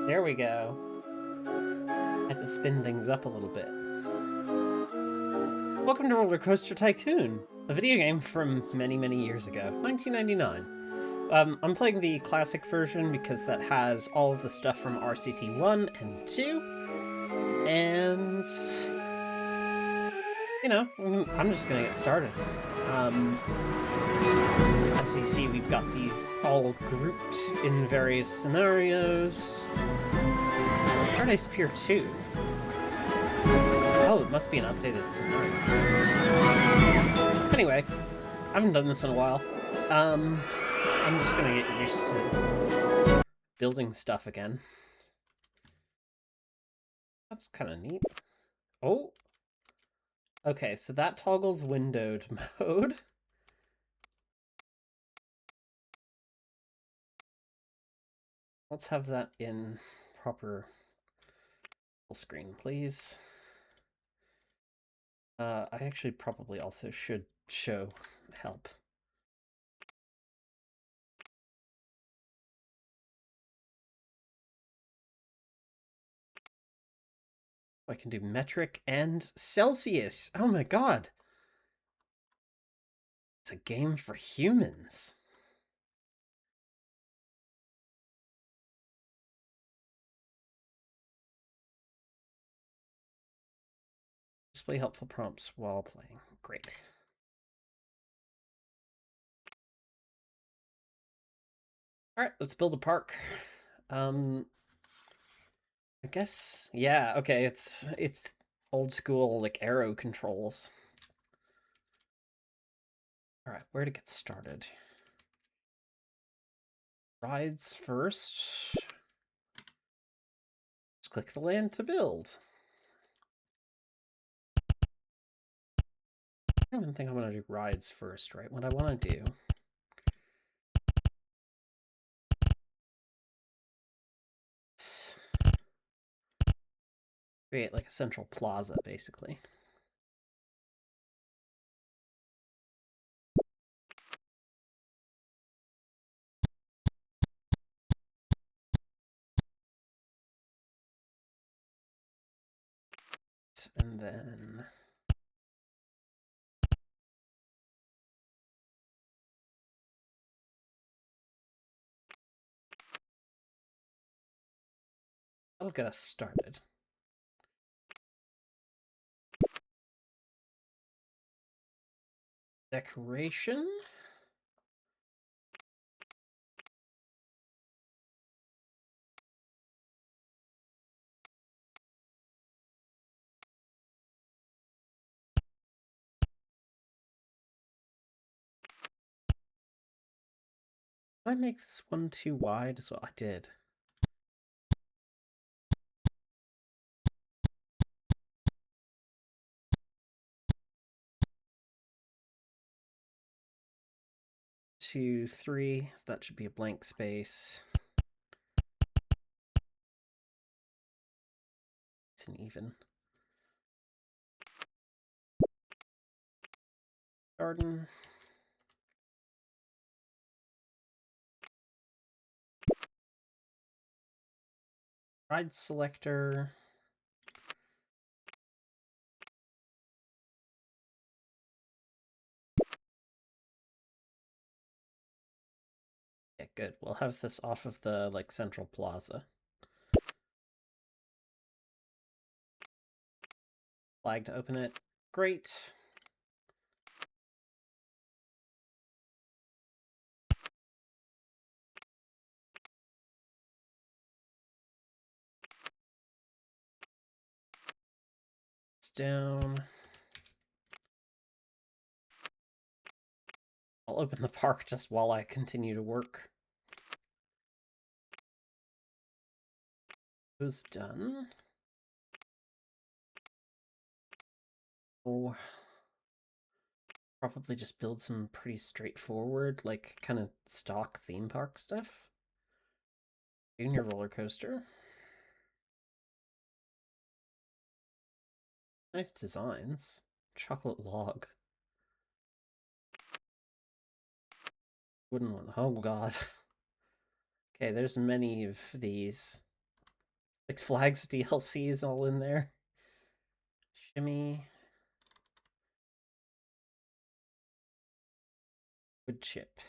There we go. Had to spin things up a little bit. Welcome to Rollercoaster Tycoon, a video game from many, many years ago, 1999. I'm playing the classic version because that has all of the stuff from RCT 1 and 2, and you know, I'm just gonna get started. As you see, we've got these all grouped in various scenarios. Paradise Pier 2. Oh, it must be an updated scenario. Anyway, I haven't done this in a while. I'm just gonna get used to building stuff again. That's kind of neat. Oh! Okay, so that toggles windowed mode. Let's have that in proper full screen, please. I actually probably also should show help. I can do metric and Celsius. Oh my god. It's a game for humans. Display helpful prompts while playing. Great. Alright, let's build a park. I guess, yeah, okay, it's old school, like, arrow controls. Alright, where to get started? Rides first. Just click the land to build. I don't even think I'm going to do rides first, right? What I want to do is create like a central plaza, basically. And then that'll get us started. Decoration. Did I make this one too wide as well? I did. Two, three. That should be a blank space. It's an even. Garden. Ride selector. Yeah, good. We'll have this off of the like central plaza. Flag to open it. Great. It's down. I'll open the park just while I continue to work. Who's done? Oh, probably just build some pretty straightforward, like, kind of stock theme park stuff. Junior roller coaster. Nice designs. Chocolate log. Wooden one. Oh god. Okay, there's many of these. Six Flags DLCs all in there. Shimmy. Wood chip.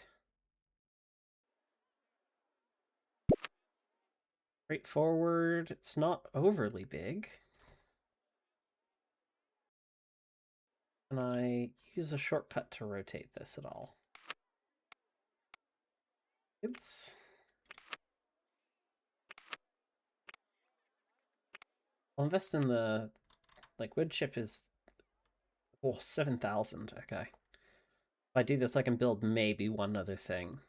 Straightforward. It's not overly big. Can I use a shortcut to rotate this at all? I'll invest in the, like, wood chip is, 7,000, okay. If I do this, I can build maybe one other thing.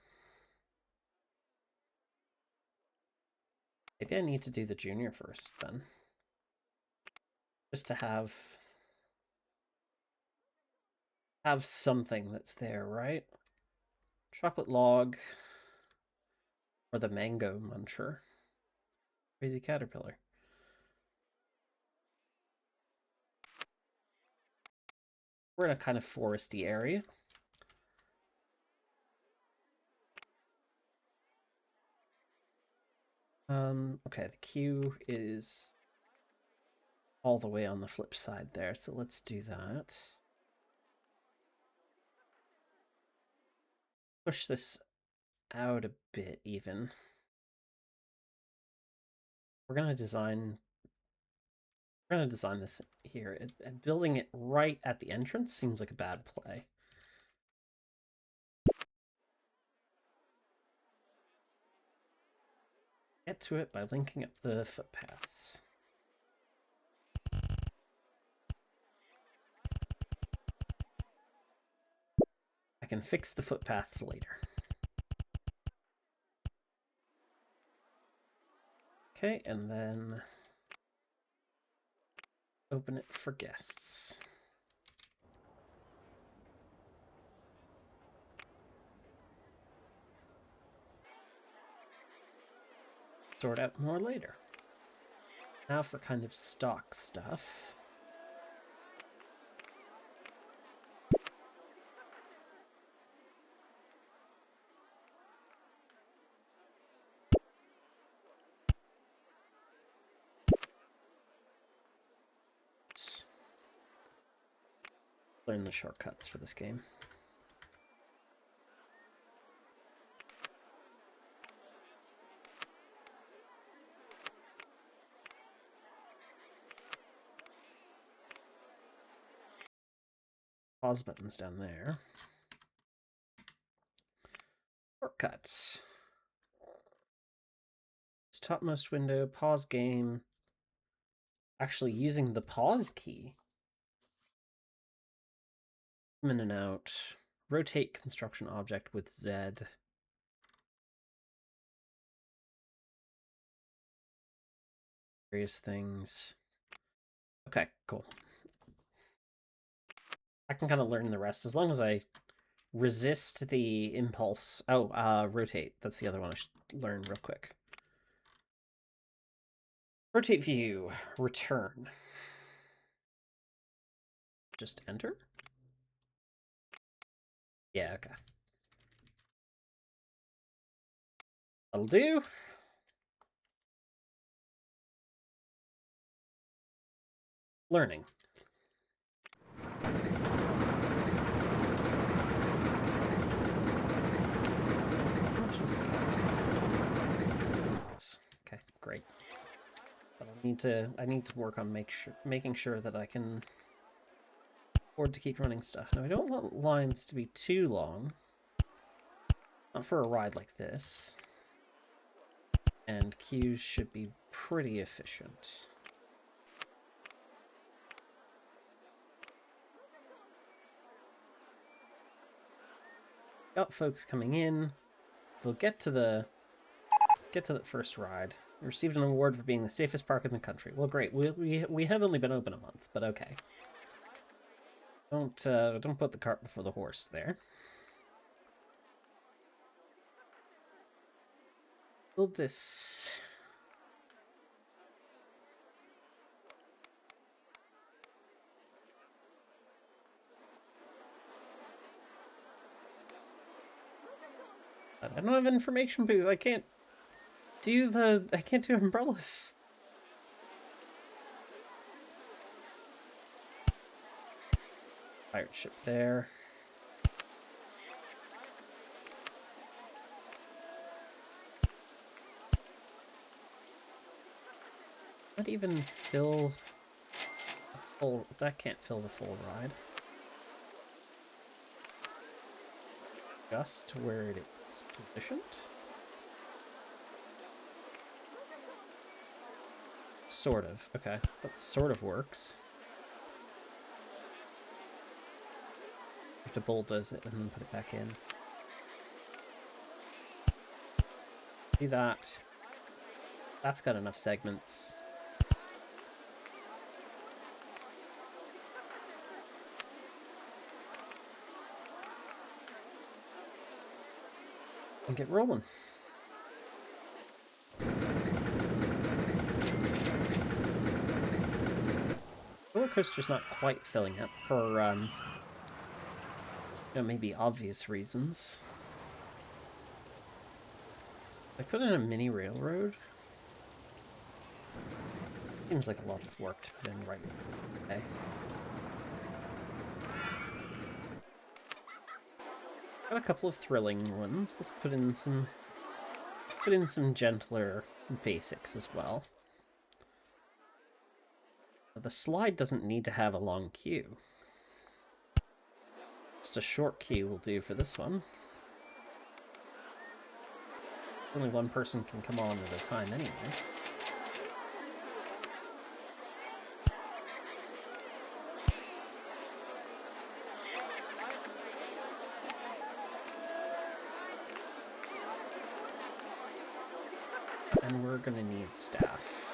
Maybe I need to do the junior first, then. Just to have something that's there, right? Chocolate log. Or the mango muncher. Crazy caterpillar. We're in a kind of foresty area. Okay, the queue is all the way on the flip side there, so let's do that. Push this out a bit, even. We're gonna design this here. And building it right at the entrance seems like a bad play. Get to it by linking up the footpaths. I can fix the footpaths later. Okay, and then open it for guests. Sort out more later. Now for kind of stock stuff. Learn the shortcuts for this game. Pause buttons down there. Shortcuts. Topmost window, pause game. Actually using the pause key. Come in and out. Rotate construction object with Z. Various things. Okay, cool. I can kind of learn the rest as long as I resist the impulse. Oh, rotate. That's the other one I should learn real quick. Rotate view. Return. Just enter? Yeah, okay. That'll do. Learning. How much does it cost to okay, great. But I need to work on making sure that I can afford to keep running stuff. Now I don't want lines to be too long. Not for a ride like this. And queues should be pretty efficient. Got folks coming in. They'll get to the first ride. We received an award for being the safest park in the country. Well, great. We have only been open a month, but okay. Don't put the cart before the horse there. Build this. I don't have information because I can't do umbrellas. Pirate ship there. Not even fill a full... That can't fill the full ride. Just where it's positioned. Sort of. Okay, that sort of works. You have to bulldoze it and then put it back in. Do that. That's got enough segments. And get rolling. Rollercoaster's not quite filling up for, you know, maybe obvious reasons. I put in a mini railroad. Seems like a lot of work to put in right away. Got a couple of thrilling ones. Let's put in some gentler basics as well. The slide doesn't need to have a long queue. Just a short queue will do for this one. Only one person can come on at a time anyway. And we're gonna need staff.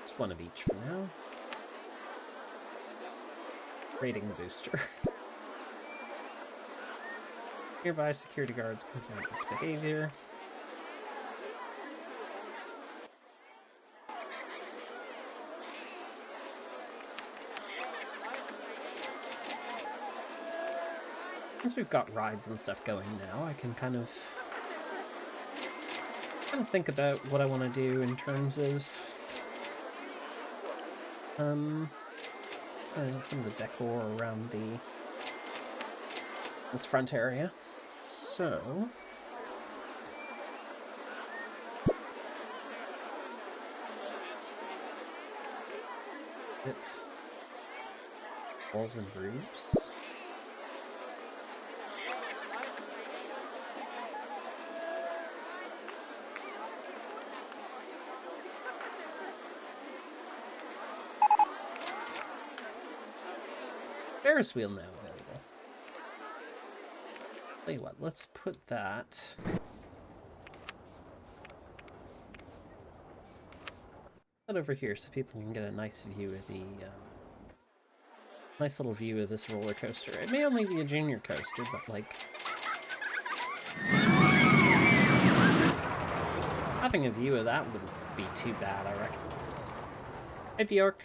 Just one of each for now. Rating the booster. Nearby security guards confirm misbehavior. Since we've got rides and stuff going now, I can kind of think about what I want to do in terms of some of the decor around this front area. So it's walls and roofs. Ferris wheel now available. Tell you what, let's put that over here so people can get a nice view of the nice little view of this roller coaster. It may only be a junior coaster, but like having a view of that wouldn't be too bad, I reckon. Hey, Bjork.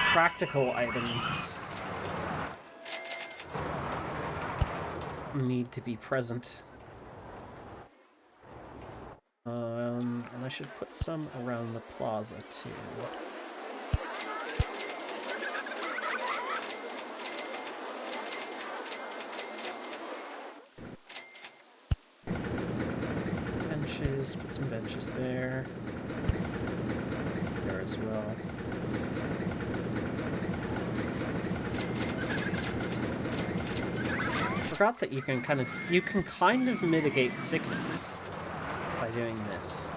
Practical items need to be present. And I should put some around the plaza too. Benches, put some benches there. There as well. Forgot that you can kind of mitigate sickness by doing this,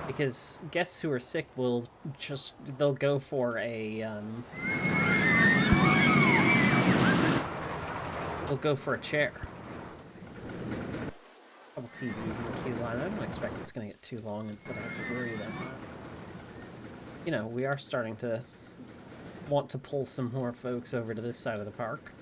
because guests who are sick they'll go for a chair. Couple TVs in the queue line. I don't expect it's gonna get too long that I have to worry about that. you know, we are starting to want to pull some more folks over to this side of the park.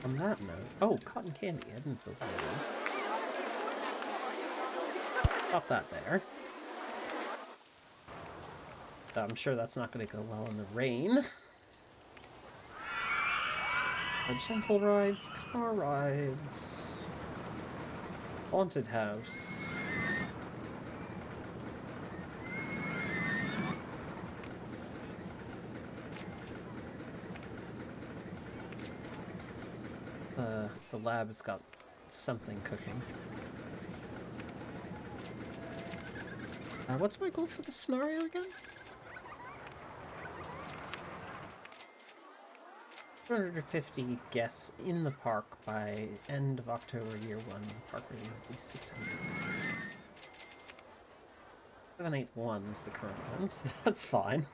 On that note... Oh, cotton candy. I didn't know what it is. Pop that there. I'm sure that's not going to go well in the rain. Gentle rides, car rides... Haunted house... The lab has got something cooking. What's my goal for the scenario again? 250 guests in the park by end of October, year 1. Park rating at least 600. 781 is the current one, so that's fine.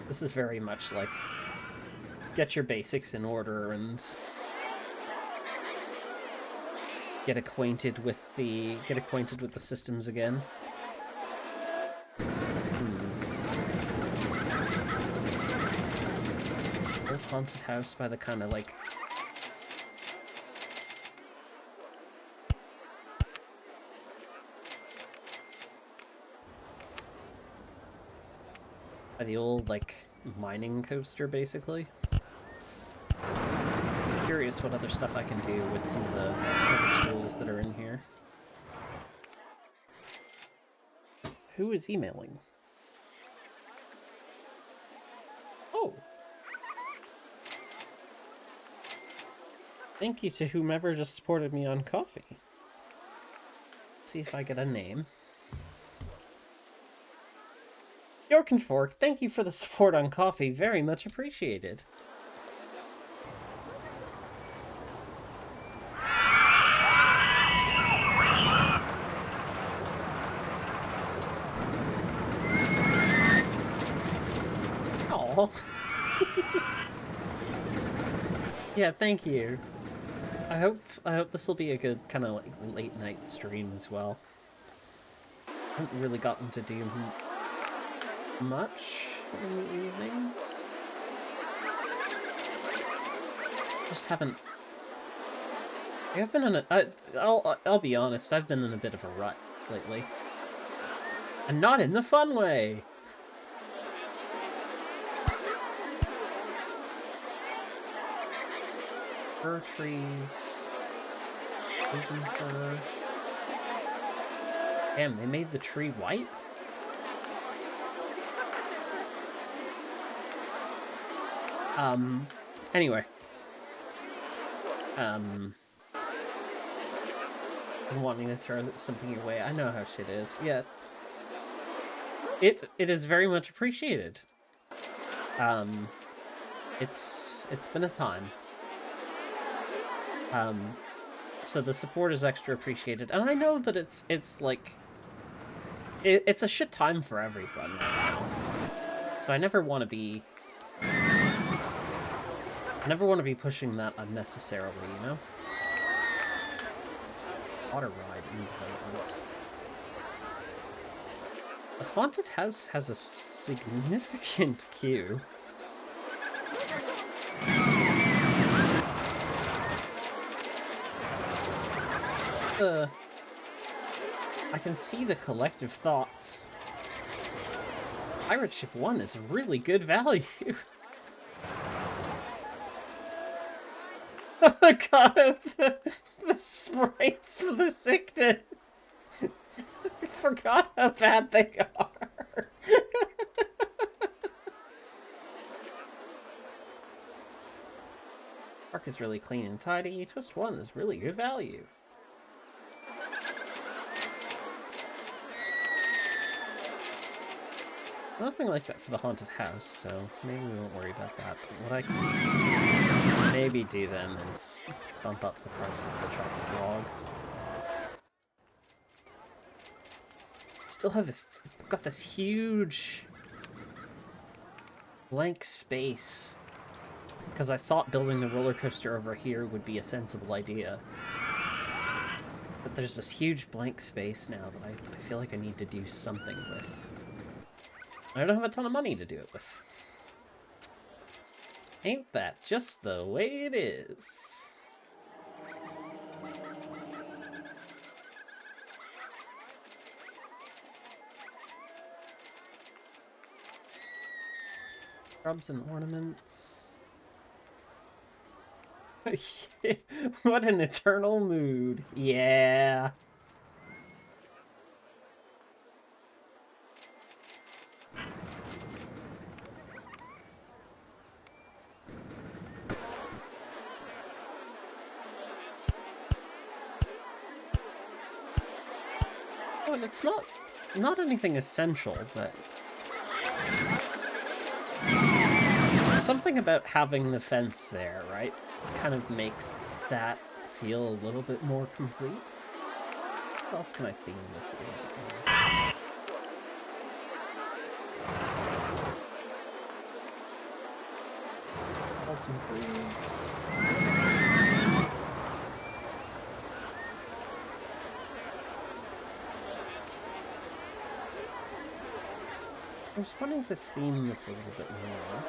This is very much like get your basics in order and get acquainted with the systems again. Old haunted house by the kind of like by the old like mining coaster, basically. I'm curious what other stuff I can do with some of the tools that are in here. Who is emailing? Oh! Thank you to whomever just supported me on Coffee. Let's see if I get a name. York and Fork, thank you for the support on Coffee. Very much appreciated. Aww. Yeah, thank you. I hope this will be a good kind of like late night stream as well. I haven't really gotten to do much in the evenings. Just haven't. I've been in a. I'll be honest. I've been in a bit of a rut lately, and not in the fun way. Fir trees, Asian fir. Damn, they made the tree white? Anyway. I'm wanting to throw something your way. I know how shit is. Yeah. It is very much appreciated. It's been a time. So the support is extra appreciated, and I know that it's like it's a shit time for everyone right now. So I never want to be pushing that unnecessarily, you know? Water ride in development. The haunted house has a significant queue. I can see the collective thoughts. Pirate Ship 1 is really good value. Oh my god, the sprites for the sickness. I forgot how bad they are. Park is really clean and tidy. Twist 1 is really good value. Nothing like that for the haunted house, so maybe we won't worry about that. But what I can maybe do then is bump up the price of the chocolate log. Still have this. I've got this huge blank space Because I thought building the roller coaster over here would be a sensible idea. But there's this huge blank space now that I feel like I need to do something with. I don't have a ton of money to do it with. Ain't that just the way it is? Shrubs and ornaments. What an eternal mood. Yeah. Oh, and it's not anything essential, but something about having the fence there, right? Kind of makes that feel a little bit more complete. What else can I theme this a little bit more? House improves. I was wanting to theme this a little bit more.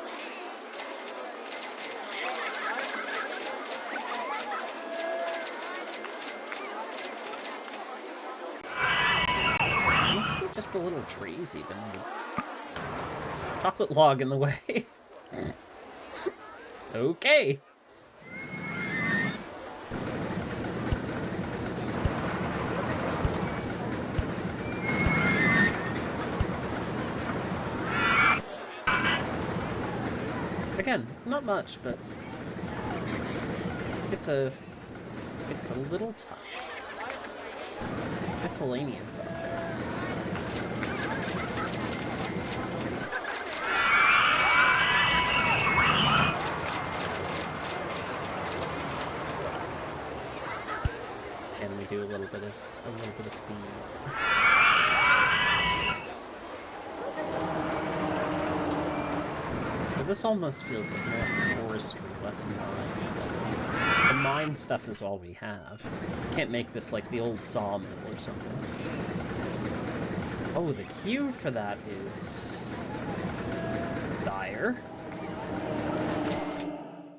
Mostly just the little trees, even. Chocolate log in the way. Okay. Again, not much, but it's a little touch. Miscellaneous objects. And we do a little bit of theme. But this almost feels like more forestry, less mine. The mine stuff is all we have. Can't make this like the old sawmill or something. Oh, the queue for that is dire.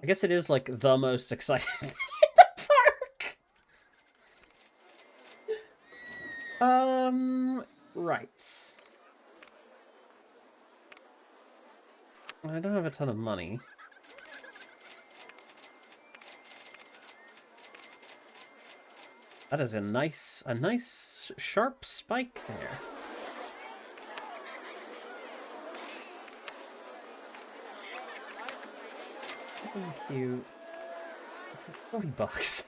I guess it is like the most exciting thing in the park. Right. I don't have a ton of money. That is a nice sharp spike there. Cute. For $40.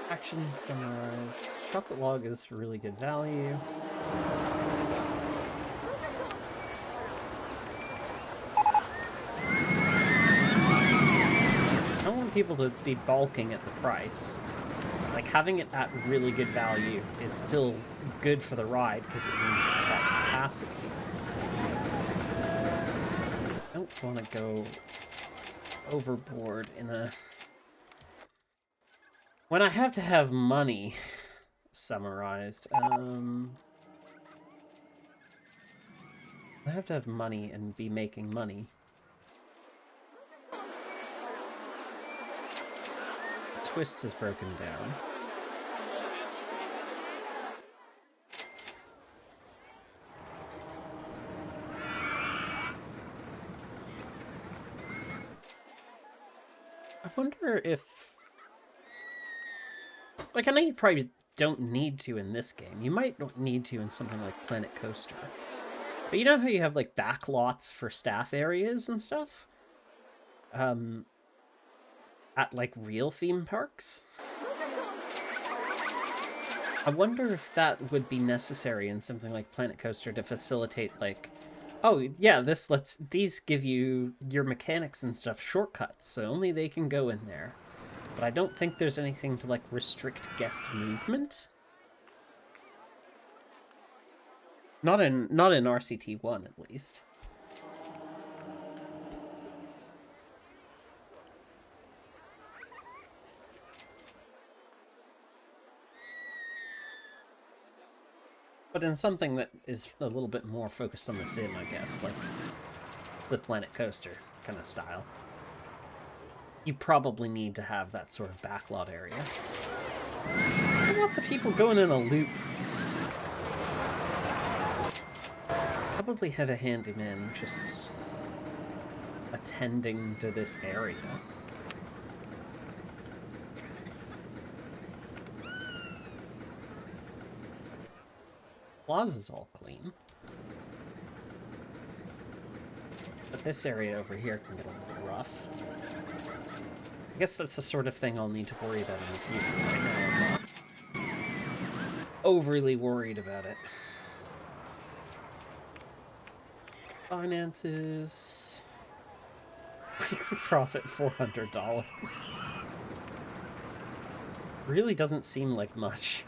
Actions summarized. Chocolate log is really good value. I don't want people to be balking at the price. Like, having it at really good value is still good for the ride, because it means it's at capacity. I don't want to go overboard in a... When I have to have money summarized, I have to have money and be making money. Twist is broken down. I wonder if... Like, I know you probably don't need to in this game. You might need to in something like Planet Coaster. But you know how you have, like, back lots for staff areas and stuff? At, like, real theme parks? I wonder if that would be necessary in something like Planet Coaster to facilitate, like, oh, yeah, these give you your mechanics and stuff shortcuts, so only they can go in there. But I don't think there's anything to, like, restrict guest movement. Not in RCT1 at least. But in something that is a little bit more focused on the sim, I guess, like the Planet Coaster kind of style, you probably need to have that sort of backlot area. Lots of people going in a loop. Probably have a handyman just attending to this area. Plaza's all clean. But this area over here can get a little bit rough. I guess that's the sort of thing I'll need to worry about in the future. Right now I'm not overly worried about it. Finances. Weekly profit $400. Really doesn't seem like much.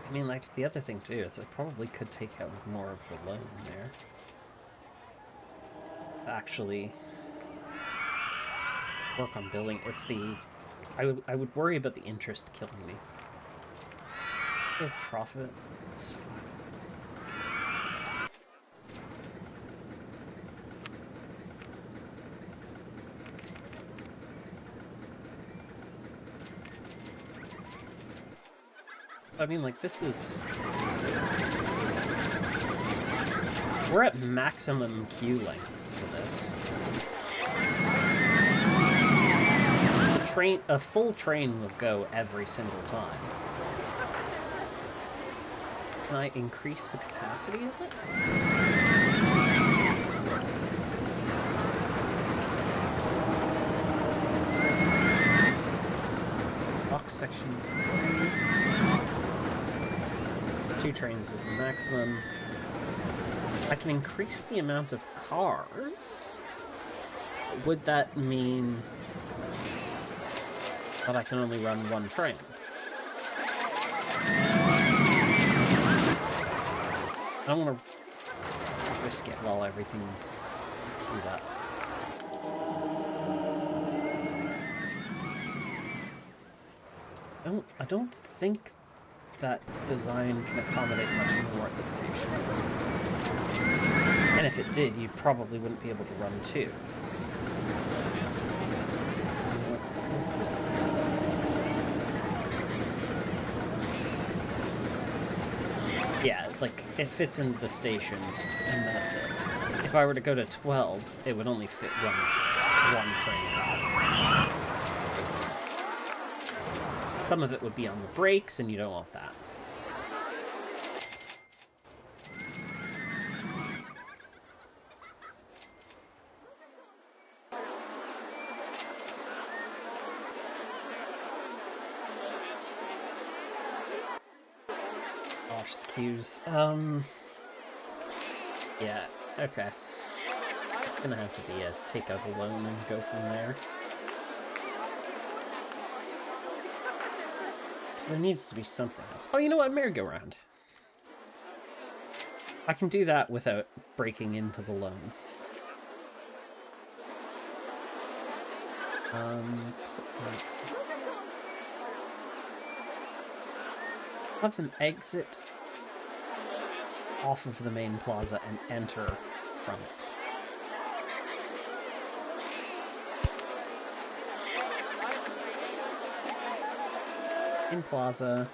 I mean, like, the other thing, too, is I probably could take out more of the loan there. Actually work on building. It's the... I would worry about the interest killing me. The profit, it's fine. I mean, like, this is... We're at maximum queue length for this. A full train will go every single time. Can I increase the capacity of it? Box sections 3. 2 trains is the maximum. I can increase the amount of cars. Would that mean that I can only run 1 train? I don't want to risk it while everything's queued up. I don't think that design can accommodate much more at the station. And if it did, you probably wouldn't be able to run 2. Let's look. Yeah, like, it fits into the station, and that's it. If I were to go to 12, it would only fit one train car. Some of it would be on the brakes, and you don't want that. Gosh, the queues. Yeah, okay. It's gonna have to be a take out a loan and go from there. There needs to be something else. Oh, you know what? Merry-go-round. I can do that without breaking into the loan. Have an exit off of the main plaza and enter from it. In plaza.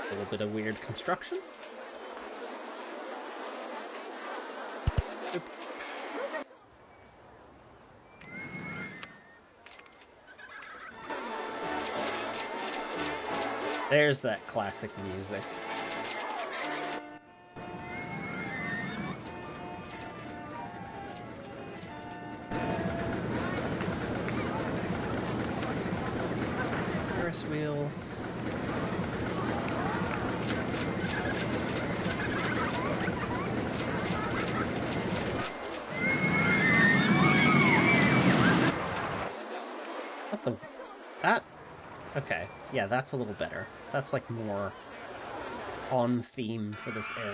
A little bit of weird construction. Oop. There's that classic music. Ferris wheel. What the... That... Okay, yeah, that's a little better. That's like more on theme for this area.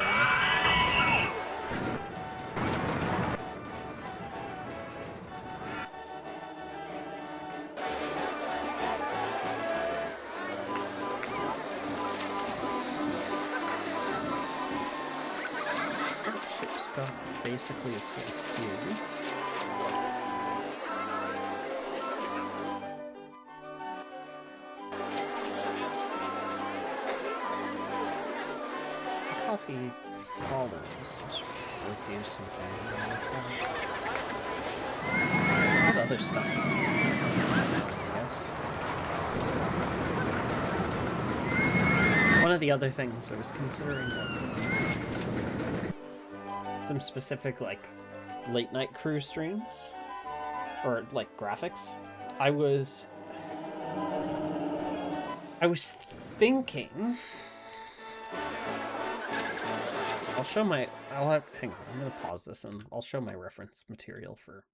Ship's got basically a full queue. Coffee follows. We'll do something like that. What other stuff? I guess. One of the other things I was considering some specific like late night crew streams or like graphics. I was thinking. Hang on, I'm gonna pause this and I'll show my reference material for.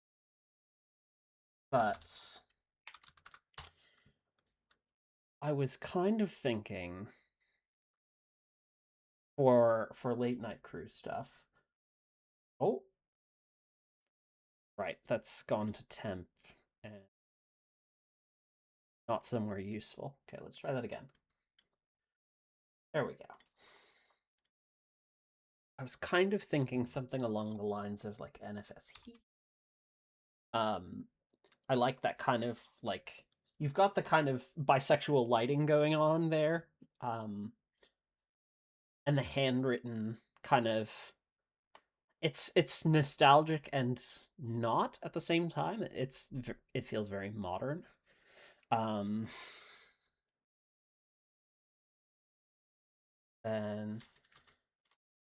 But I was kind of thinking for late night crew stuff. Oh. Right, that's gone to temp and not somewhere useful. Okay, let's try that again. There we go. I was kind of thinking something along the lines of like NFS Heat. I like that kind of like you've got the kind of bisexual lighting going on there, and the handwritten kind of it's nostalgic and not at the same time. It feels very modern. And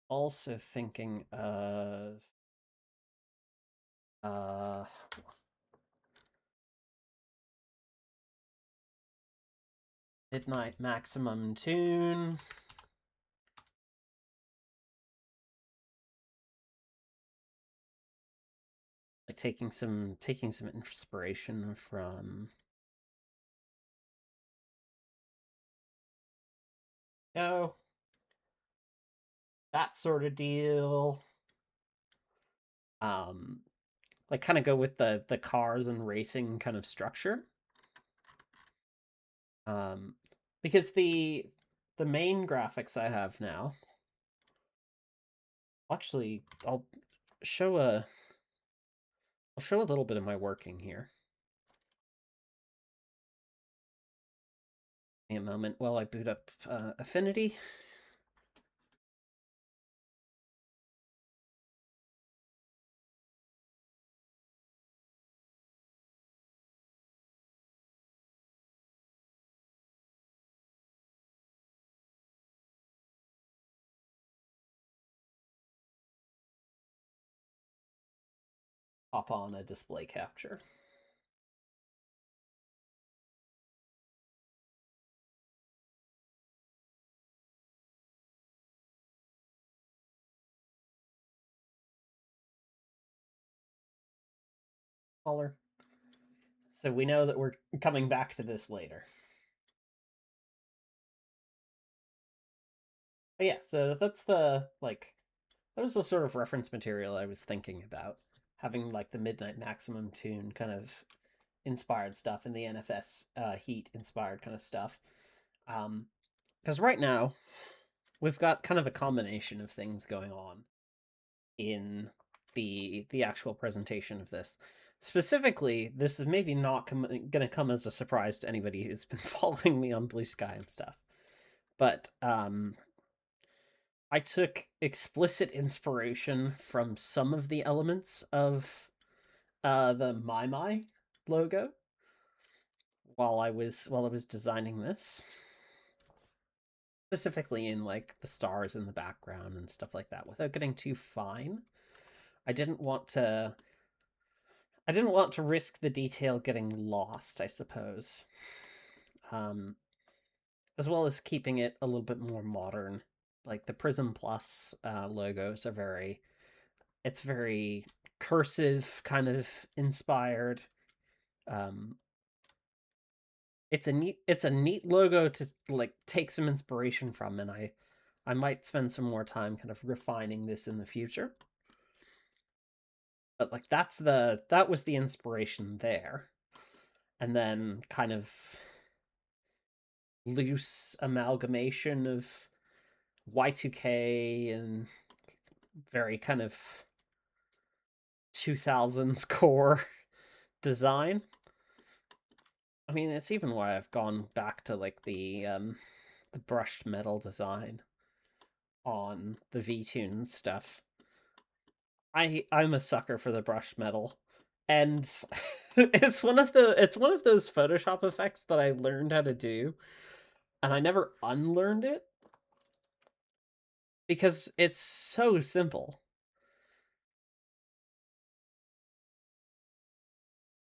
also thinking of Midnight Maximum Tune. Like taking some inspiration from that sort of deal. Like kind of go with the cars and racing kind of structure. Because the main graphics I have now. Actually, I'll show a little bit of my working here. Give me a moment while I boot up Affinity. Pop on a display capture. Color. So we know that we're coming back to this later. But yeah, so that's that was the sort of reference material I was thinking about. Having like the Midnight Maximum Tune kind of inspired stuff and the NFS Heat inspired kind of stuff. Because right now, we've got kind of a combination of things going on in the actual presentation of this. Specifically, this is maybe not going to come as a surprise to anybody who's been following me on Blue Sky and stuff. But I took explicit inspiration from some of the elements of the My logo while I was designing this. Specifically in like the stars in the background and stuff like that, without getting too fine. I didn't want to risk the detail getting lost, I suppose. as well as keeping it a little bit more modern. Like the Prism Plus logos are it's very cursive, kind of inspired. Um, it's a neat logo to like take some inspiration from, and I might spend some more time kind of refining this in the future. But like that was the inspiration there. And then kind of loose amalgamation of Y2K and very kind of 2000s core design. I mean, it's even why I've gone back to like the brushed metal design on the V-Tune stuff. I'm a sucker for the brushed metal. And it's one of those Photoshop effects that I learned how to do, and I never unlearned it because it's so simple.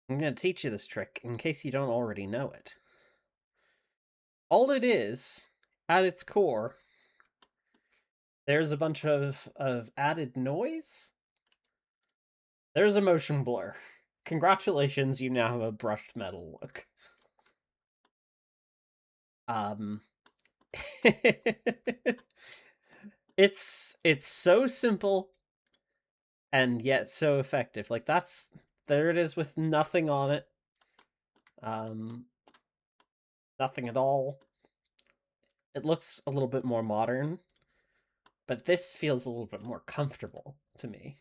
I'm going to teach you this trick in case you don't already know it. All it is, at its core, there's a bunch of added noise. There's a motion blur. Congratulations, you now have a brushed metal look. It's so simple and yet so effective. Like there it is with nothing on it. Nothing at all. It looks a little bit more modern, but this feels a little bit more comfortable to me.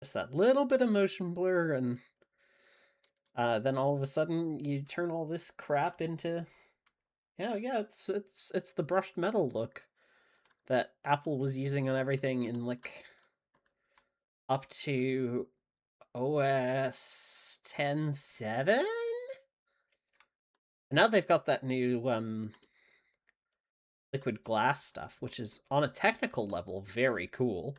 Just that little bit of motion blur, and then all of a sudden you turn all this crap into, yeah, it's the brushed metal look that Apple was using on everything in like up to OS 10.7. Now they've got that new liquid glass stuff, which is on a technical level very cool.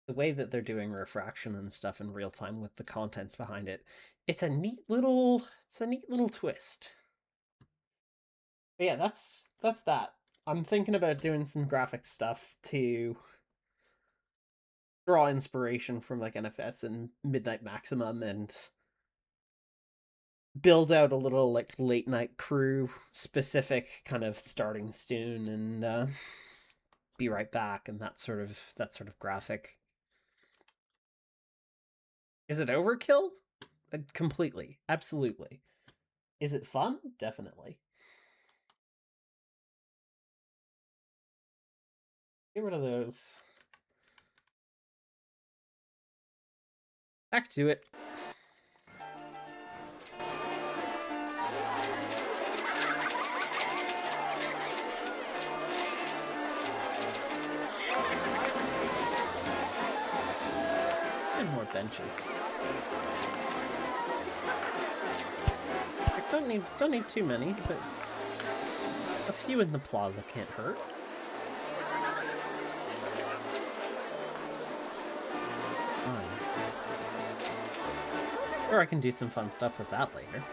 The way that they're doing refraction and stuff in real time with the contents behind it, it's a neat little twist. But yeah, that's that. I'm thinking about doing some graphic stuff to draw inspiration from like NFS and Midnight Maximum and build out a little like late night crew specific kind of starting soon and be right back and that sort of graphic. Is it overkill? Completely, absolutely. Is it fun? Definitely. Get rid of those. Back to it. And more benches. I don't need too many, but a few in the plaza can't hurt. Nice. Or I can do some fun stuff with that later.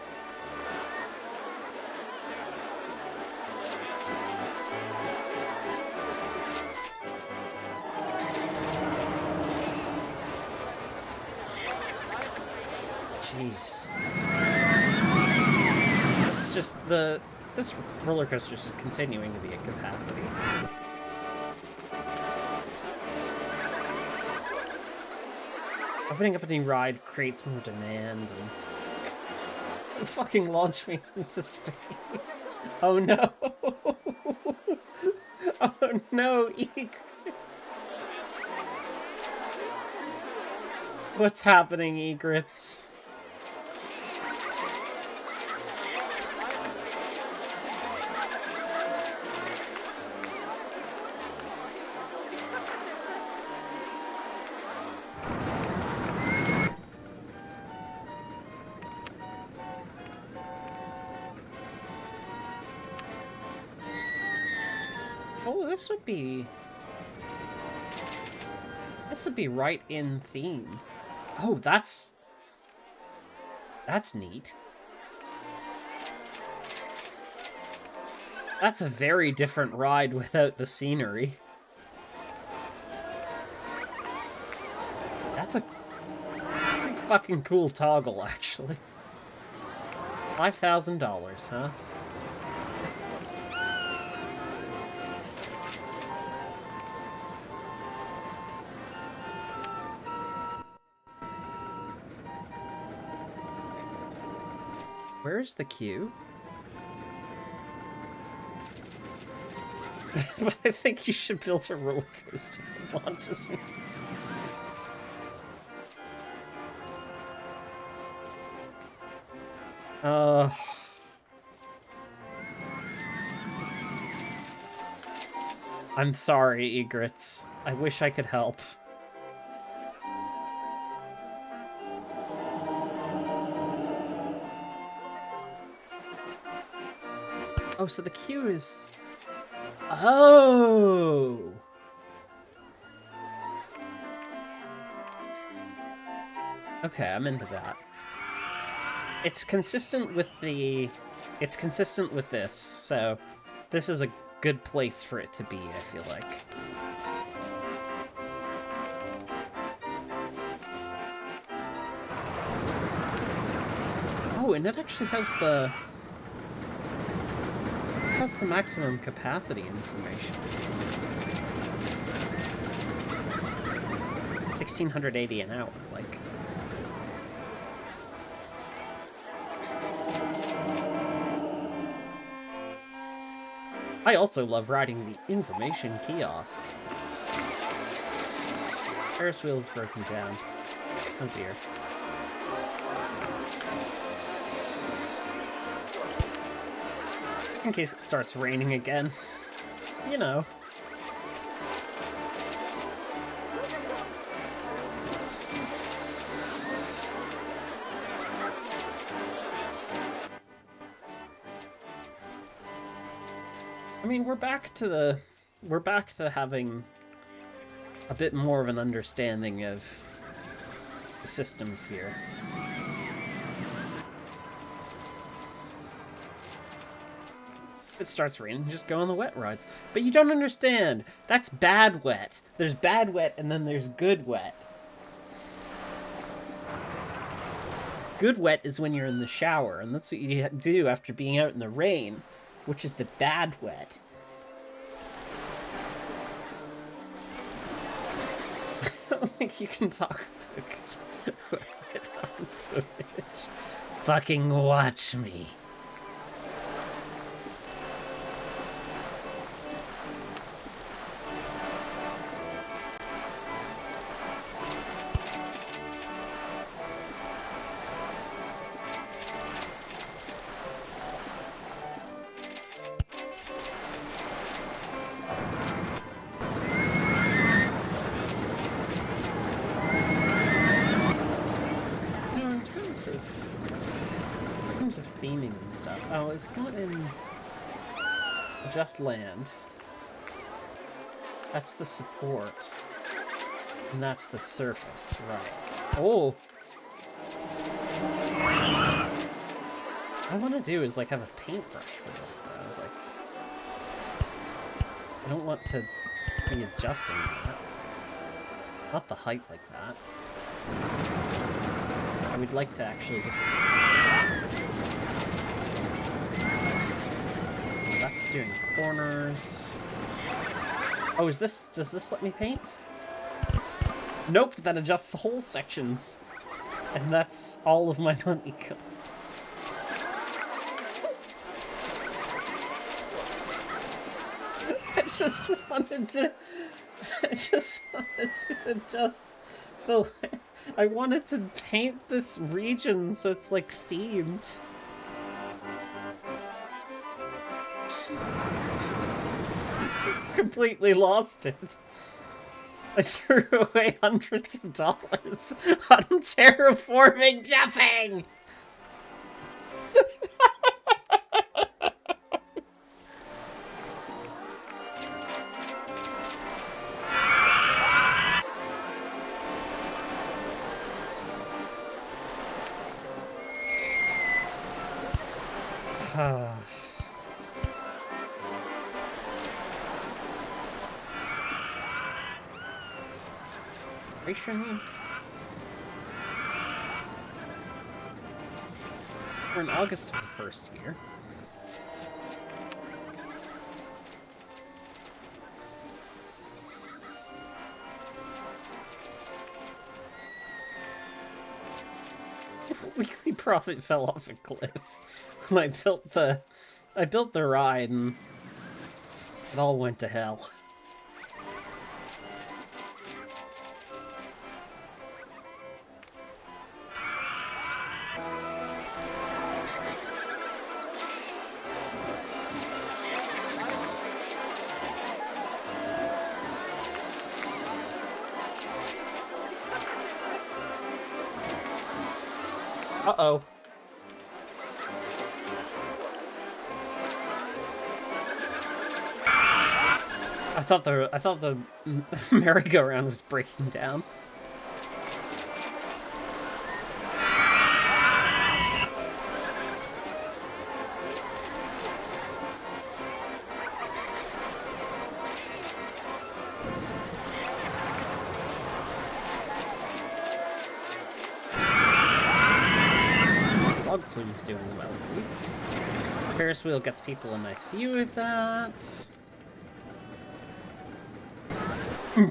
Jeez. This is just this roller coaster is just continuing to be at capacity. Opening up a new ride creates more demand and fucking launch me into space. Oh no. Oh no, egrets. What's happening, egrets? Oh, this would be right in theme. Oh, that's neat. That's a very different ride without the scenery. That's a pretty fucking cool toggle, actually. $5,000, huh? Where's the queue? I think you should build a roller coaster that launches me. I'm sorry, Egrets. I wish I could help. Oh, so the queue is... Oh! Okay, I'm into that. It's consistent with the... It's consistent with this, so this is a good place for it to be, I feel like. Oh, and it actually has the... It has the maximum capacity information. 1,680 an hour, like... I also love riding the information kiosk. Ferris wheel is broken down. Oh dear. Just in case it starts raining again. You know. I mean, we're back to having a bit more of an understanding of the systems here. If it starts raining, just go on the wet rides. But you don't understand. That's bad wet. There's bad wet and then there's good wet. Good wet is when you're in the shower, and that's what you do after being out in the rain, which is the bad wet. I don't think you can talk about it on Twitch. Fucking watch me. Theming and stuff. Oh, it's not in Just Land. That's the support. And that's the surface, right. Oh! What I want to do is, like, have a paintbrush for this, though. Like, I don't want to be adjusting that. Not the height like that. I would like to actually just... That's doing corners. Oh, is this... Does this let me paint? Nope, that adjusts whole sections. And that's all of my money. I just wanted to adjust the... I wanted to paint this region so it's, like, themed. Completely lost it. I threw away hundreds of dollars on terraforming nothing! Ration? We're in August of the first year. Weekly profit fell off a cliff when I built the ride and it all went to hell. Uh-oh. I thought the merry-go-round was breaking down. Log flume's doing well, at least. Ferris wheel gets people a nice view of that.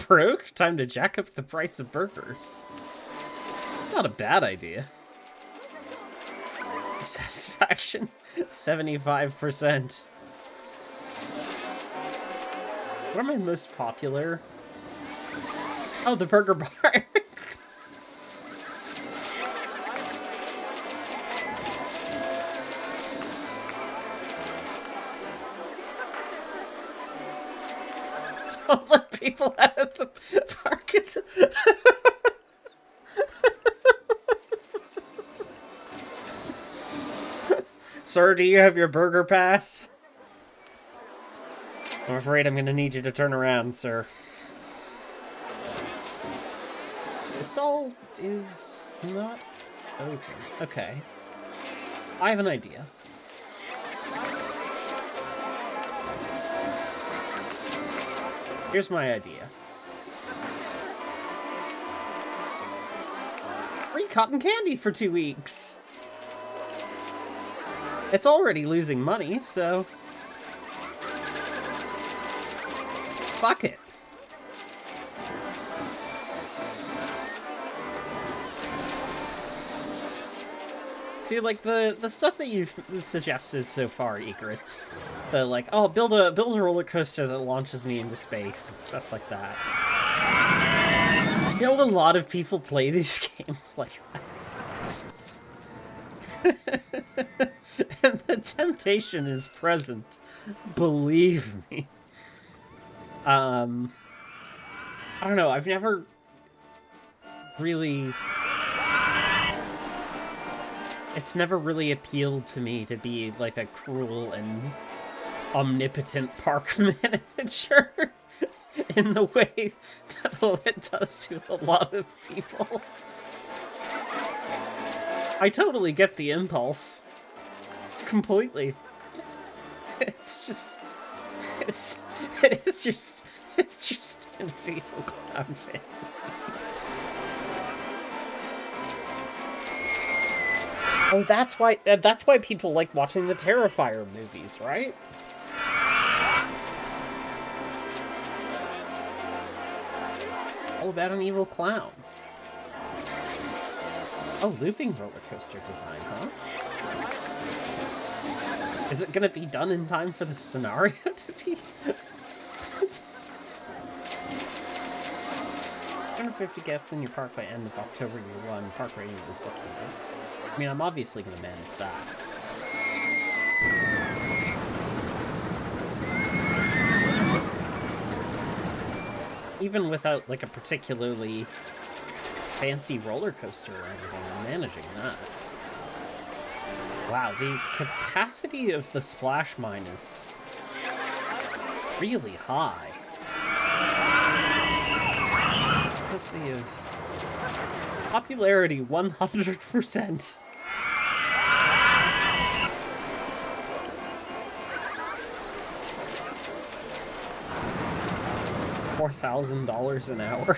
Broke? Time to jack up the price of burgers. It's not a bad idea. Satisfaction, 75%. What am I most popular? Oh, the burger bar. Don't let people out of the park. Sir, do you have your burger pass? I'm afraid I'm gonna need you to turn around, sir. The stall is not open. Okay. I have an idea. Here's my idea. Free cotton candy for 2 weeks. It's already losing money, so... fuck it. See, like, the stuff that you've suggested so far, Egrets. The, like, oh, build a roller coaster that launches me into space and stuff like that. I know a lot of people play these games like that. And the temptation is present. Believe me. I don't know, I've never really... It's never really appealed to me to be, like, a cruel and omnipotent park manager in the way that it does to a lot of people. I totally get the impulse. Completely. It's just... It's just an evil clown fantasy. Oh, that's why people like watching the Terrifier movies, right? All about an evil clown. Oh, looping roller coaster design, huh? Is it gonna be done in time for the scenario to be... 150 guests in your park by end of October year 1. Park rating will be 600. I mean, I'm obviously gonna manage that. Even without, like, a particularly fancy roller coaster or anything, I'm managing that. Wow, the capacity of the splash mine is really high. Capacity of... popularity, 100%. $4,000 an hour.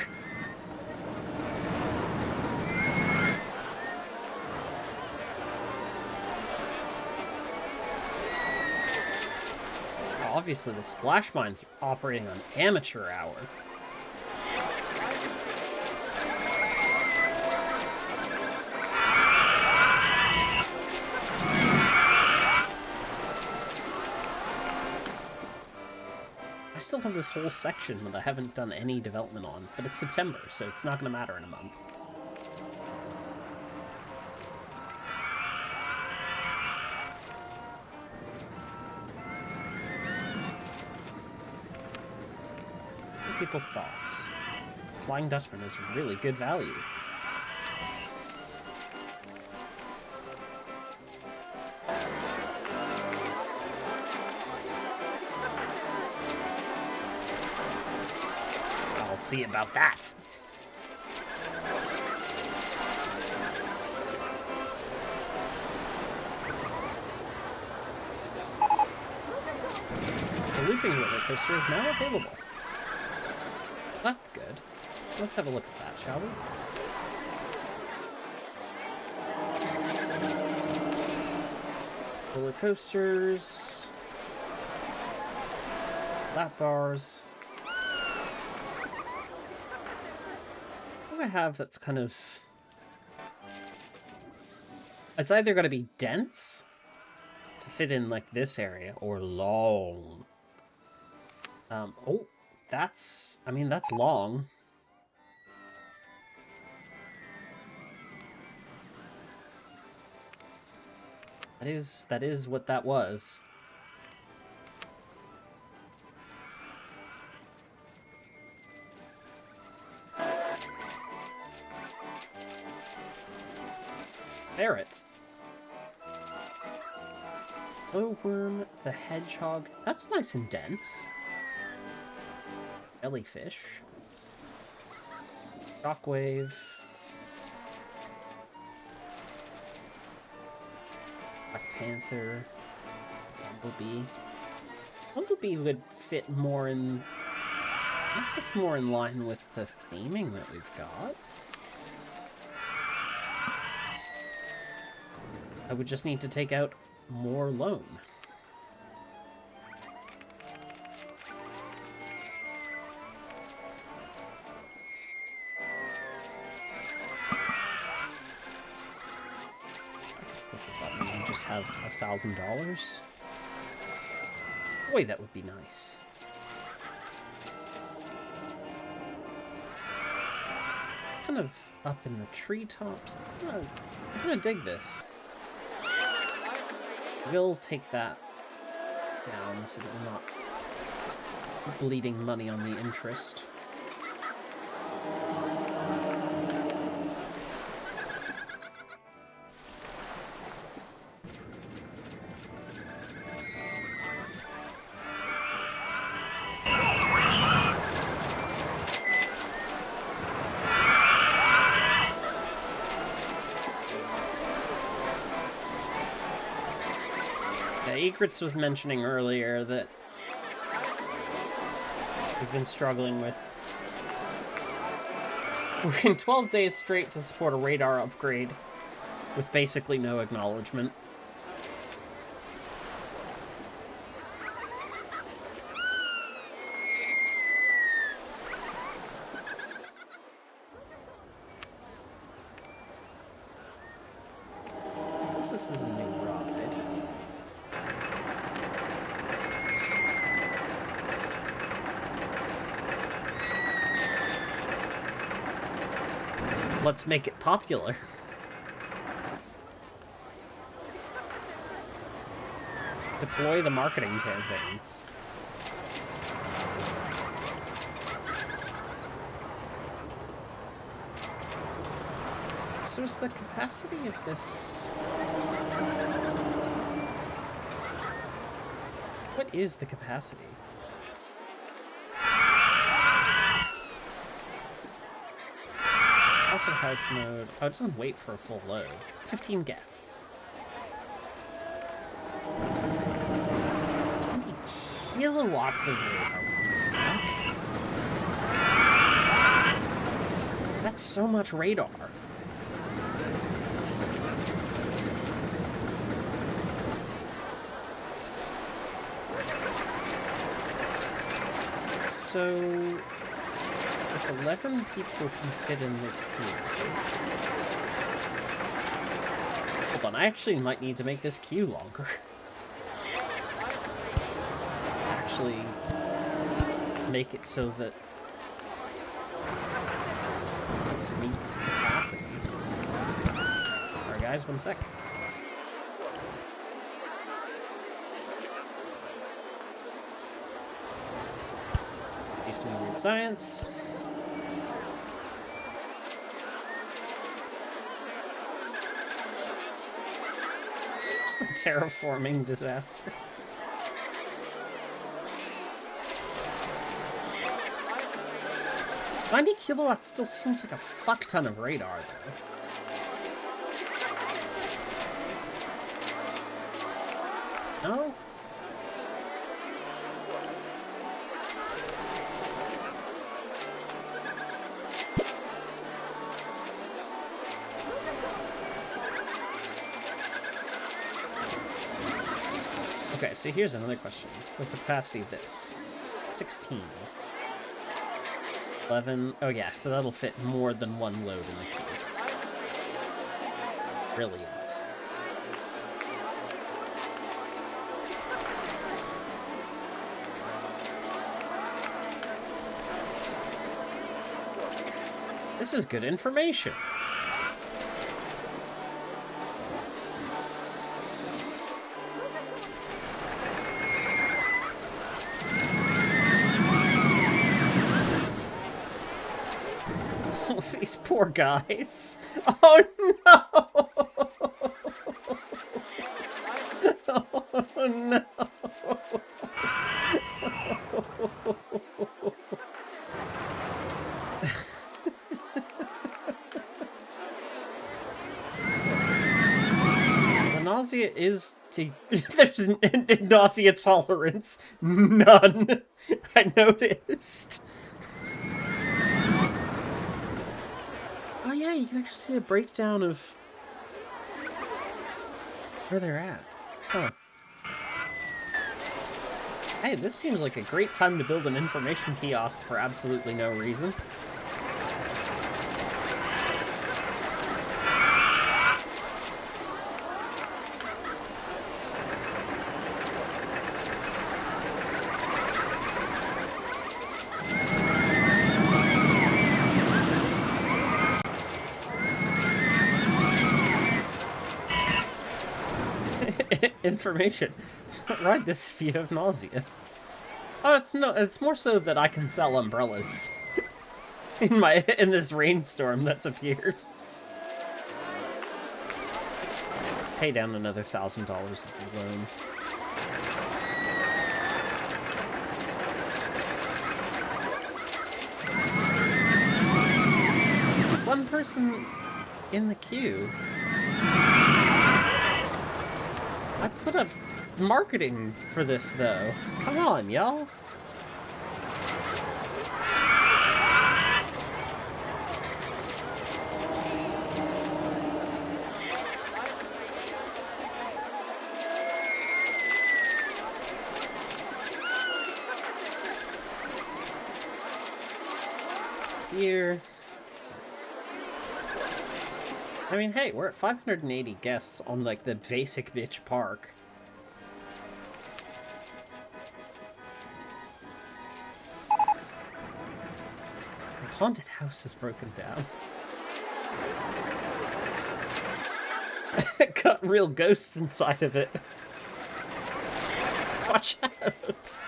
Obviously, the splash mines are operating on amateur hour. I still have this whole section that I haven't done any development on, but it's September, so it's not going to matter in a month. What are people's thoughts? Flying Dutchman is really good value. I'll see about that. The looping roller coaster is now available. That's good. Let's have a look at that, shall we? Roller coasters. Lap bars. What do I have that's kind of... It's either going to be dense to fit in like this area or long. Oh, that's... I mean, that's long. That is what that was. Ferret. Glowworm the hedgehog. That's nice and dense. Jellyfish. Shockwave. Black Panther. Bumblebee. Bumblebee would fit more in... That fits more in line with the theming that we've got. I would just need to take out more loan. Push a button and just have $1,000. Boy, that would be nice. Kind of up in the treetops. I'm gonna dig this. We'll take that down so that we're not just bleeding money on the interest. Egrets was mentioning earlier that we've been struggling with working 12 days straight to support a radar upgrade with basically no acknowledgement. This is a new ride. Let's make it popular. Deploy the marketing campaigns. So is the capacity of this... What is the capacity? Also house mode. Oh, it doesn't wait for a full load. 15 guests. 20 kilowatts of radar. What the fuck? That's so much radar. So, if 11 people can fit in the queue... Hold on, I actually might need to make this queue longer. Actually, make it so that this meets capacity. Alright guys, one sec. Do some weird science. Some terraforming disaster. 90 kilowatts still seems like a fuck ton of radar, though. No? Okay, so here's another question. What's the capacity of this? 16. 11. Oh yeah, so that'll fit more than one load in the queue. Brilliant. This is good information. These poor guys. Oh no! Oh no! The nausea is to... There's nausea tolerance. None. I noticed. Oh yeah, you can actually see a breakdown of where they're at. Huh. Hey, this seems like a great time to build an information kiosk for absolutely no reason. Information. Ride this if you have nausea. Oh, it's more so that I can sell umbrellas in this rainstorm that's appeared. Pay down another $1,000 of the loan. One person in the queue. I put up marketing for this, though. Come on, y'all. It's here. I mean, hey, we're at 580 guests on, like, the basic bitch park. The haunted house is broken down. Got real ghosts inside of it. Watch out!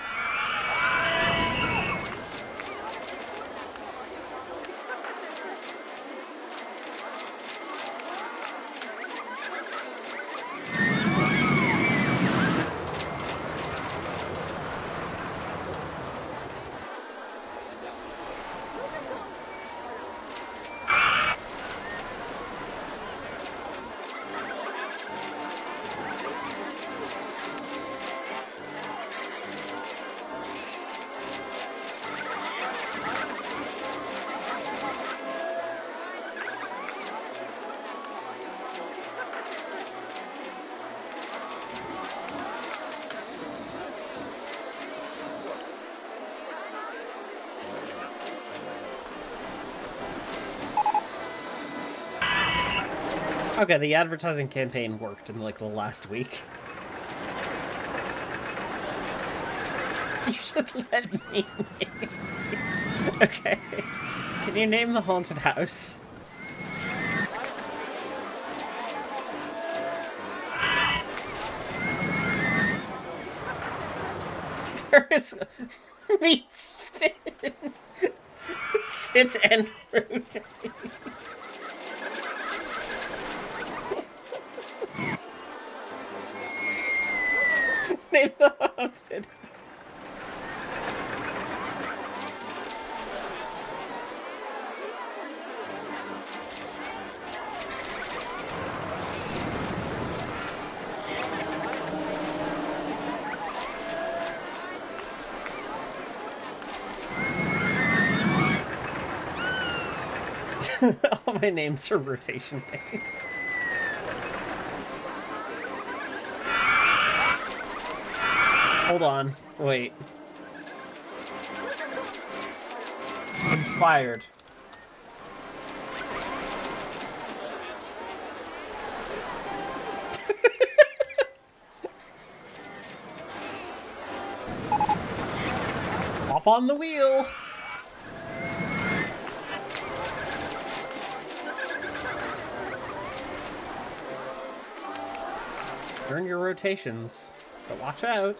Okay, the advertising campaign worked in, like, the last week. You should let me name these. Okay. Can you name the haunted house? Ferris meets Finn. Sits and rotates. Name the haunted. All my names are rotation based. Hold on. Wait. Inspired. Hop on the wheel. Earn your rotations, but watch out.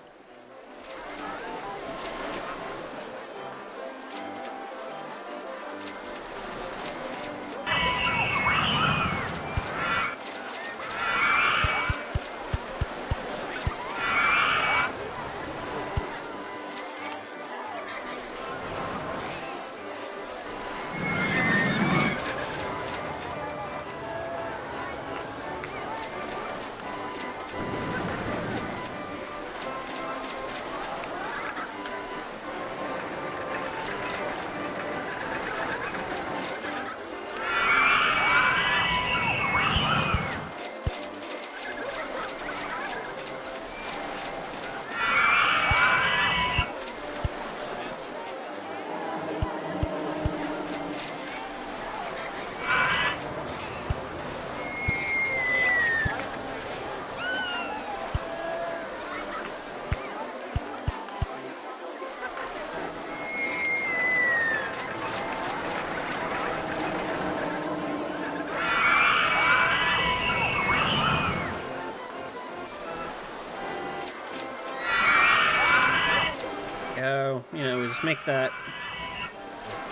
You know, we just make that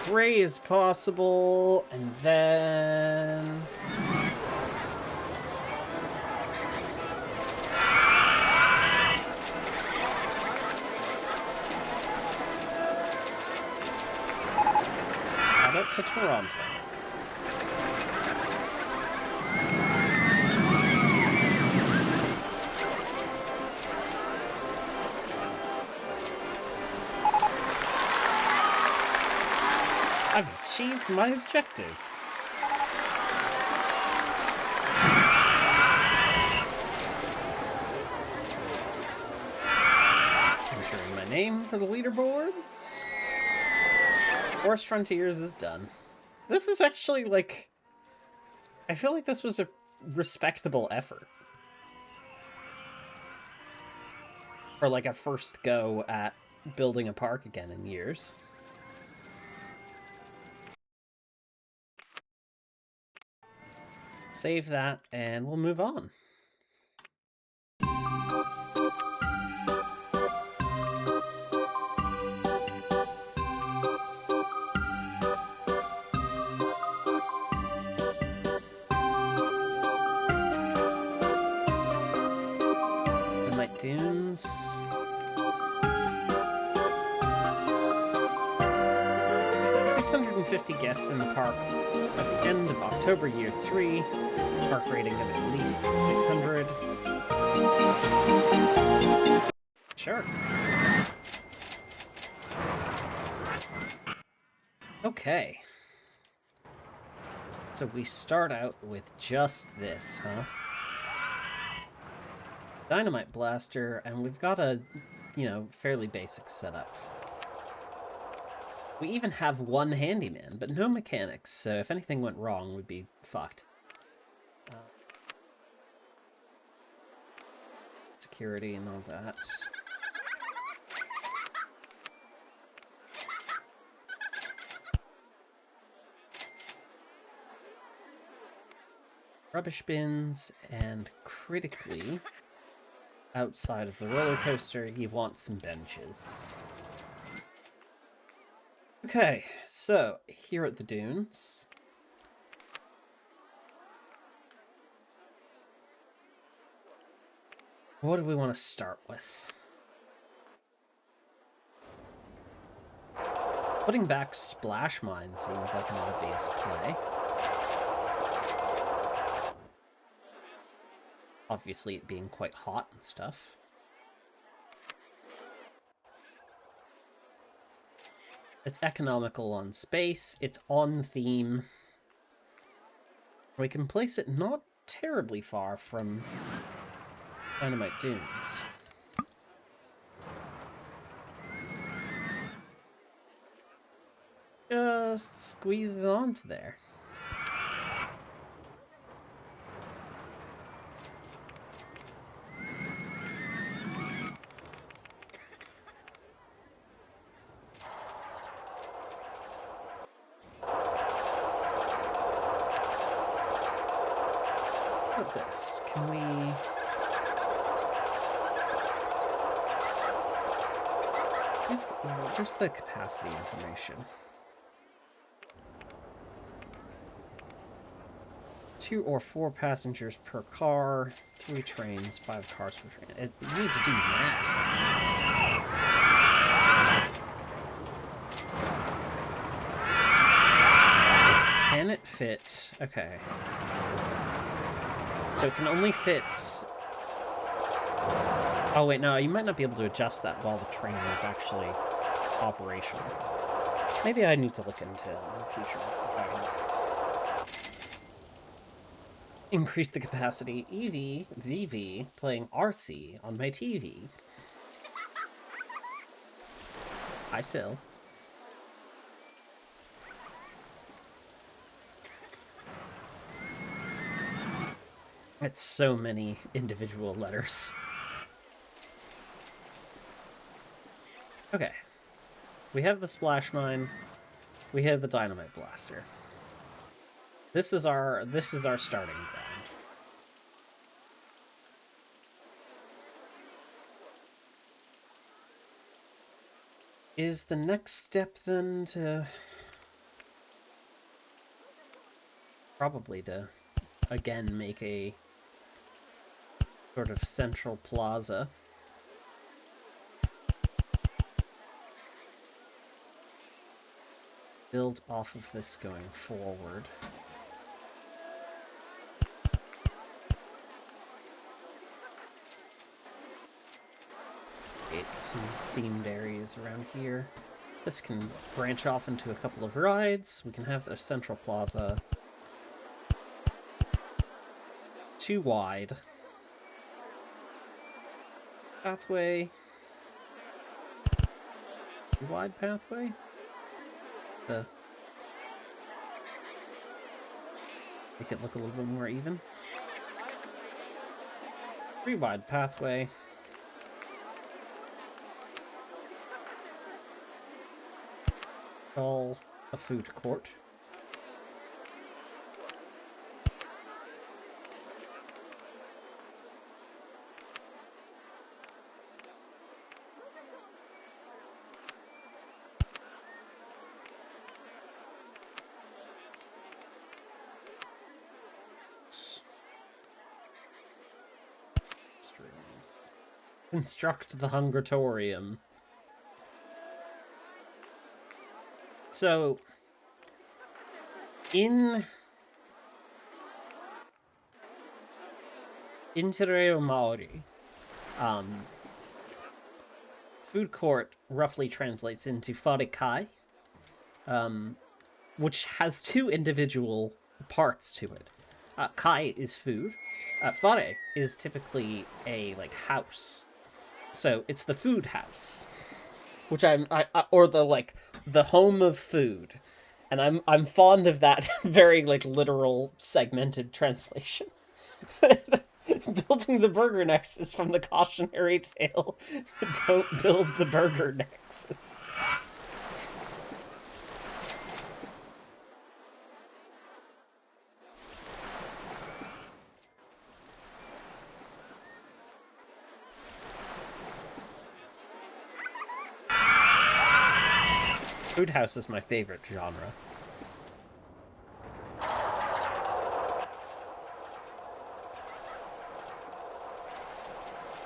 as gray as possible, and then... add it to Toronto. I've achieved my objective. Entering my name for the leaderboards. Forest Frontiers is done. This is actually, like... I feel like this was a respectable effort. For, like, a first go at building a park again in years. Save that, and we'll move on. Dynamite Dunes. $650 guests in the park at the end of October year 3. Park rating of at least 600. Sure. Okay. So we start out with just this, huh? Dynamite blaster, and we've got a, you know, fairly basic setup. We even have one handyman, but no mechanics, so if anything went wrong, we'd be fucked. security and all that. Rubbish bins, and critically, outside of the roller coaster, you want some benches. Okay, so here at the dunes, what do we want to start with? Putting back Splash Mine seems like an obvious play. Obviously, it being quite hot and stuff. It's economical on space, it's on theme. We can place it not terribly far from Dynamite Dunes. Just squeezes onto there. What about this? Can we... Where's the capacity information? 2 or 4 passengers per car, 3 trains, 5 cars per train. You need to do math. Can it fit? Okay. So it can only fit... Oh wait, no, you might not be able to adjust that while the train is actually operational. Maybe I need to look into it in the future and see if I can increase the capacity. Veevee playing Arcee on my TV. Hi, Sil. It's so many individual letters. Okay. We have the Splash Mine. We have the Dynamite Blaster. This is our starting ground. Is the next step then to... Probably to, again, make a sort of central plaza. Build off of this going forward. Create some themed areas around here. This can branch off into a couple of rides. We can have a central plaza. Too wide. Pathway. Too wide pathway? Make it look a little bit more even. 3 wide pathway. Call a food court. Streams. Construct the Hungratorium. So, in Terreo Maori, food court roughly translates into Wharekai, which has 2 individual parts to it. Kai is food. Whare is typically a, like, house. So, it's the food house. Which or the home of food. And I'm fond of that very, like, literal segmented translation. Building the Burger Nexus from the cautionary tale. Don't build the Burger Nexus. Food house is my favorite genre.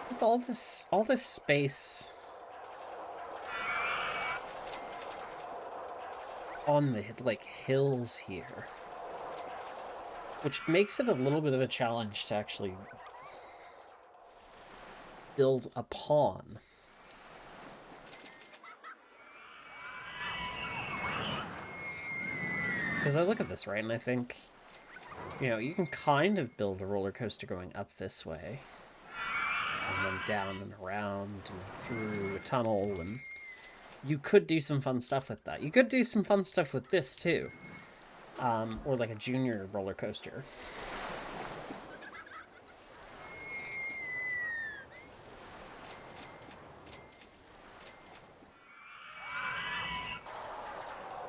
With all this space on the like hills here, which makes it a little bit of a challenge to actually build upon. Because I look at this, right, and I think, you know, you can kind of build a roller coaster going up this way, and then down and around and through a tunnel, and you could do some fun stuff with that. You could do some fun stuff with this, too. Or like a junior roller coaster.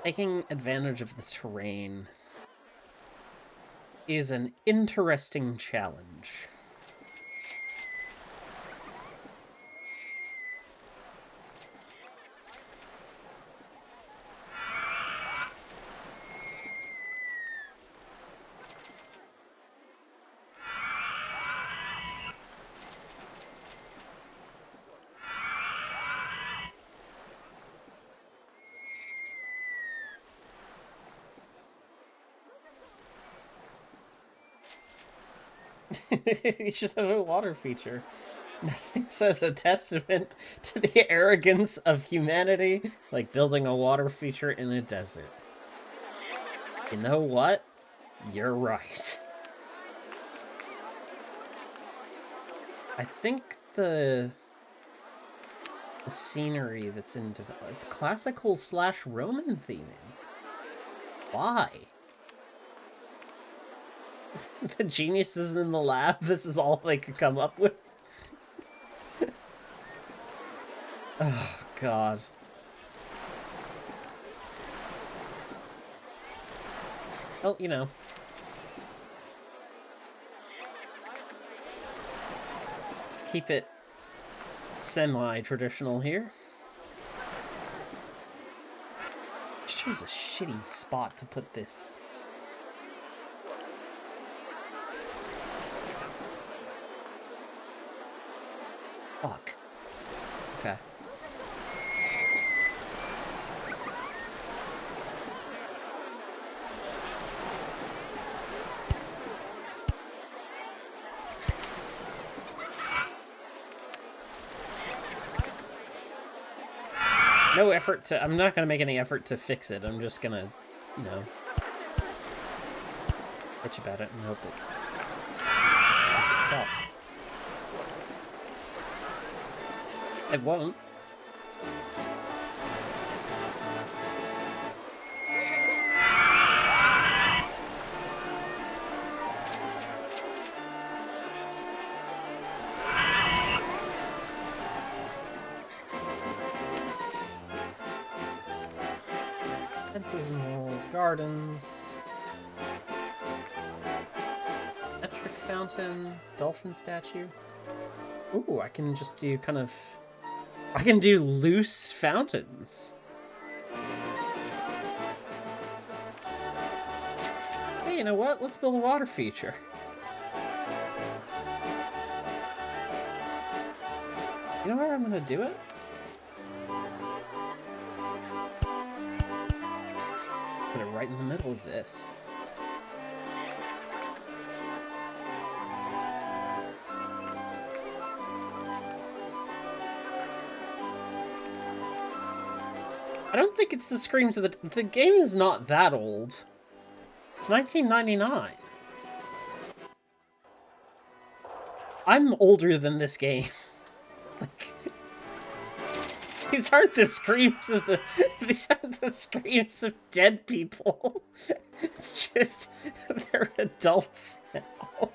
Taking advantage of the terrain is an interesting challenge. You should have a water feature. Nothing says a testament to the arrogance of humanity like building a water feature in a desert. You know what? You're right. I think the scenery that's in development, it's classical / Roman theming. Why? The geniuses in the lab, this is all they could come up with. Oh, God. Well, you know. Let's keep it semi-traditional here. Just choose a shitty spot to put this. Fuck. Okay. No effort to... I'm not going to make any effort to fix it. I'm just going to, you know, bitch about it and hope it fixes itself. It won't. Fences and walls, gardens. Metric fountain, dolphin statue. Ooh, I can just do kind of... I can do loose fountains. Hey, you know what? Let's build a water feature. You know where I'm gonna do it? Put it right in the middle of this. I don't think it's the screams of the game is not that old. It's 1999. I'm older than this game. Like, these aren't the screams of these aren't the screams of dead people. It's just they're adults now.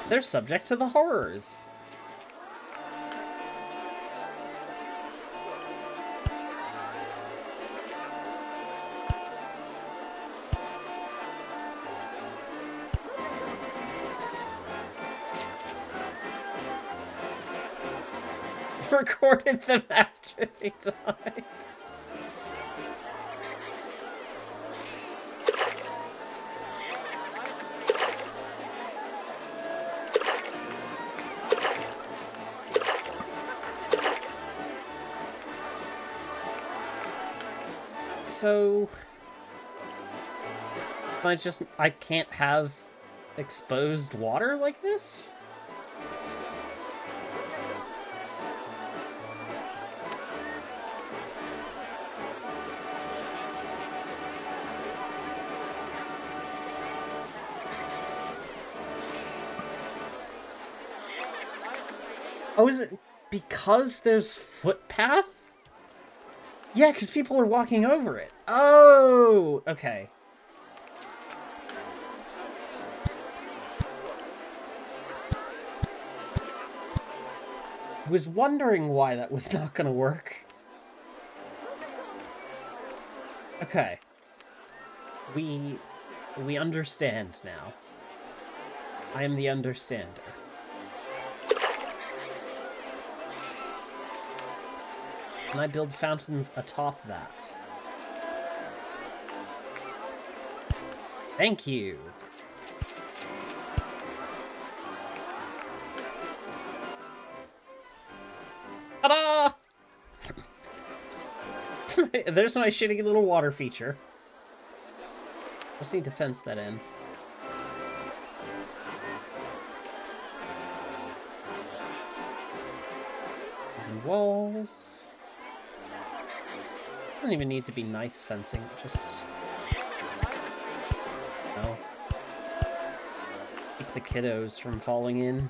They're subject to the horrors. Recorded them after they died. So I can't have exposed water like this? Oh, is it because there's footpath? Yeah, because people are walking over it. Oh, okay. I was wondering why that was not going to work. Okay. We understand now. I am the understander. And I build fountains atop that. Thank you. Ta-da! There's my shitty little water feature. Just need to fence that in. Some walls. Doesn't even need to be nice fencing, just... no. Keep the kiddos from falling in.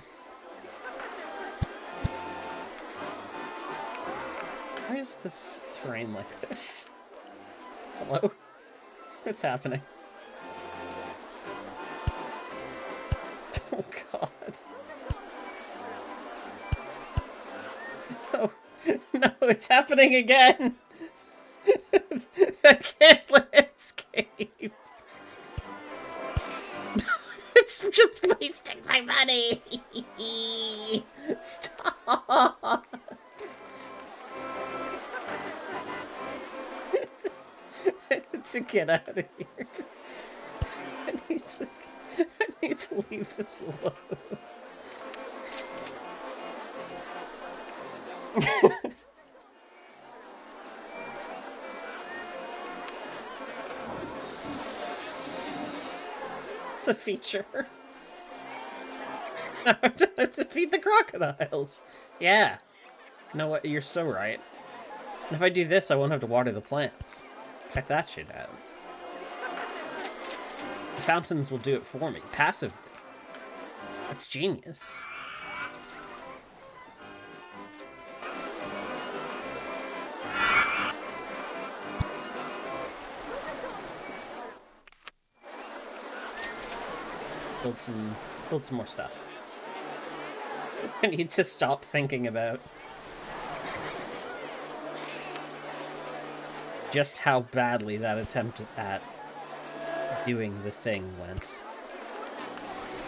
Why is this terrain like this? Hello? What's happening? Oh god. No, no, it's happening again! I can't let it escape! It's just wasting my money! Stop! I need to get out of here. I need to leave this alone. It's a feature. I don't have to feed the crocodiles. Yeah. You know what? You're so right. And if I do this, I won't have to water the plants. Check that shit out. The fountains will do it for me, passively. That's genius. Build some more stuff. I need to stop thinking about just how badly that attempt at doing the thing went.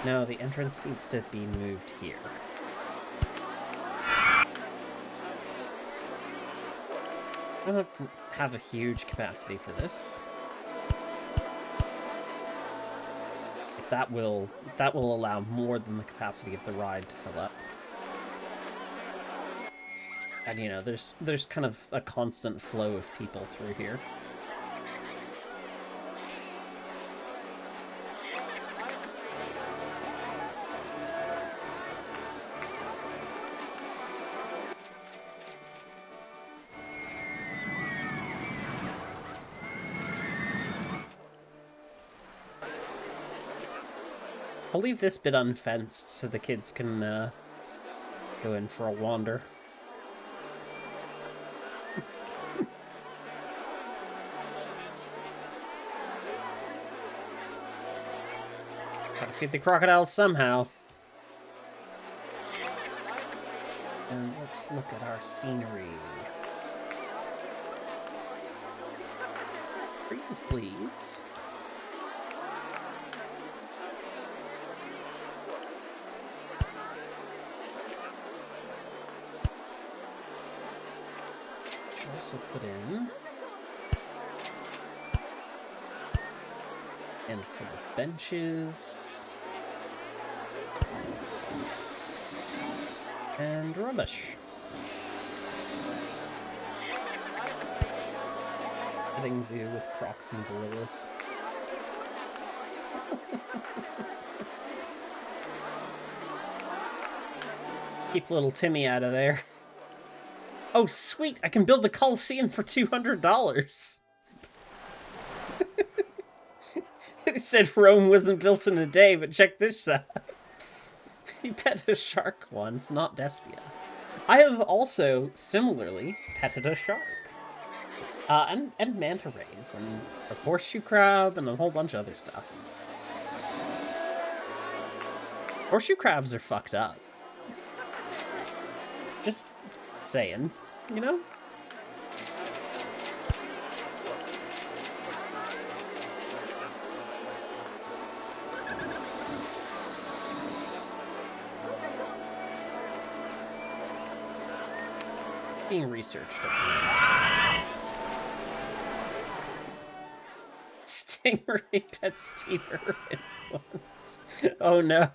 No, the entrance needs to be moved here. I don't have to have a huge capacity for this. That will allow more than the capacity of the ride to fill up. And you know, there's kind of a constant flow of people through here. I'll leave this bit unfenced so the kids can go in for a wander. Gotta feed the crocodiles somehow. let's look at our scenery. Freeze, please. Should also put in a handful of benches and rubbish. Petting zoo with crocs and gorillas. Keep little Timmy out of there. Oh, sweet! I can build the Coliseum for $200! They said Rome wasn't built in a day, but check this out. You pet a shark once, not Despia. I have also, similarly, petted a shark. And manta rays, and a horseshoe crab, and a whole bunch of other stuff. Horseshoe crabs are fucked up. Just saying, you know? Being researched at the moment. Stingray pet Steve Irwin once. Oh no.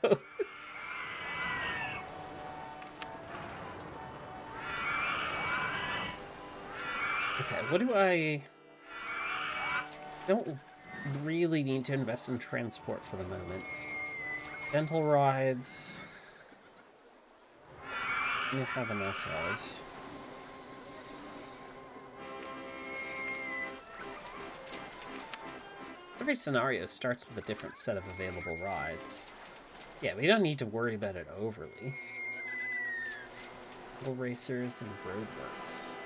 Okay, what do I don't really need to invest in transport for the moment. Dental rides. I have enough of. Every scenario starts with a different set of available rides. Yeah, we don't need to worry about it overly. Little racers and roadworks.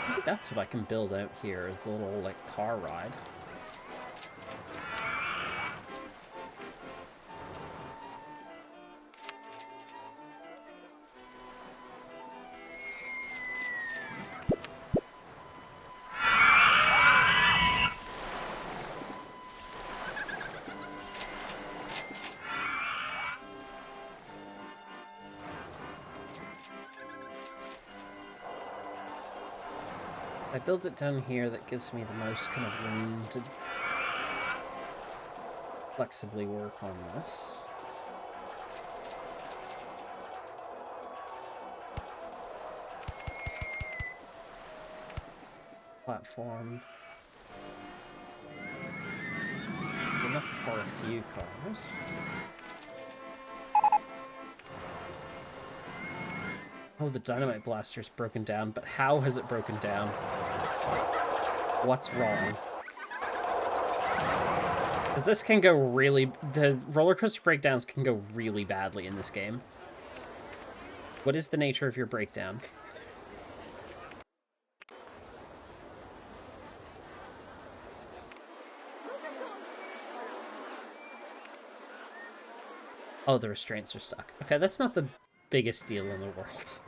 Maybe that's what I can build out here, is a little, like, car ride. I build it down here, that gives me the most kind of room to flexibly work on this. Platform. Enough for a few cars. Oh, the Dynamite blaster's broken down, but how has it broken down? What's wrong? Because this can go really... The roller coaster breakdowns can go really badly in this game. What is the nature of your breakdown? Oh, the restraints are stuck. Okay, that's not the biggest deal in the world.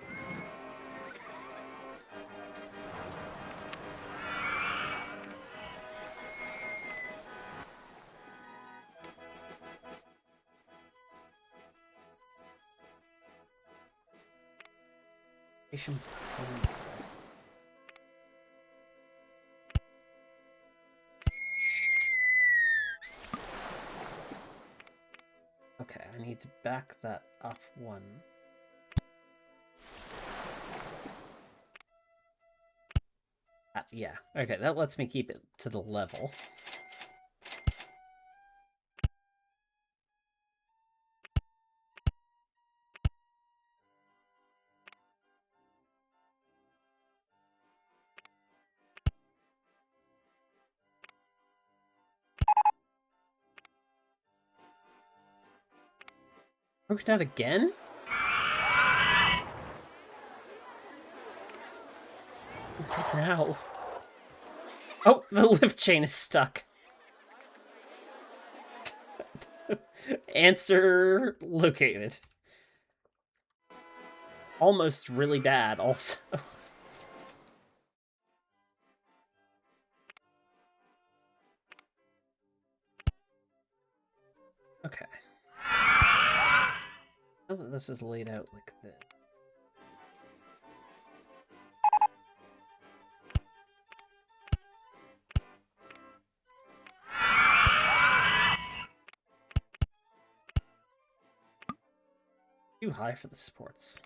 Okay, I need to back that up one. Yeah, okay, that lets me keep it to the level. Broken out again? What's up now? Oh, the lift chain is stuck. Answer located. Almost really bad, also. Okay. Now that this is laid out like this. Too high for the supports.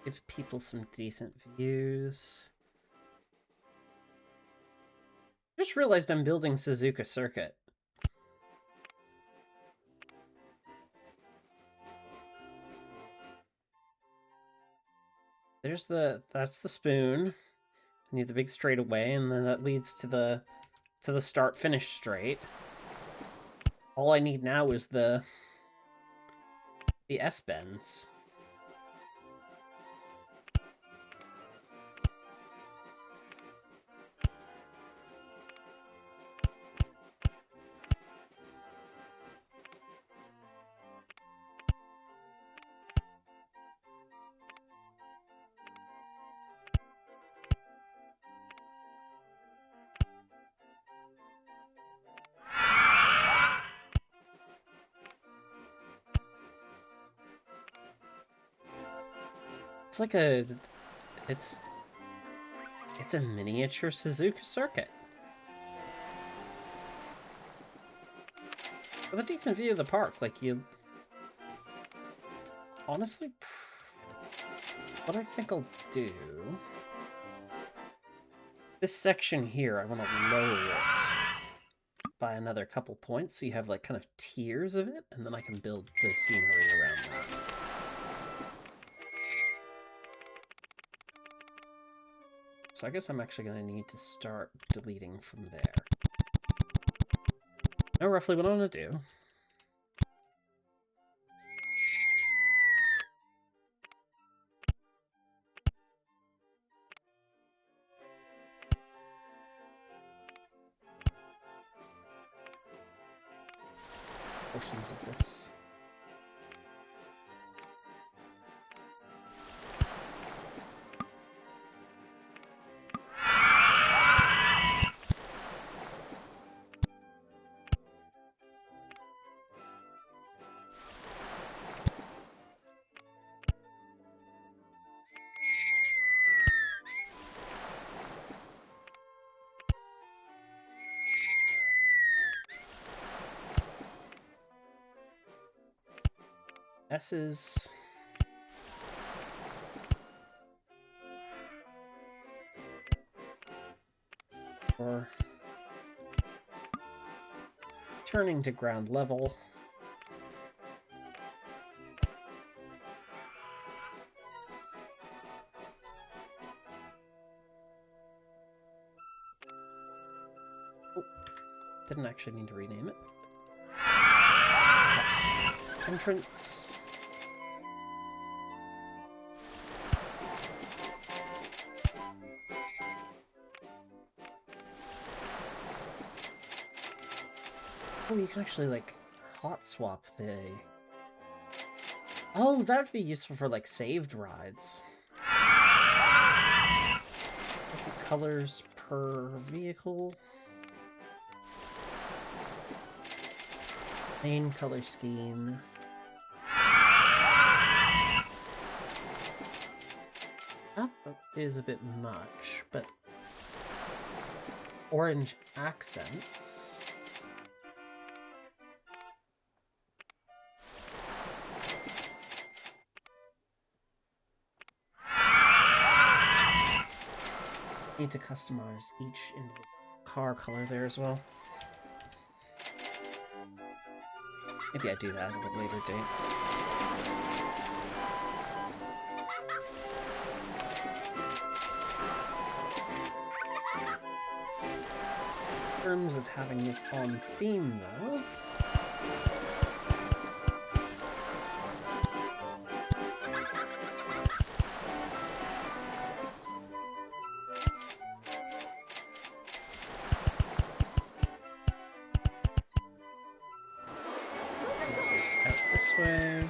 Give people some decent views. Just realized I'm building Suzuka Circuit. That's the spoon. I need the big straightaway, and then that leads to the start finish straight. All I need now is the S bends. It's like it's a miniature Suzuka Circuit. With a decent view of the park, like you... Honestly, what I think I'll do... This section here, I want to lower it by another couple points, so you have like kind of tiers of it, and then I can build the scenery around that. So I guess I'm actually going to need to start deleting from there. Know roughly what I want to do. Portions of this. S's. Or turning to ground level. Oh, didn't actually need to rename it. Okay. Entrance. Oh, you can actually, like, hot swap the... Oh, that would be useful for, like, saved rides. Different colors per vehicle. Main color scheme. That is a bit much, but... Orange accents. Need to customize each individual car color there as well. Maybe I do that at a later date. In terms of having this on theme, though... way.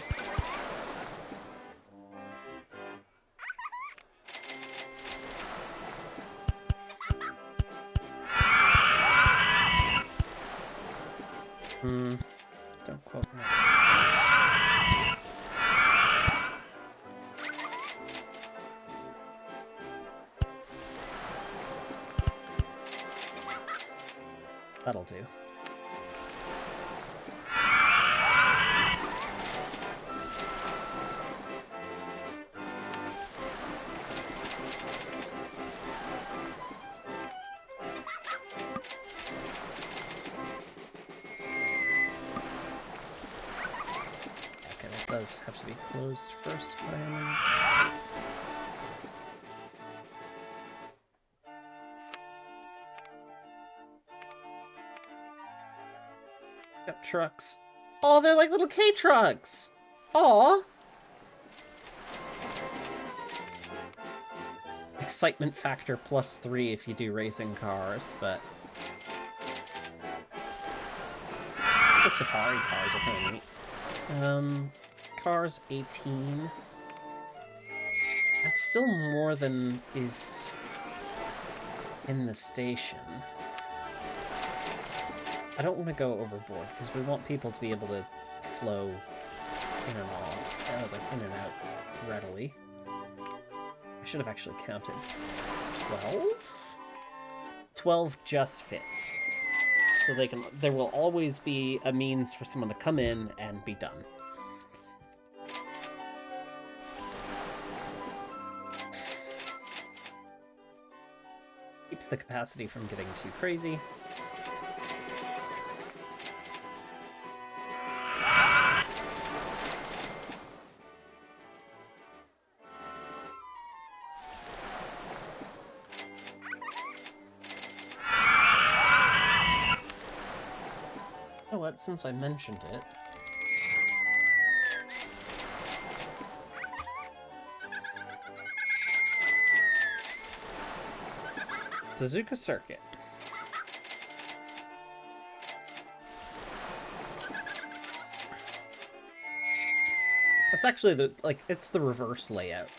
Don't quote me. That'll do. Does have to be closed first if I am. Got trucks. Oh, they're like little K trucks. Aw. Excitement factor +3 if you do racing cars, but the safari cars are kind of neat. Cars 18. That's still more than is in the station. I don't want to go overboard because we want people to be able to flow in and out readily. I should have actually counted. 12? 12 just fits. So there will always be a means for someone to come in and be done. Keeps the capacity from getting too crazy. You know what, since I mentioned it, Suzuka Circuit. It's actually it's the reverse layout.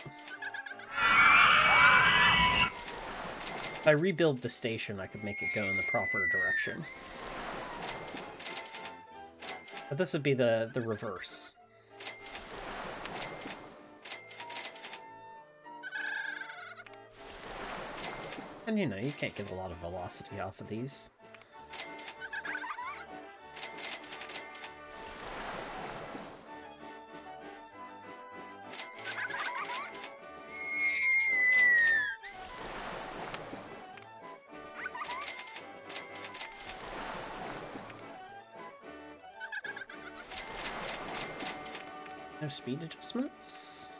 If I rebuild the station, I could make it go in the proper direction. But this would be the reverse. And you know, you can't get a lot of velocity off of these. No speed adjustments?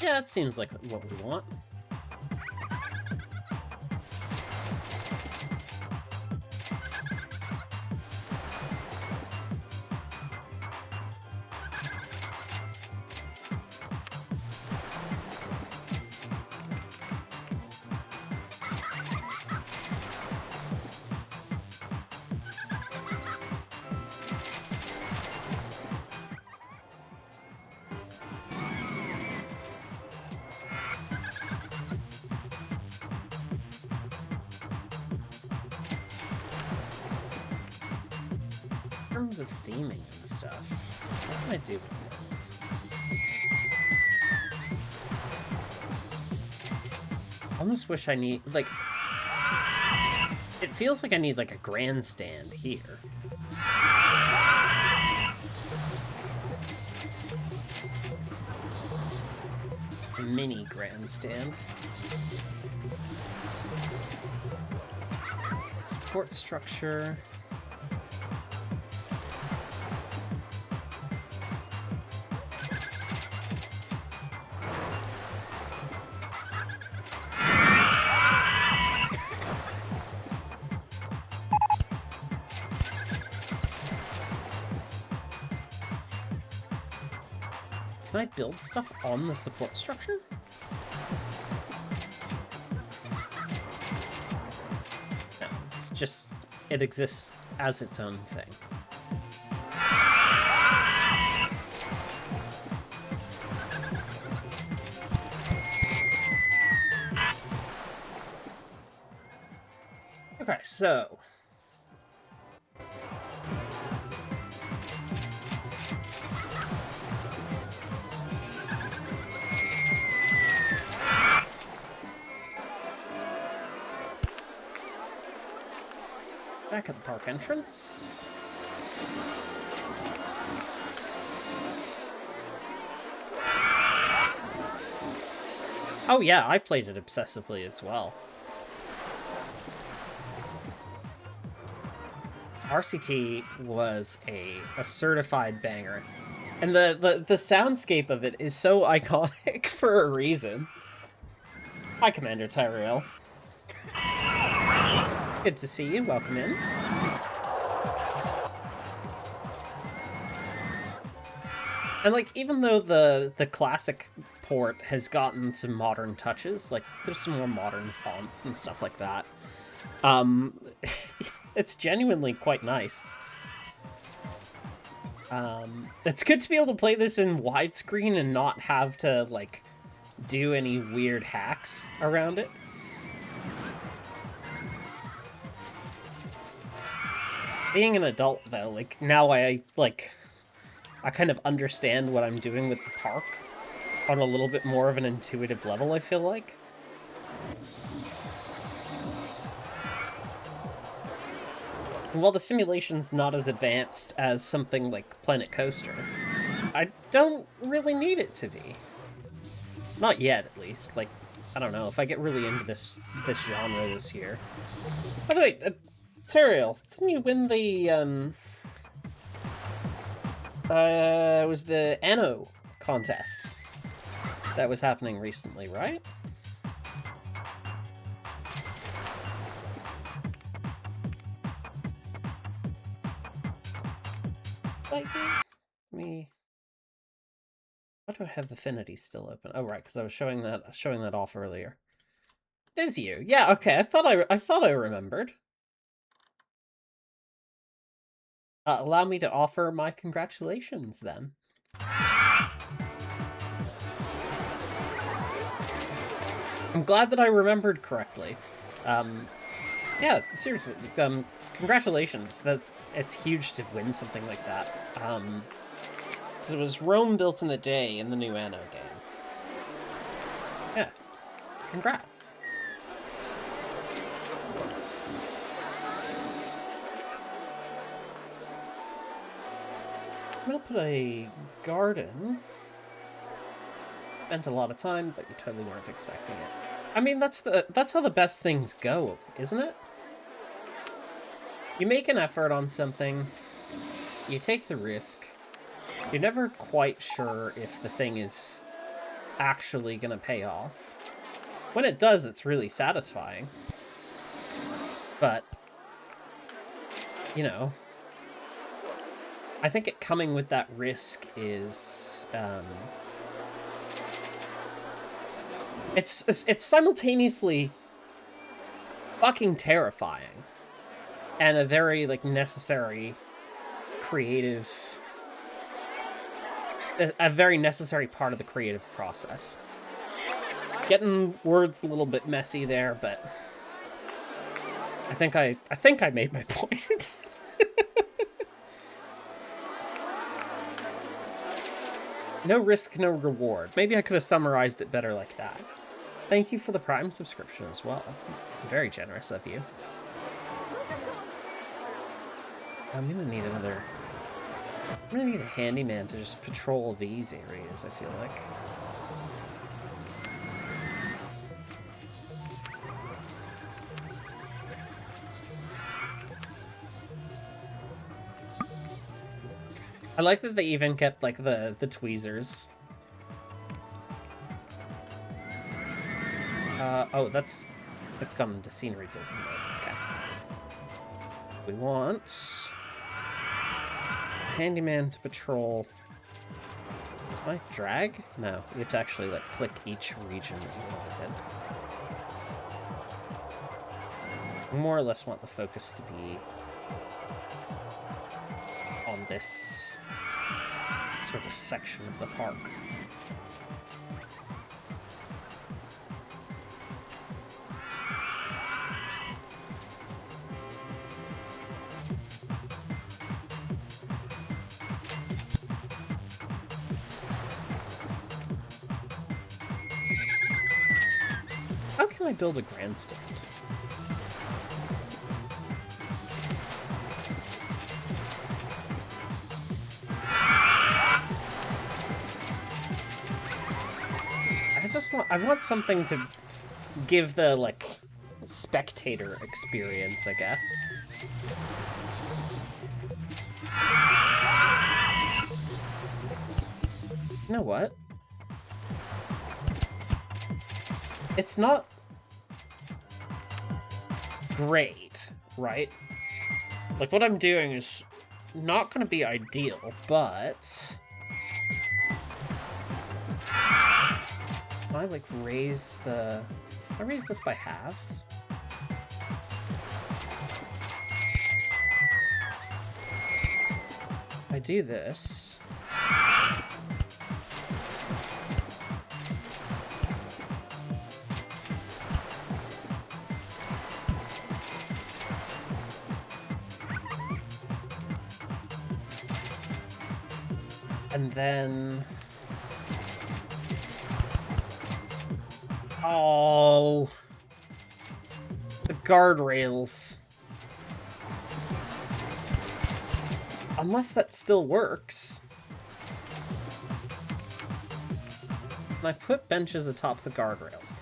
Yeah, it seems like what we want. terms of theming and stuff, what can I do with this? I almost wish I need, like... It feels like I need, like, a grandstand here. A mini grandstand. Support structure. Can I build stuff on the support structure? No, it's just, it exists as its own thing. Okay, so... Back at the park entrance. Oh yeah, I played it obsessively as well. RCT was a certified banger. And the soundscape of it is so iconic for a reason. Hi, Commander Tyrell. Good to see you. Welcome in. And, like, even though the classic port has gotten some modern touches, like, there's some more modern fonts and stuff like that, it's genuinely quite nice. It's good to be able to play this in widescreen and not have to, like, do any weird hacks around it. Being an adult, though, like, now I kind of understand what I'm doing with the park on a little bit more of an intuitive level, I feel like. And while the simulation's not as advanced as something like Planet Coaster, I don't really need it to be. Not yet, at least. Like, I don't know, if I get really into this genre this year. By the way, Teriel, didn't you win the, it was the Anno contest that was happening recently, right? Like, me. Why do I have Affinity still open? Oh, right, because I was showing that off earlier. It is you? Yeah. Okay. I thought I remembered. Allow me to offer my congratulations, then. I'm glad that I remembered correctly. Yeah, seriously, congratulations. It's huge to win something like that. Because it was Rome built in a day in the new Anno game. Yeah, congrats. I'm gonna put a garden. Spent a lot of time, but you totally weren't expecting it. I mean, that's how the best things go, isn't it? You make an effort on something, you take the risk, you're never quite sure if the thing is actually gonna pay off. When it does, it's really satisfying. But, you know, I think it coming with that risk is, it's simultaneously fucking terrifying and a very, like, necessary creative, a very necessary part of the creative process. Getting words a little bit messy there, but I think I made my point. No risk, no reward. Maybe I could have summarized it better like that. Thank you for the Prime subscription as well. Very generous of you. I'm gonna need another... I'm gonna need a handyman to just patrol these areas, I feel like. I like that they even kept, like, the tweezers. Oh, it's gone into scenery building mode. Okay. We want... handyman to patrol... Can I drag? No, you have to actually, like, click each region that you want to hit. More or less want the focus to be on this sort of section of the park. How can I build a grandstand? I want something to give the, like, spectator experience, I guess. You know what? It's not great, right? Like, what I'm doing is not going to be ideal, but... Can I, like, raise the... Can I raise this by halves? If I do this... And then... Oh, the guardrails. Unless that still works. And I put benches atop the guardrails.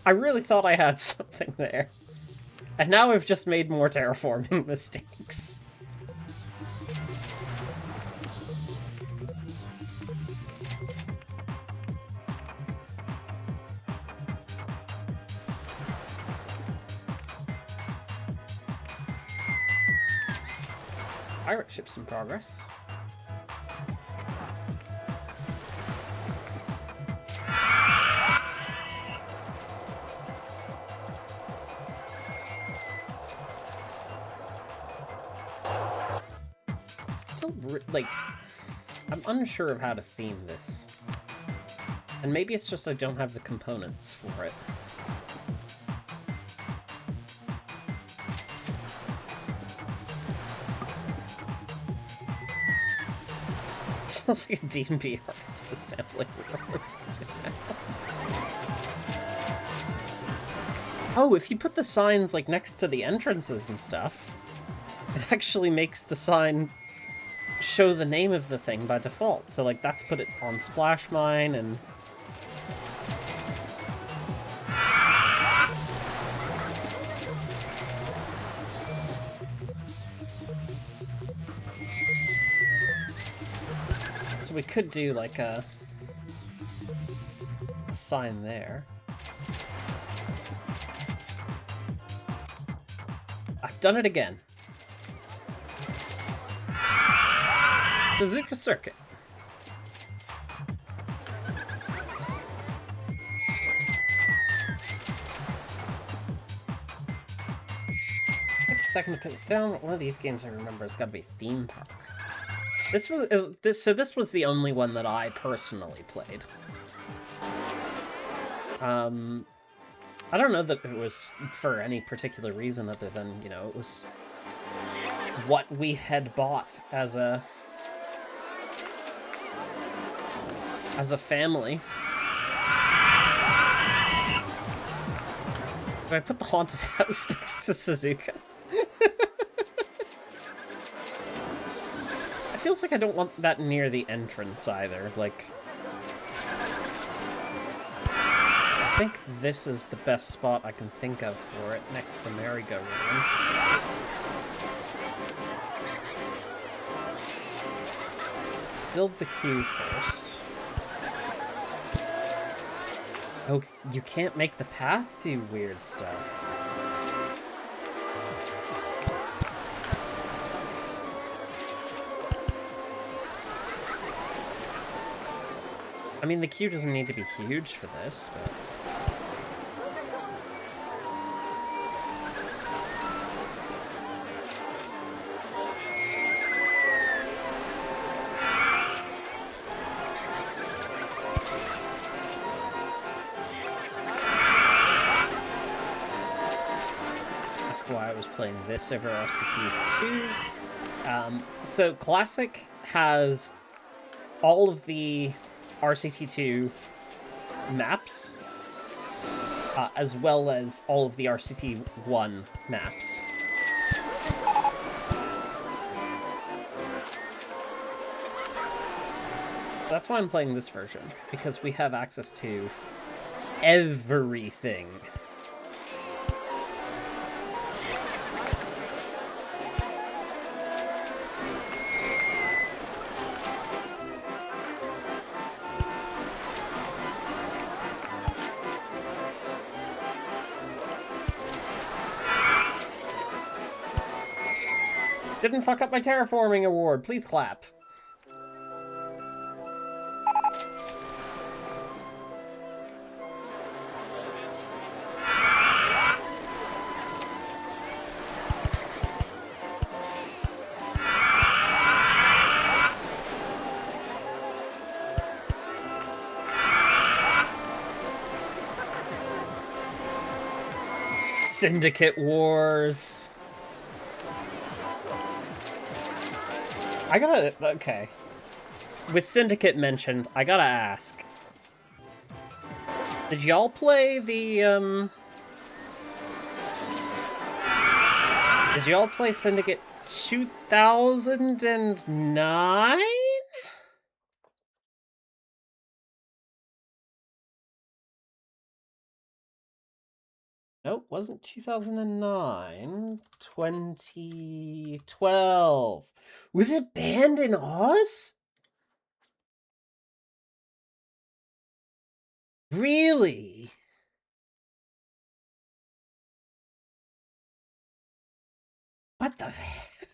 I really thought I had something there. And now I've just made more terraforming mistakes. Pirate ships in progress. Still, like, I'm unsure of how to theme this. And maybe it's just I don't have the components for it. Sounds like a D&B artist assembling Rollercoaster sounds. Oh, if you put the signs, like, next to the entrances and stuff, it actually makes the sign show the name of the thing by default. So, like, that's put it on Splash Mine and... So we could do, like, a sign there. I've done it again. Suzuka Circuit. Take a second to put it down. One of these games I remember has got to be Theme Park. This was the only one that I personally played. I don't know that it was for any particular reason other than, you know, it was what we had bought as a as a family. Do I put the haunted house next to Suzuka? It feels like I don't want that near the entrance either. Like, I think this is the best spot I can think of for it, next to the merry-go-round. Build the queue first. Oh, you can't make the path do weird stuff. I mean, the queue doesn't need to be huge for this, but... That's why I was playing this over RCT2. So Classic has all of the RCT2 maps, as well as all of the RCT1 maps. That's why I'm playing this version, because we have access to everything. Didn't fuck up my terraforming award. Please clap. Syndicate Wars. I gotta... Okay. With Syndicate mentioned, I gotta ask. Did y'all play the, Did y'all play Syndicate 2009? Nope, wasn't 2009. 2012. Was it banned in Oz? Really? What the...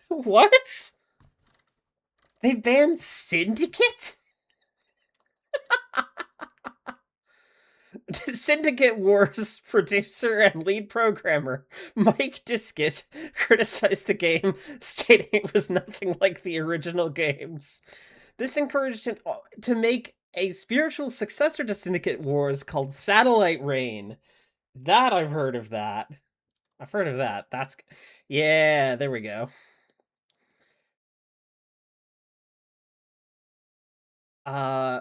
What? They banned Syndicate? Syndicate Wars producer and lead programmer Mike Diskett criticized the game, stating it was nothing like the original games. This encouraged him to make a spiritual successor to Syndicate Wars called Satellite Reign. That I've heard of that. I've heard of that. That's... Yeah, there we go.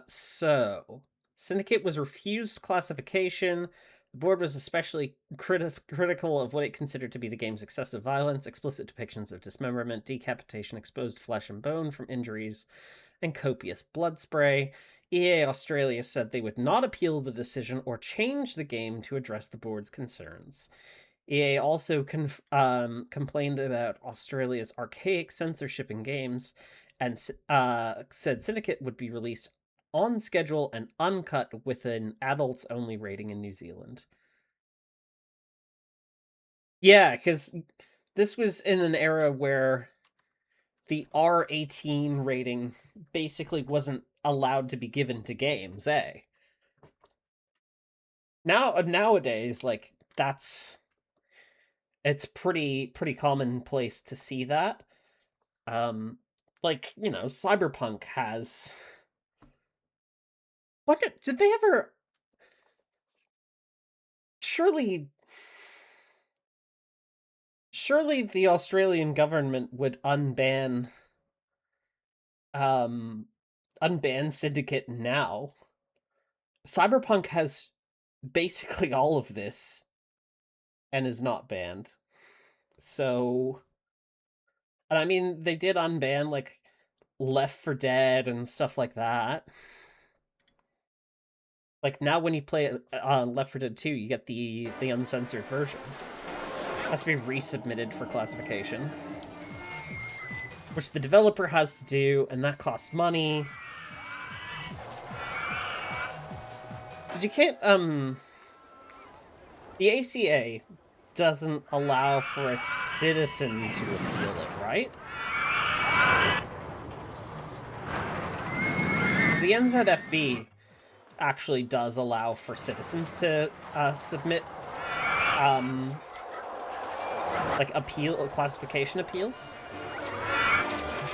So... Syndicate was refused classification. The board was especially critical of what it considered to be the game's excessive violence, explicit depictions of dismemberment, decapitation, exposed flesh and bone from injuries, and copious blood spray. EA Australia said they would not appeal the decision or change the game to address the board's concerns. EA also complained about Australia's archaic censorship in games and said Syndicate would be released on schedule and uncut with an adults-only rating in New Zealand. Yeah, because this was in an era where the R18 rating basically wasn't allowed to be given to games, eh? Nowadays, like, it's pretty commonplace to see that. Like, you know, Cyberpunk has... What did they ever... Surely the Australian government would unban Syndicate now. Cyberpunk has basically all of this and is not banned. So, and I mean, they did unban, like, Left 4 Dead and stuff like that. Like, now when you play Left 4 Dead 2, you get the uncensored version. It has to be resubmitted for classification. Which the developer has to do, and that costs money. Because you can't, the ACA doesn't allow for a citizen to appeal it, right? Because the NZFB actually does allow for citizens to submit, like, classification appeals.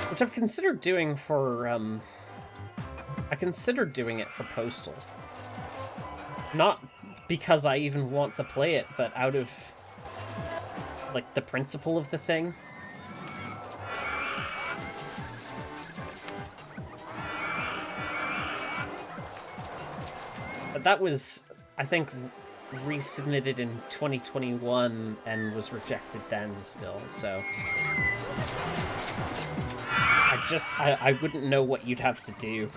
Which I've considered doing for, I considered doing it for Postal. Not because I even want to play it, but out of, like, the principle of the thing. But that was, I think, resubmitted in 2021 and was rejected then still, so... I wouldn't know what you'd have to do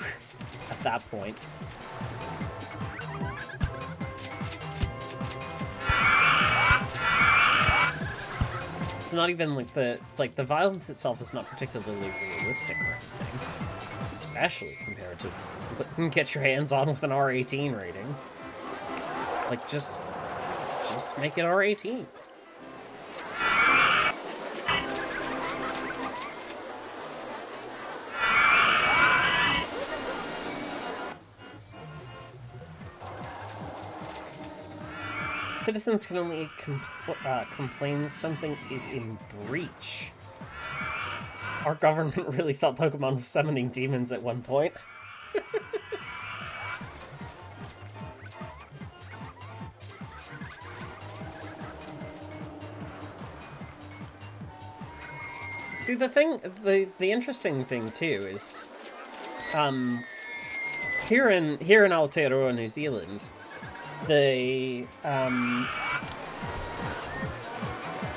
at that point. It's not even like the violence itself is not particularly realistic or anything. Especially compared to what you can get your hands on with an R18 rating. Like, just make it R18. Citizens can only complain something is in breach. Our government really thought Pokemon was summoning demons at one point. See, the interesting thing too is, here in Aotearoa, New Zealand,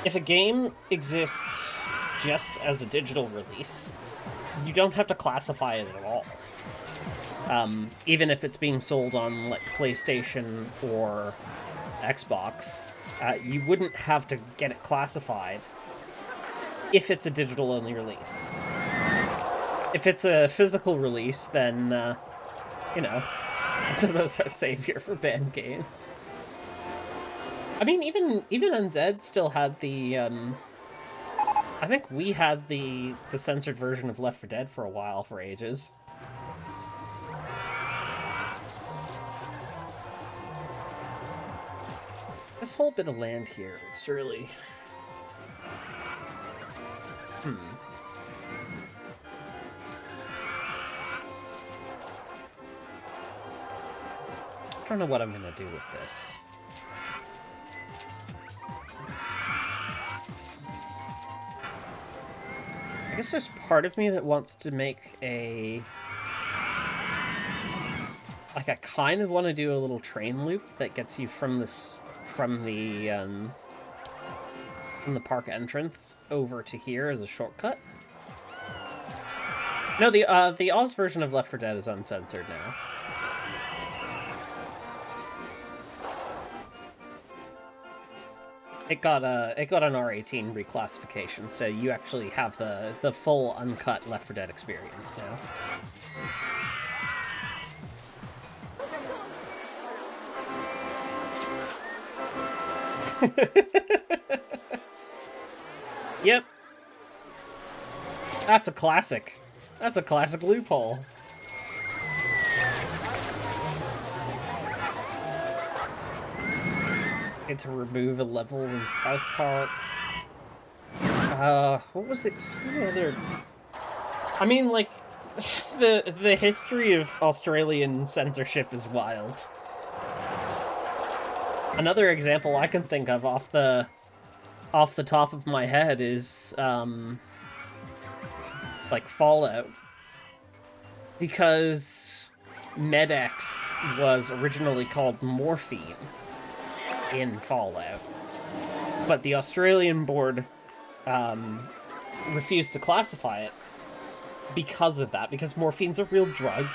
if a game exists just as a digital release, you don't have to classify it at all. Even if it's being sold on, like, PlayStation or Xbox, you wouldn't have to get it classified if it's a digital-only release. If it's a physical release, then, you know, it's our savior for banned games. I mean, even NZ still had the, I think we had the censored version of Left 4 Dead for a while, for ages. This whole bit of land here is really... I don't know what I'm gonna do with this. I guess there's part of me that wants to make a... Like, I kind of want to do a little train loop that gets you from this... from the park entrance over to here as a shortcut. No, the Oz version of Left 4 Dead is uncensored now. It got an R18 reclassification, so you actually have the full uncut Left 4 Dead experience now. Yep. That's a classic. That's a classic loophole. Get to remove a level in South Park. What was it? Some other... I mean, like, the history of Australian censorship is wild. Another example I can think of off the top of my head is, like, Fallout. Because Med-X was originally called morphine in Fallout, but the Australian board refused to classify it because of that, because morphine's a real drug,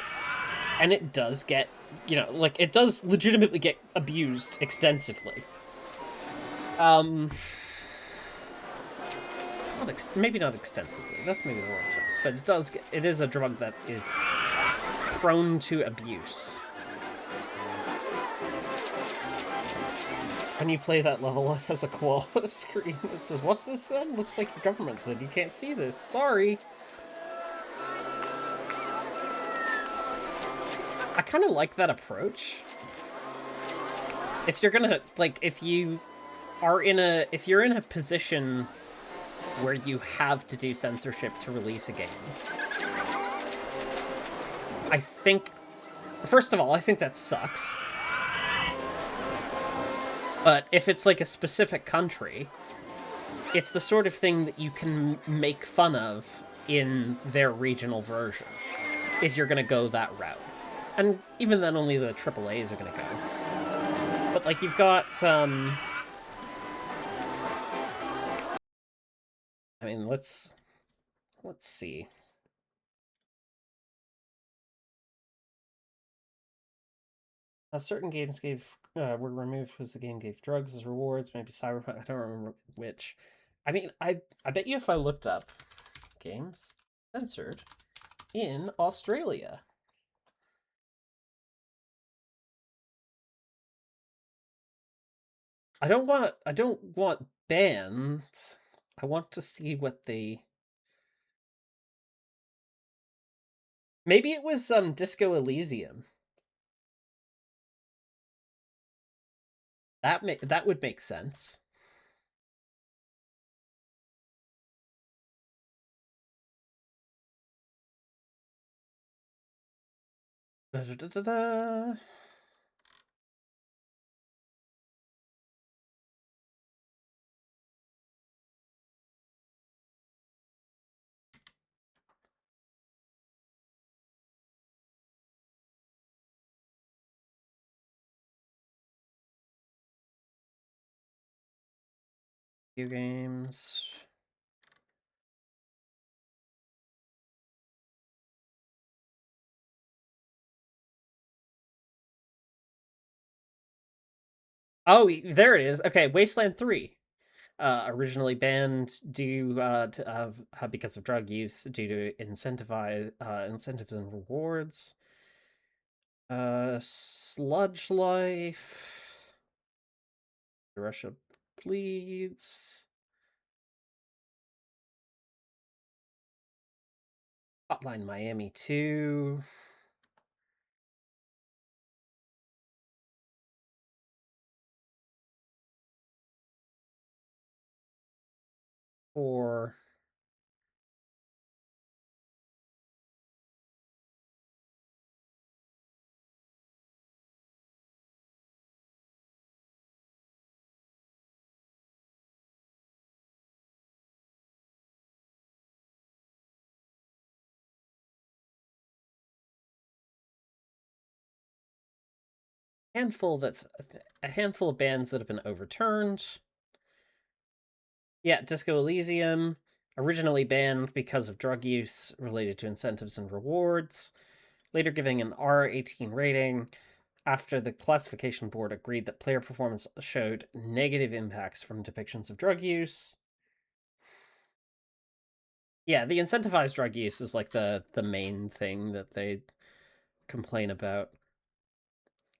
and it does get, like, it does legitimately get abused extensively. Maybe not extensively, that's maybe the wrong choice, but it is a drug that is prone to abuse. When you play that level, it has a koala screen that says, "What's this then? Looks like your government said you can't see this. Sorry." I kind of like that approach. If you're gonna, like, if you're in a position where you have to do censorship to release a game, I think, first of all, I think that sucks. But if it's like a specific country, it's the sort of thing that you can make fun of in their regional version, if you're gonna go that route. And even then, only the AAAs are gonna go. But, like, you've got, I mean, let's see. Certain games were removed because the game gave drugs as rewards, maybe Cyberpunk, I don't remember which. I mean, I bet you if I looked up games censored in Australia, I don't want banned. I want to see what they. Maybe it was Disco Elysium. That would make sense. Da, da, da, da, da. Video games. Oh, there it is. Okay, Wasteland 3. Originally banned because of drug use due to incentives and rewards. Sludge Life. Russia Bleeds. Hotline Miami 2. Or a handful of bans that have been overturned. Yeah, Disco Elysium, originally banned because of drug use related to incentives and rewards, later giving an R18 rating after the classification board agreed that player performance showed negative impacts from depictions of drug use. Yeah, the incentivized drug use is like the main thing that they complain about.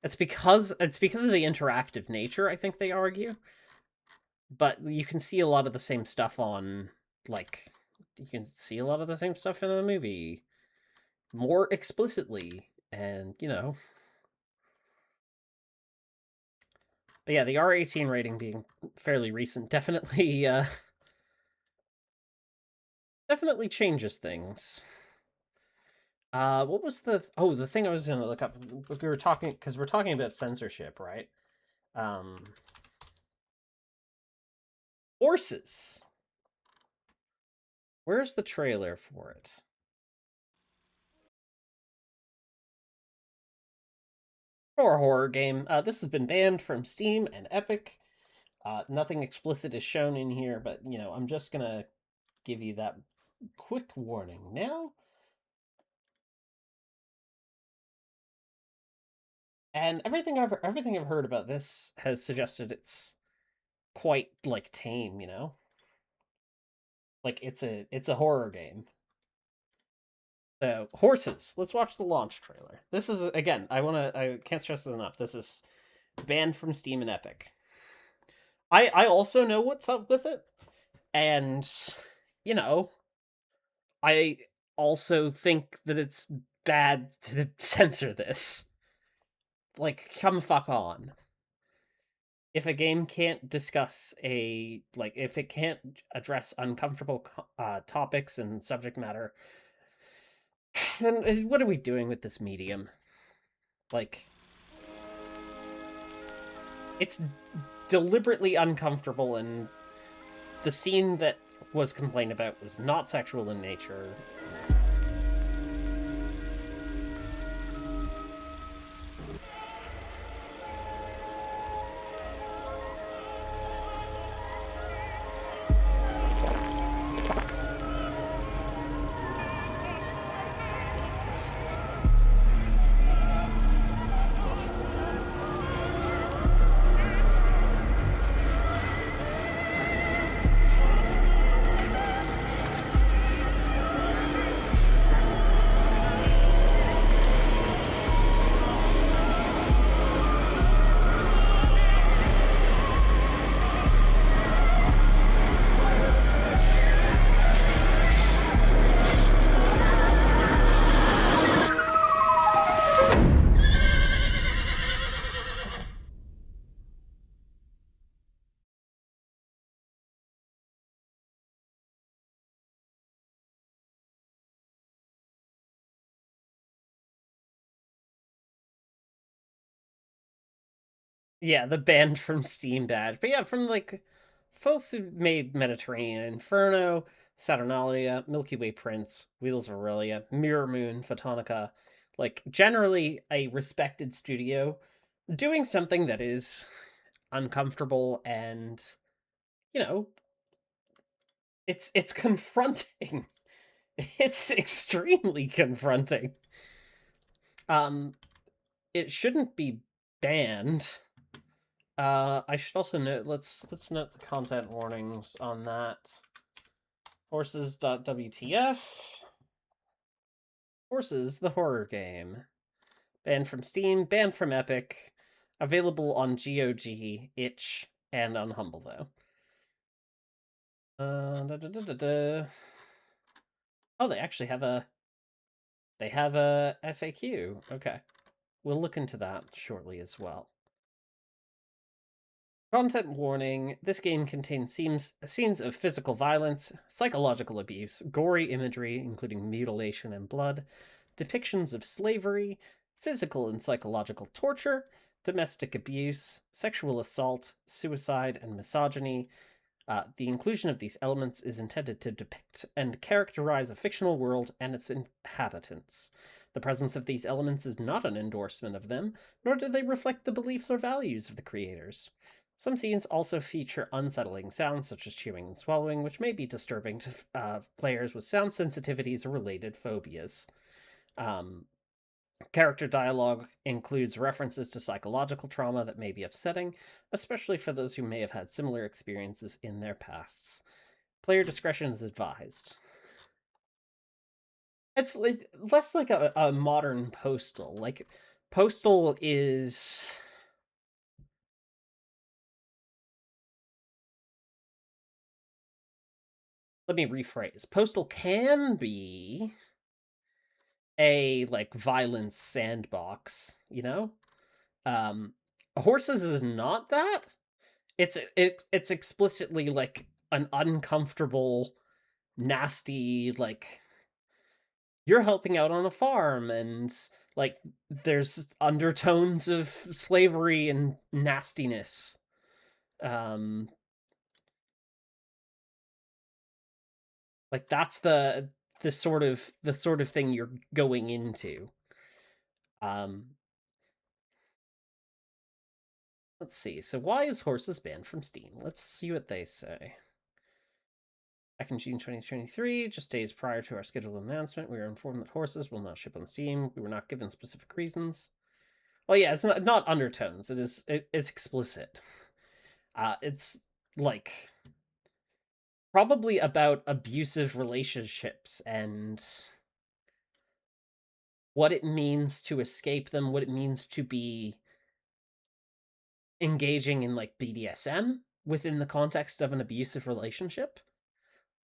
It's because of the interactive nature, I think they argue. But you can see a lot of the same stuff on, like, you can see a lot of the same stuff in a movie more explicitly, and but yeah, the R18 rating being fairly recent definitely definitely changes things. What was the thing I was gonna look up? We were talking because we're talking about censorship, right? Um, Horses. Where's the trailer for it? or a horror game. This has been banned from Steam and Epic. Nothing explicit is shown in here, but I'm just gonna give you that quick warning now. And everything I've heard about this has suggested it's quite like tame, like it's a horror game. So horses. Let's watch the launch trailer. This is again. I can't stress this enough. This is banned from Steam and Epic. I also know what's up with it, and you know I also think that it's bad to censor this. Like, come fuck on. If a game can't discuss if it can't address uncomfortable topics and subject matter, then what are we doing with this medium? Like, it's deliberately uncomfortable, and the scene that was complained about was not sexual in nature. Yeah, the banned from Steam badge. But yeah, from like folks who made Mediterranean Inferno, Saturnalia, Milky Way Prince, Wheels of Aurelia, Mirror Moon, Photonica, like generally a respected studio doing something that is uncomfortable and you know, it's confronting. It's extremely confronting. Um it shouldn't be banned. I should also note. Let's note the content warnings on that. Horses.wtf. Horses, the horror game. Banned from Steam, banned from Epic. Available on GOG, Itch, and on Humble though. Da, da, da, da, da. Oh, they have a FAQ. Okay, we'll look into that shortly as well. Content warning: this game contains scenes of physical violence, psychological abuse, gory imagery, including mutilation and blood, depictions of slavery, physical and psychological torture, domestic abuse, sexual assault, suicide, and misogyny. The inclusion of these elements is intended to depict and characterize a fictional world and its inhabitants. The presence of these elements is not an endorsement of them, nor do they reflect the beliefs or values of the creators. Some scenes also feature unsettling sounds such as chewing and swallowing, which may be disturbing to players with sound sensitivities or related phobias. Um, Character dialogue includes references to psychological trauma that may be upsetting, especially for those who may have had similar experiences in their pasts. Player discretion is advised. It's less like a modern Postal. Like, Postal is. Let me rephrase. Postal can be a like violence sandbox, Horses is not that. It's explicitly like an uncomfortable, nasty, like you're helping out on a farm and like there's undertones of slavery and nastiness. Um like that's the sort of thing you're going into. Um Let's see. So why is horses banned from Steam? Let's see what they say. Back in June 2023, just days prior to our scheduled announcement, we were informed that horses will not ship on Steam. We were not given specific reasons. Oh yeah, it's not undertones. It's explicit. It's like probably about abusive relationships and what it means to escape them, what it means to be engaging in like BDSM within the context of an abusive relationship,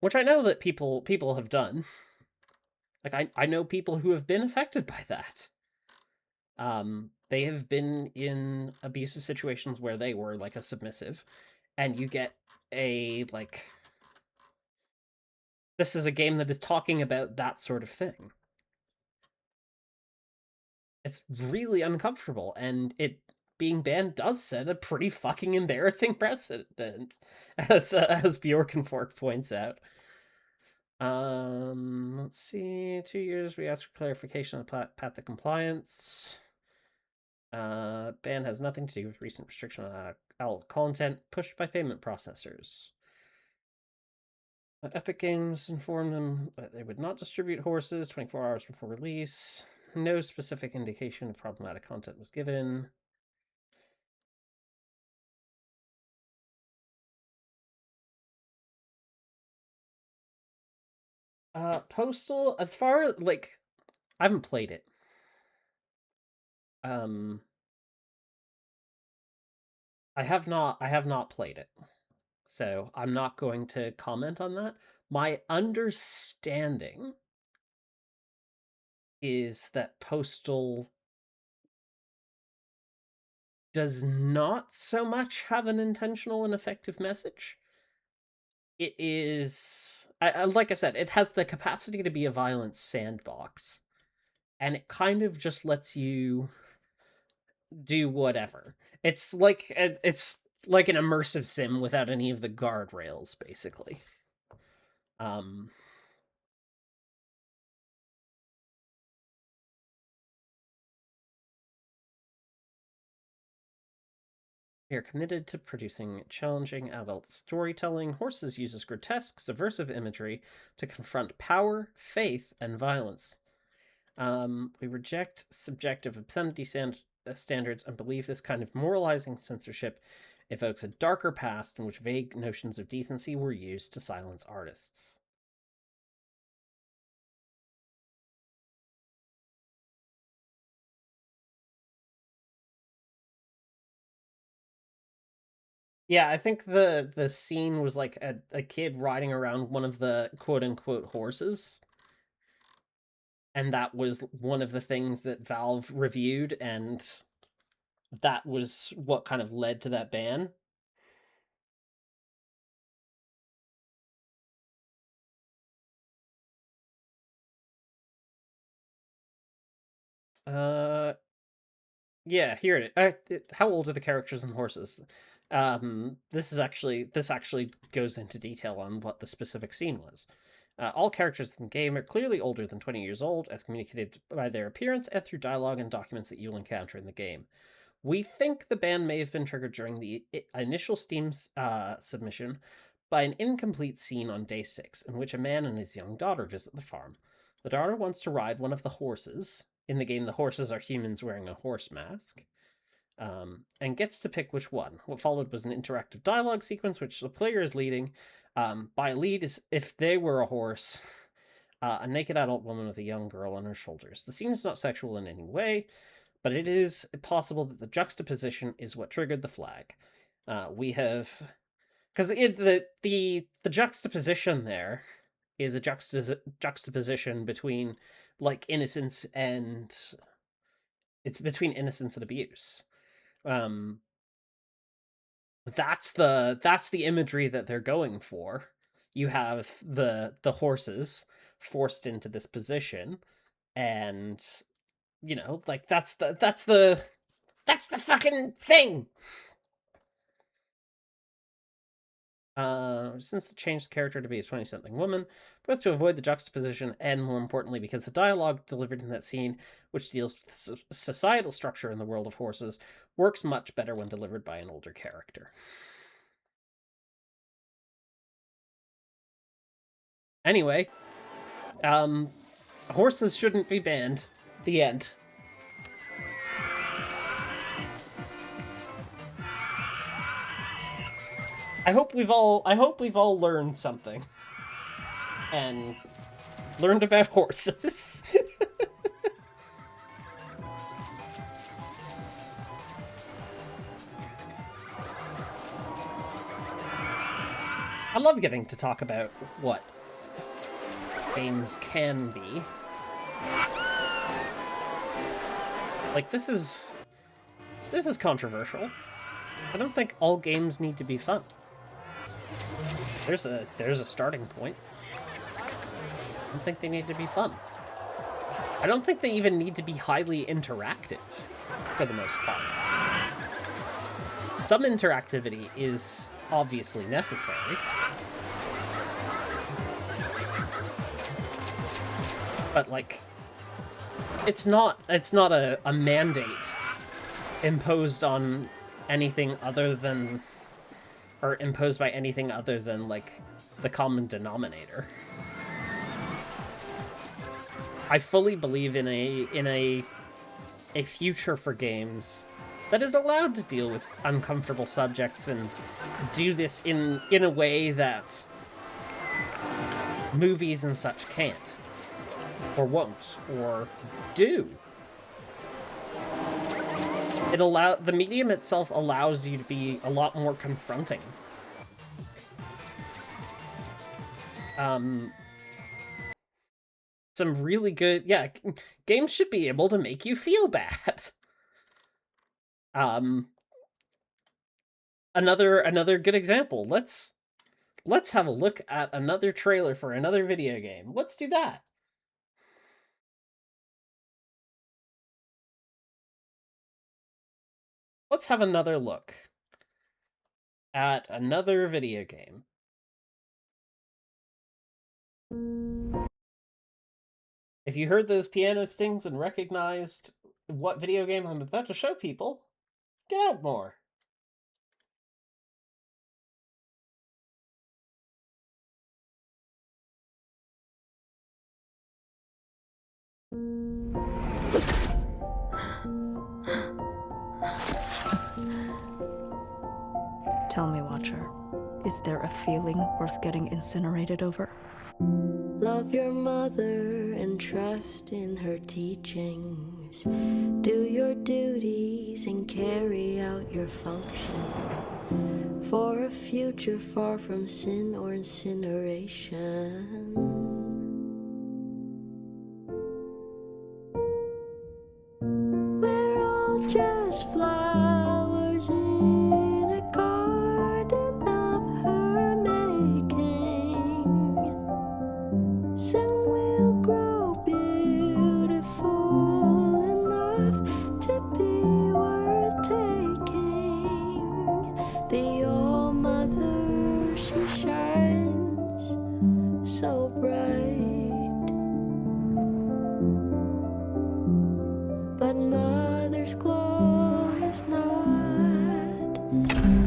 which I know that people have done. Like I know people who have been affected by that. They have been in abusive situations where they were like a submissive, and you get a like this is a game that is talking about that sort of thing. It's really uncomfortable, and it being banned does set a pretty fucking embarrassing precedent, as Bjorkenfork points out. Let's see. 2 years. We asked for clarification on the path to compliance. Ban has nothing to do with recent restriction on adult content pushed by payment processors. Epic Games informed them that they would not distribute horses 24 hours before release. No specific indication of problematic content was given. Postal, as far like I haven't played it. I have not played it. So I'm not going to comment on that. My understanding is that Postal does not so much have an intentional and effective message. It is, like I said, it has the capacity to be a violent sandbox, and it kind of just lets you do whatever. It's like an immersive sim without any of the guardrails, basically. Um, We are committed to producing challenging adult storytelling. Horses uses grotesque, subversive imagery to confront power, faith, and violence. We reject subjective obscenity standards and believe this kind of moralizing censorship evokes a darker past in which vague notions of decency were used to silence artists. Yeah, I think the scene was like a kid riding around one of the quote unquote horses. And that was one of the things that Valve reviewed, and that was what kind of led to that ban. Uh, yeah, here it is. How old are the characters and horses? This actually goes into detail on what the specific scene was. All characters in the game are clearly older than 20 years old, as communicated by their appearance and through dialogue and documents that you'll encounter in the game. We think the ban may have been triggered during the initial Steam submission by an incomplete scene on day 6, in which a man and his young daughter visit the farm. The daughter wants to ride one of the horses. In the game, the horses are humans wearing a horse mask. And gets to pick which one. What followed was an interactive dialogue sequence, which the player is leading. By lead is if they were a horse, a naked adult woman with a young girl on her shoulders. The scene is not sexual in any way, but it is possible that the juxtaposition is what triggered the flag. We have because the juxtaposition there is a juxtaposition between like innocence and it's between innocence and abuse. Um, that's the imagery that they're going for. You have the horses forced into this position, and like that's the fucking thing. Since the changed character to be a 20-something woman, both to avoid the juxtaposition and, more importantly, because the dialogue delivered in that scene, which deals with the societal structure in the world of horses, works much better when delivered by an older character. Anyway, horses shouldn't be banned. The end. I hope we've all learned something. And learned about horses. I love getting to talk about what games can be. Like, this is controversial. I don't think all games need to be fun. There's a starting point. I don't think they need to be fun. I don't think they even need to be highly interactive, for the most part. Some interactivity is obviously necessary. But, like, it's not a mandate imposed on anything other than, or imposed by anything other than, like, the common denominator. I fully believe in a future for games that is allowed to deal with uncomfortable subjects and do this in a way that movies and such can't, or won't, or do. The medium itself allows you to be a lot more confronting. Some really good, yeah, games should be able to make you feel bad. Another good example. Let's have a look at another trailer for another video game. Let's do that. Let's have another look at another video game. If you heard those piano stings and recognized what video game I'm about to show people, get out more. Tell me, Watcher, is there a feeling worth getting incinerated over? Love your mother and trust in her teachings. Do your duties and carry out your function for a future far from sin or incineration. We're all just flowers in a garden of her making. Soon we'll grow beautiful enough to be worth taking. The All-Mother, she shines so bright, but Mother's glow is not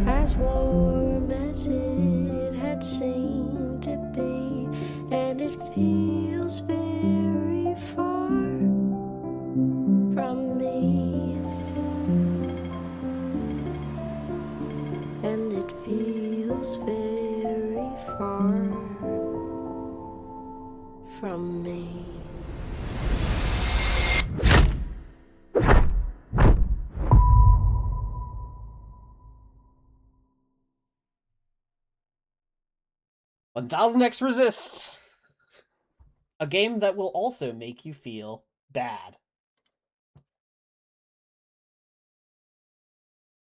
as warm as it had seemed to be, and it feels very far from me, and it feels very far from me. $1000X Resist! A game that will also make you feel bad.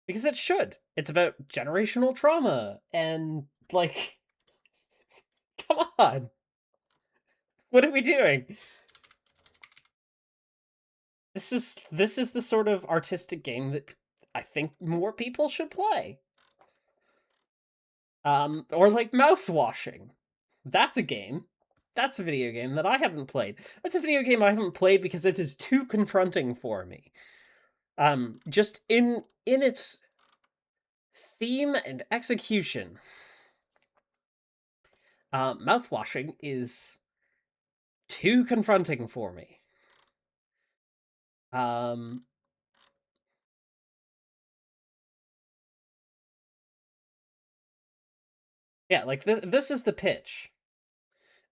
Because it should. It's about generational trauma and, like, come on. What are we doing? This is the sort of artistic game that I think more people should play. Or like mouth washing. That's a game. That's a video game that I haven't played. That's a video game I haven't played because it is too confronting for me. Just in its theme and execution, mouthwashing is too confronting for me. Yeah, like this is the pitch.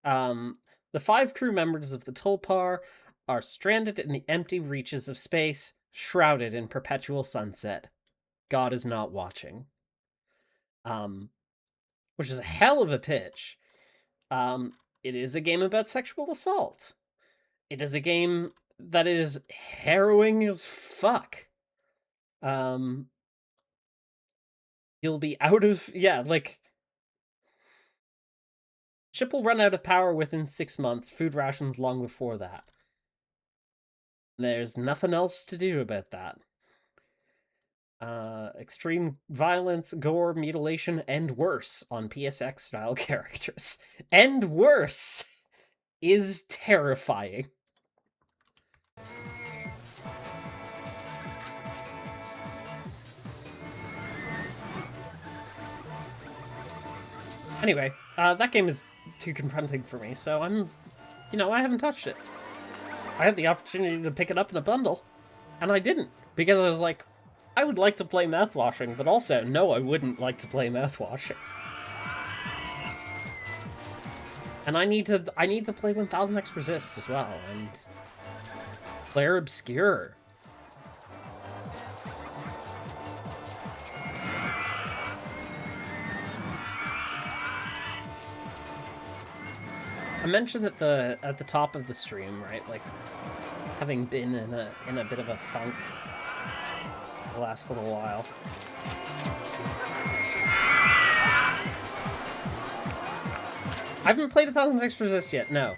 The 5 crew members of the Tulpar are stranded in the empty reaches of space, shrouded in perpetual sunset. God is not watching. Which is a hell of a pitch. It is a game about sexual assault. It is a game that is harrowing as fuck. You'll be out of... Yeah, like... Ship will run out of power within 6 months, food rations long before that. There's nothing else to do about that. Extreme violence, gore, mutilation, and worse on PSX-style characters. And worse is terrifying. Anyway, that game is too confronting for me, so I haven't touched it. I had the opportunity to pick it up in a bundle, and I didn't, because I was like, I would like to play mouthwashing, but also, no, I wouldn't like to play mouthwashing. And I need to play 1000 X Resist as well, and Claire Obscure. I mentioned at the top of the stream, right? Like, having been in a bit of a funk the last little while. I haven't played 1000 X Resist yet, no.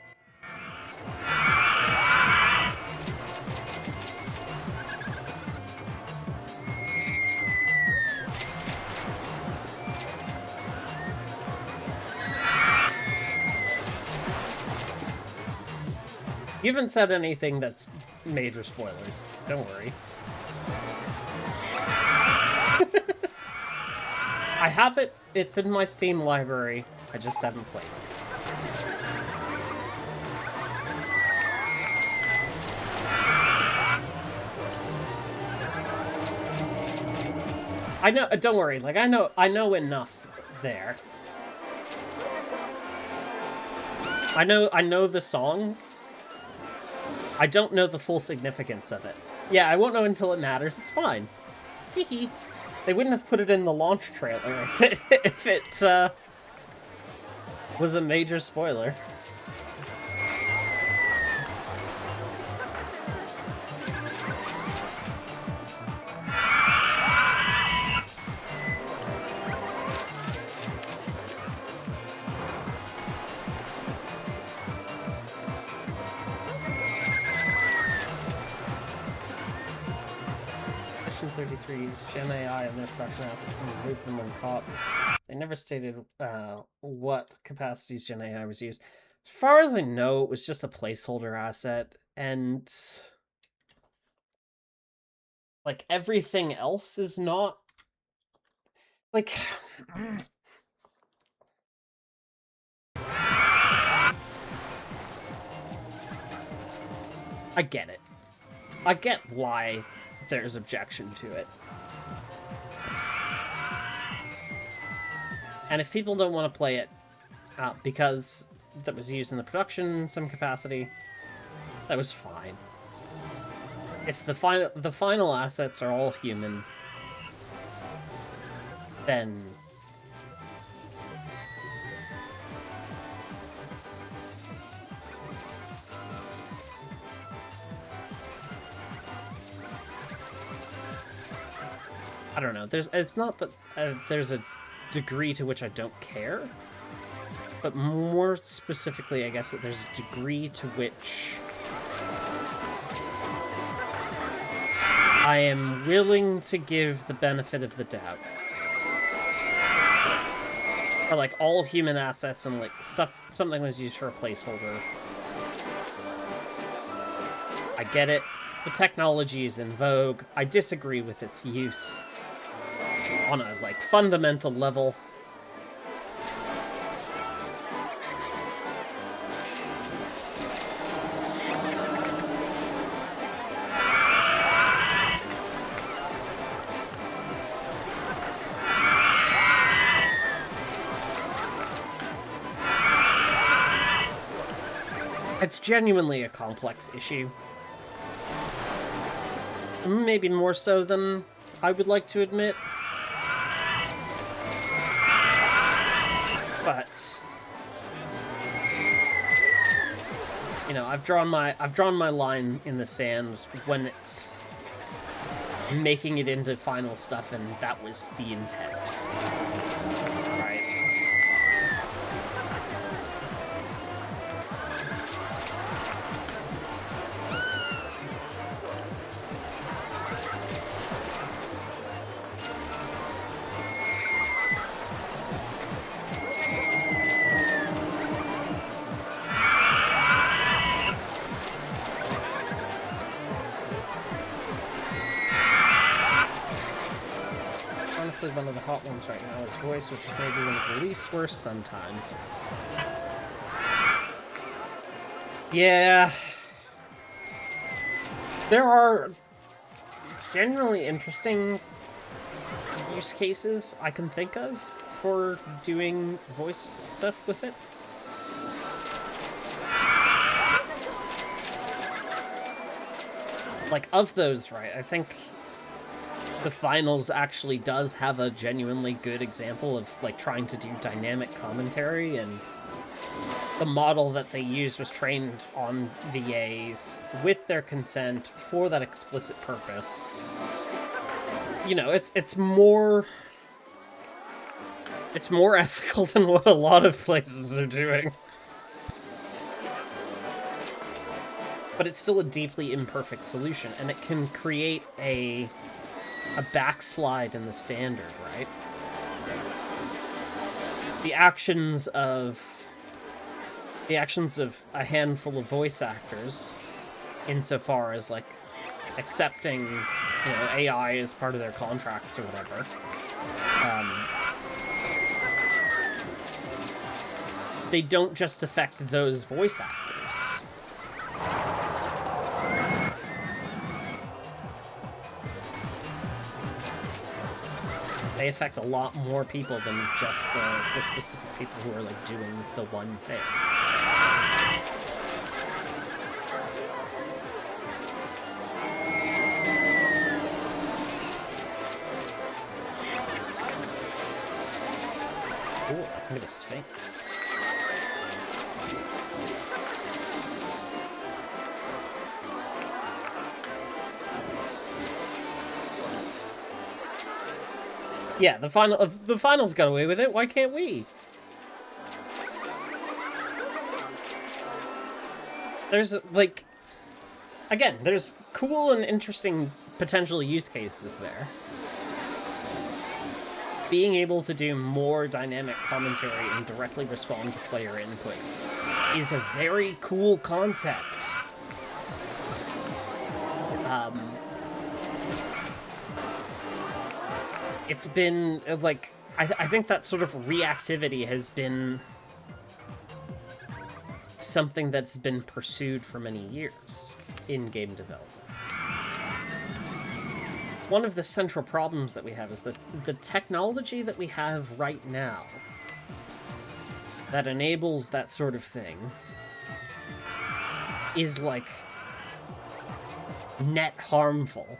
You haven't said anything that's major spoilers. Don't worry. I have it. It's in my Steam library. I just haven't played it. I know. Don't worry. Like I know enough there. I know the song. I don't know the full significance of it. Yeah, I won't know until it matters. It's fine. Teehee. They wouldn't have put it in the launch trailer if it was a major spoiler. Gen AI and their production assets and removed them when caught. They never stated what capacities Gen AI was used. As far as I know, it was just a placeholder asset, and like everything else is not like I get it. I get why there's objection to it. And if people don't want to play it because that was used in the production in some capacity, that was fine. If the final assets are all human, then I don't know. It's not that there's a degree to which I don't care, but more specifically, I guess that there's a degree to which I am willing to give the benefit of the doubt. Or like all human assets and like something was used for a placeholder. I get it. the technology is in vogue. I disagree with its use on a, like, fundamental level. It's genuinely a complex issue. Maybe more so than I would like to admit. But you know, I've drawn my line in the sand when it's making it into final stuff, and that was the intent. Right. One of the hot ones right now is voice, which is maybe one of the least worst sometimes. Yeah. There are generally interesting use cases I can think of for doing voice stuff with it. Like, of those, right, I think the finals actually does have a genuinely good example of, like, trying to do dynamic commentary, and the model that they used was trained on VAs with their consent for that explicit purpose. You know, it's more ethical than what a lot of places are doing. But it's still a deeply imperfect solution, and it can create a backslide in the standard, right? The actions of a handful of voice actors, insofar as, like, accepting, you know, AI as part of their contracts or whatever, they don't just affect those voice actors. They affect a lot more people than just the specific people who are, like, doing the one thing. Ooh, look at a sphinx. Yeah, the finals got away with it. Why can't we? There's, like, again, there's cool and interesting potential use cases there. Being able to do more dynamic commentary and directly respond to player input is a very cool concept. It's been, like, I think that sort of reactivity has been something that's been pursued for many years in game development. One of the central problems that we have is that the technology that we have right now that enables that sort of thing is, like, net harmful.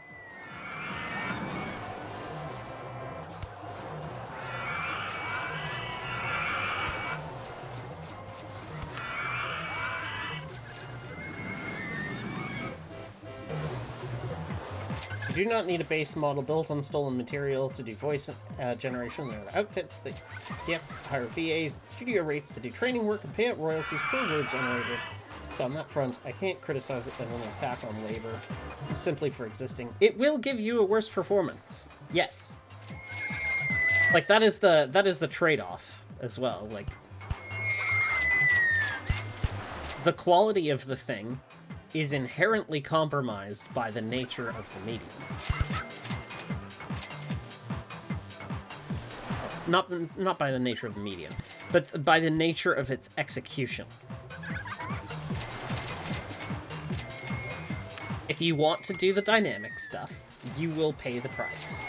You do not need a base model built on stolen material to do voice generation. There are outfits that, yes, hire VAs, studio rates to do training work, and pay out royalties per word generated. So on that front, I can't criticize it as an attack on labor simply for existing. It will give you a worse performance. Yes. Like, that is the trade-off as well. Like, the quality of the thing is inherently compromised by the nature of the medium. Not by the nature of the medium, but by the nature of its execution. If you want to do the dynamic stuff, you will pay the price.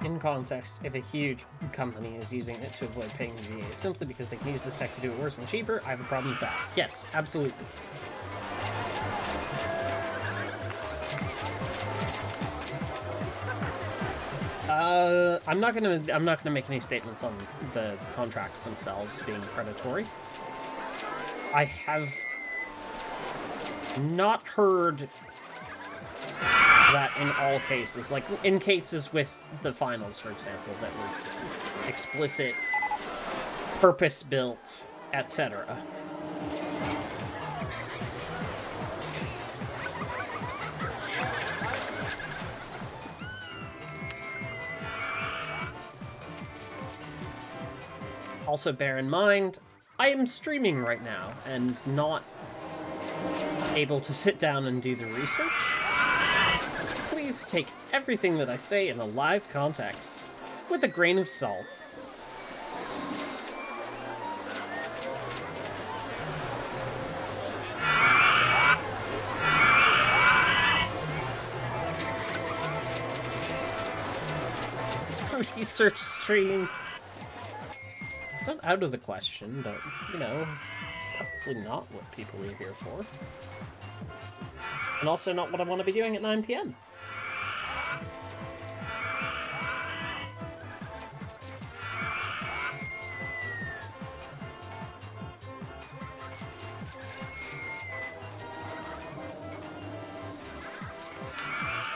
In context, if a huge company is using it to avoid paying the VA simply because they can use this tech to do it worse and cheaper, I have a problem with that. Yes, absolutely. I'm not gonna make any statements on the contracts themselves being predatory. I have not heard that in all cases, like in cases with the finals, for example, that was explicit, purpose-built, etc. Also, bear in mind, I am streaming right now and not able to sit down and do the research. Please take everything that I say in a live context with a grain of salt. Research stream. It's not out of the question, but, you know, it's probably not what people are here for. And also not what I want to be doing at 9 PM.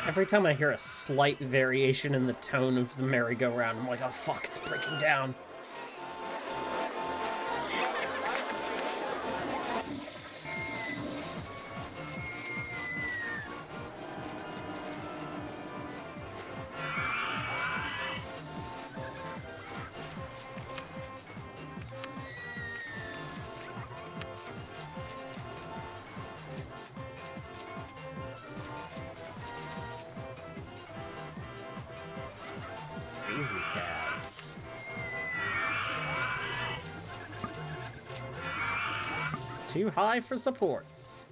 Every time I hear a slight variation in the tone of the merry-go-round, I'm like, oh fuck, it's breaking down. Crazy cabs. Too high for supports.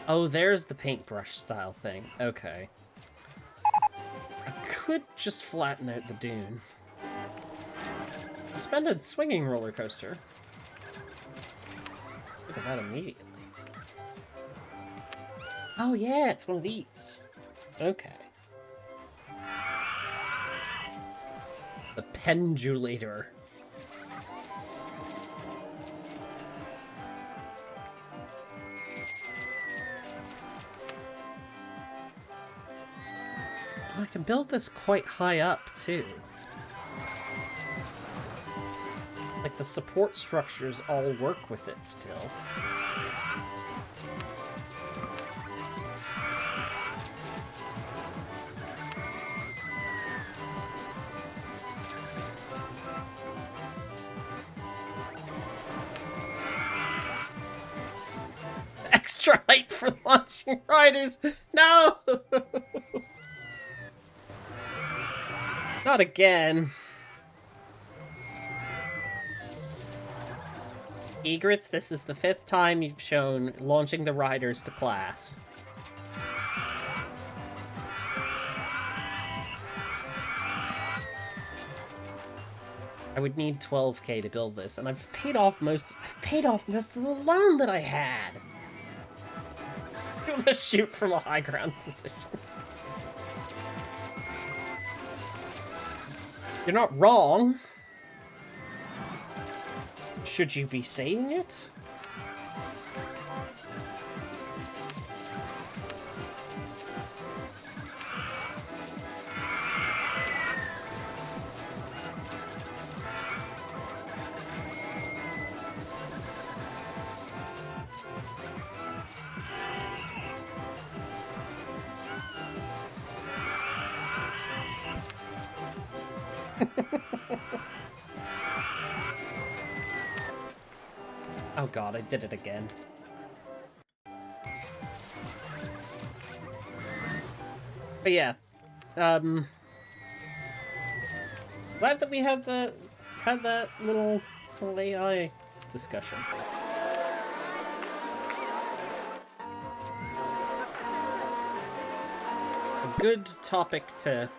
Oh, there's the paintbrush style thing. Okay. I could just flatten out the dune. Suspended swinging roller coaster. Look at that immediately. Oh yeah, it's one of these. Okay. The pendulator. I can build this quite high up, too. Like, the support structures all work with it still. Extra height for launching riders! No! Not again. Egrets, this is the 5th time you've shown launching the riders to class. I would need 12k to build this, and I've paid off most of the loan that I had. I'm gonna shoot from a high ground position. You're not wrong. Should you be saying it? Oh god, I did it again. But yeah, glad that we had that little AI discussion. A good topic to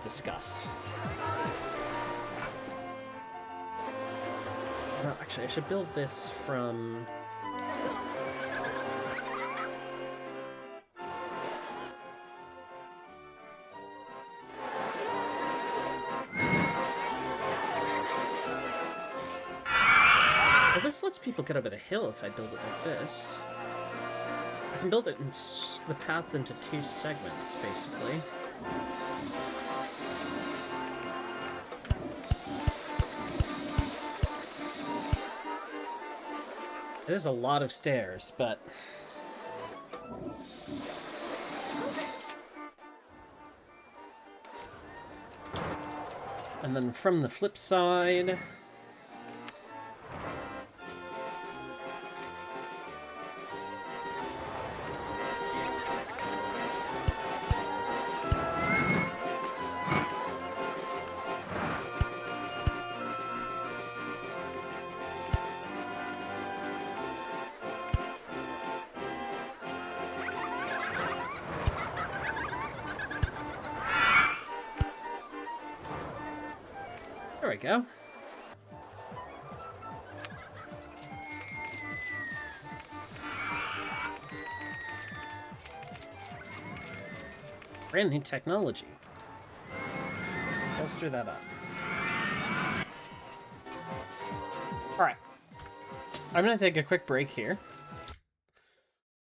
discuss. No, actually, I should build this from... Well, this lets people get over the hill if I build it like this. I can build it in the paths into 2 segments, basically. This is a lot of stairs, but... And then from the flip side... There we go. Brand new technology. Bolster that up. Alright. I'm gonna take a quick break here.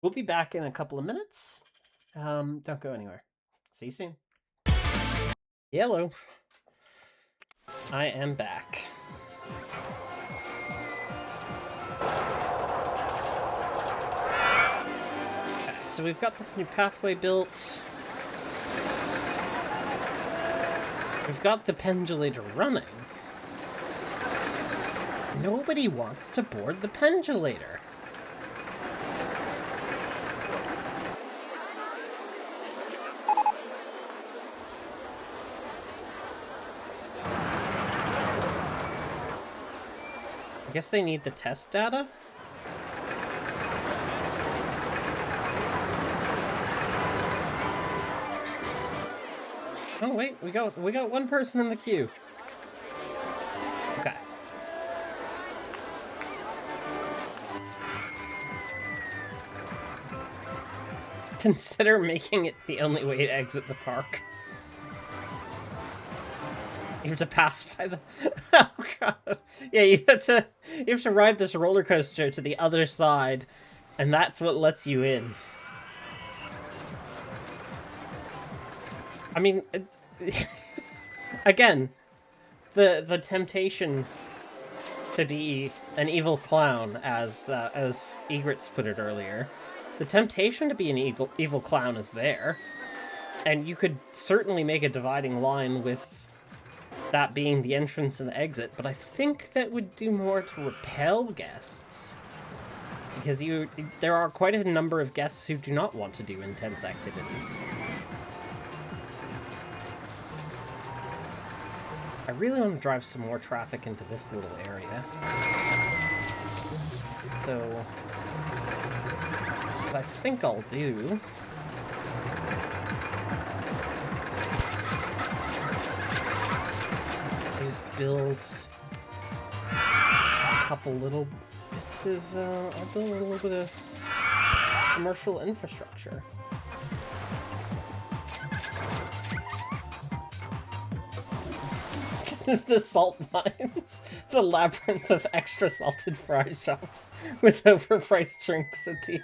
We'll be back in a couple of minutes. Don't go anywhere. See you soon. Hello. I am back. Okay, so we've got this new pathway built. We've got the pendulator running. Nobody wants to board the pendulator. I guess they need the test data? Oh wait, we got one person in the queue. Okay. Consider making it the only way to exit the park. You have to pass by the... Oh god. Yeah, you have to ride this roller coaster to the other side, and that's what lets you in. I mean, again, the temptation to be an evil clown, as Egrets put it earlier, the temptation to be an evil clown is there, and you could certainly make a dividing line with that being the entrance and exit, but I think that would do more to repel guests, because there are quite a number of guests who do not want to do intense activities. I really want to drive some more traffic into this little area. So, what I think I'll do is build a couple little bits of, I'll build a little bit of commercial infrastructure. The salt mines. The labyrinth of extra salted fry shops with overpriced drinks at the...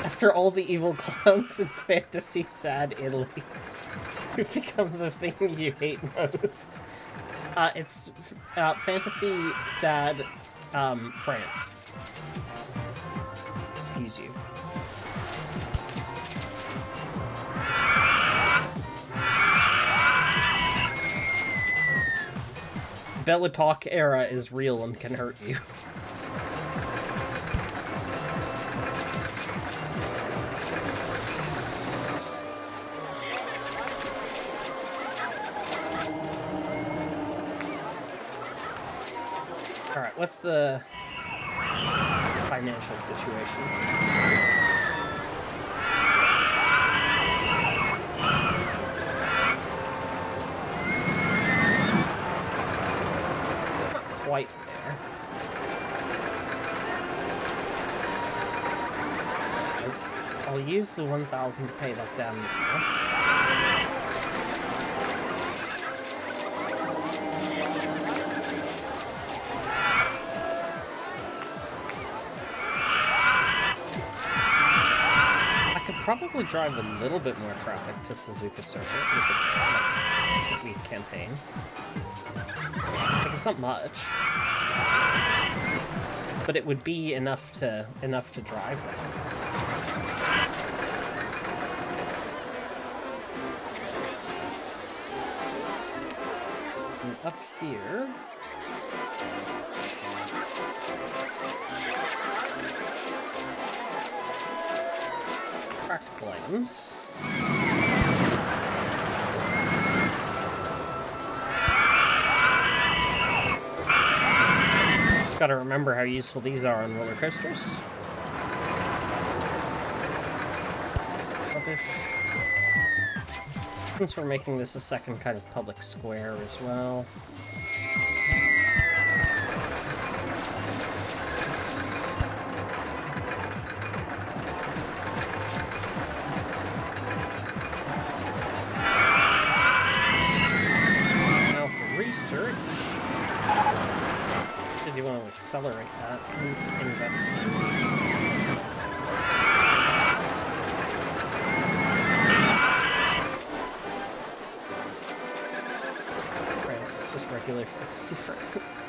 After all the evil clowns in fantasy sad Italy, who've become the thing you hate most. It's fantasy sad France. Excuse you. Belle Epoque era is real and can hurt you. Alright, what's the financial situation? Not quite there. Nope. I'll use the 1,000 to pay that down now. Probably drive a little bit more traffic to Suzuka Circuit with the two-week campaign. Like, it's not much, but it would be enough to drive there. And up here. Practical items. Gotta remember how useful these are on roller coasters. Rubbish. Since we're making this a second kind of public square as well. Accelerate that and invest in France. It's just regular fantasy France.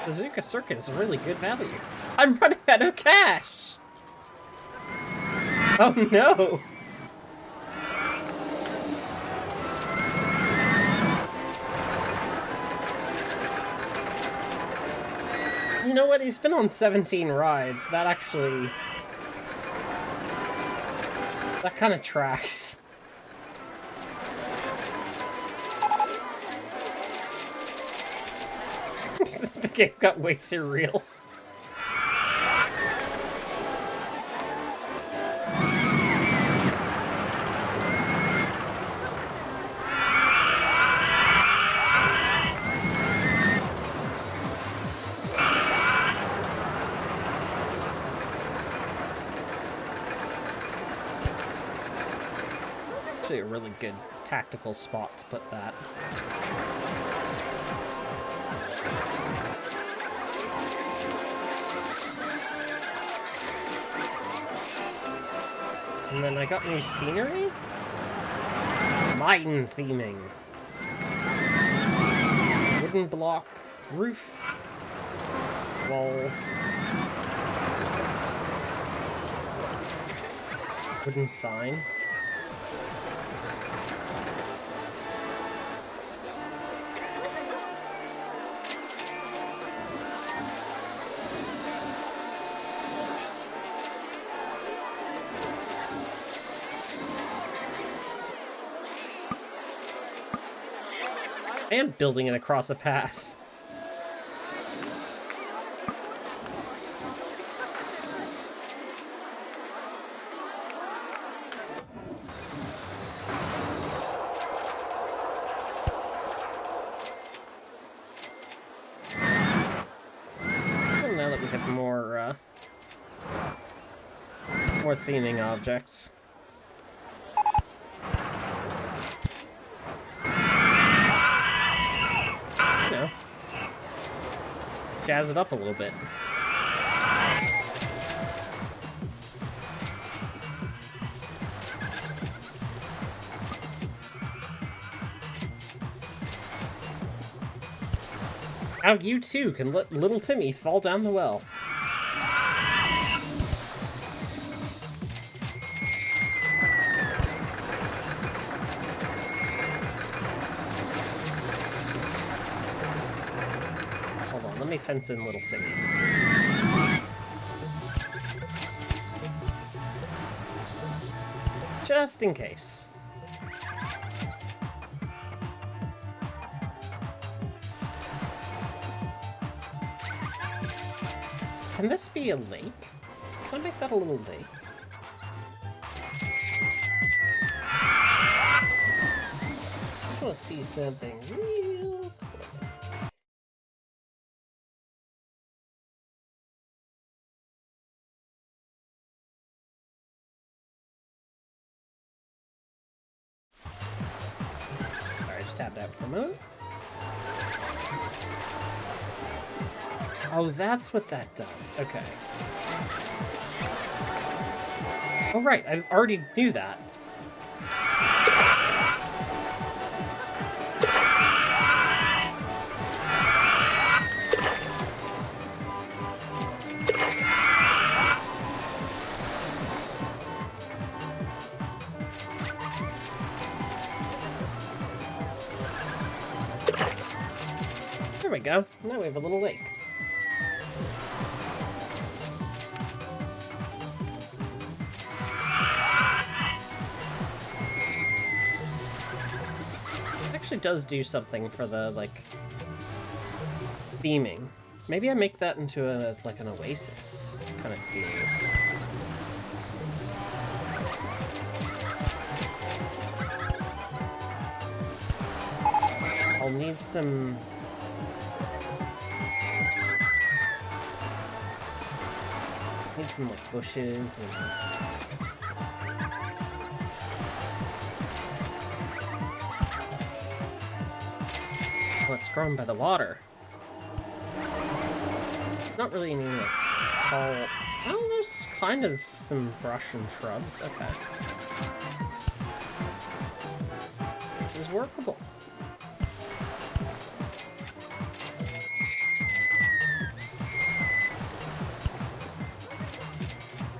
The Suzuka Circuit is a really good value. I'm running out of cash! Oh no! You know what? He's been on 17 rides. That actually... that kind of tracks. The game got way too real. Actually, a really good tactical spot to put that. And then I got new scenery? Mine theming. Wooden block, roof, walls, wooden sign. I am building it across a path. more theming objects. You know, jazz it up a little bit. Now you too can let little Timmy fall down the well. Hold on, let me fence in little Timmy. Just in case. Can this be a lake? Can I make that a little lake? I just want to see something real quick. Alright, just tap that for a moment. Oh, that's what that does. Okay. Oh, right. I already knew that. There we go. Now we have a little lake. Actually does do something for the, like, theming. Maybe I make that into a, like, an oasis kind of theme. I'll need some... need some, like, bushes and... Oh, it's grown by the water. Not really any, like, tall... Oh, there's kind of some brush and shrubs. Okay. This is workable.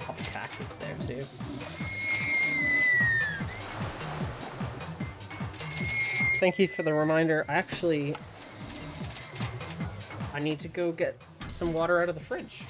Pop a cactus there, too. Thank you for the reminder. Actually, I need to go get some water out of the fridge.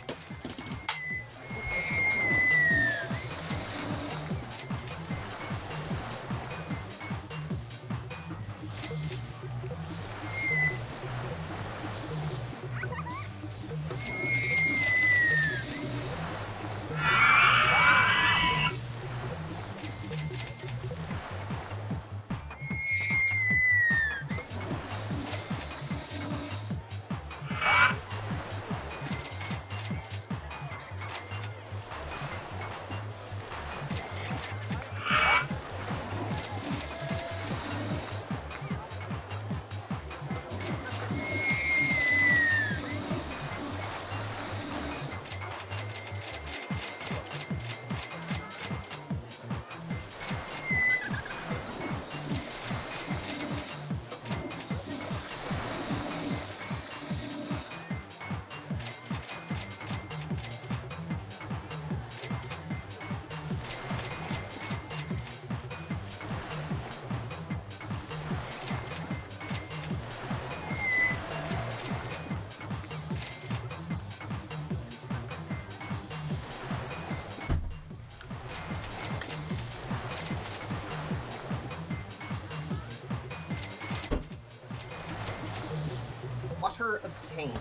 Water obtained.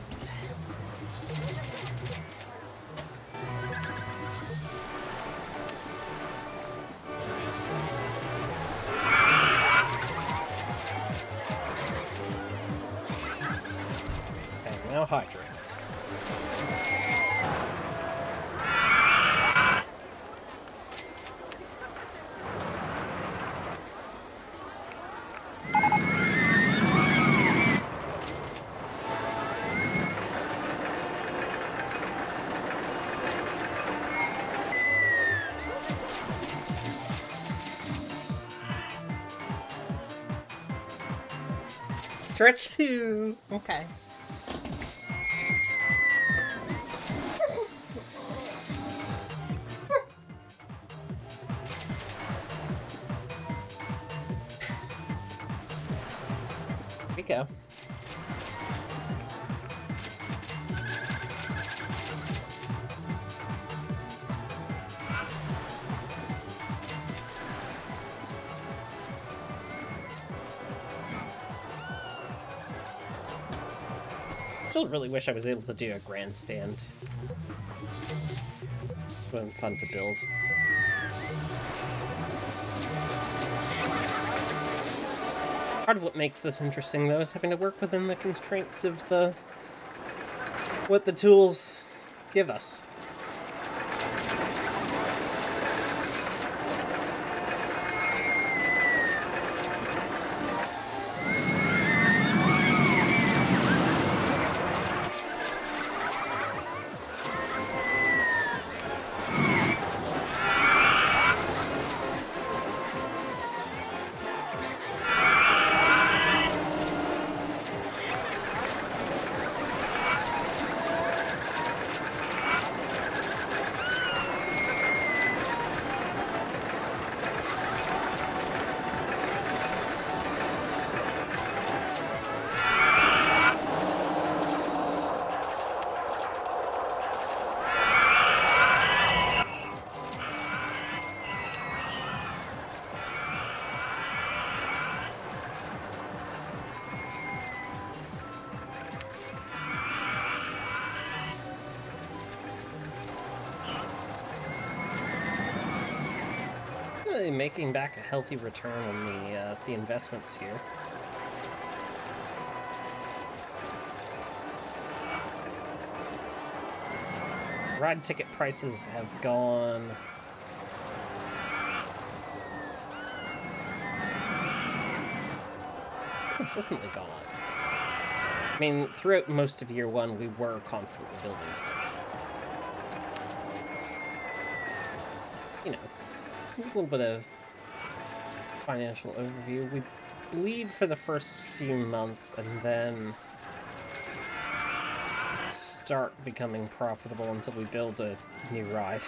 Okay, now hydrate. Stretch 2! Okay. Here we go. Still really wish I was able to do a grandstand. It would have been fun to build. Part of what makes this interesting, though, is having to work within the constraints of what the tools give us. Really making back a healthy return on the investments here. Ride ticket prices have gone consistently gone up. I mean, throughout most of year one, we were constantly building stuff. You know, a little bit of financial overview. We bleed for the first few months and then start becoming profitable until we build a new ride.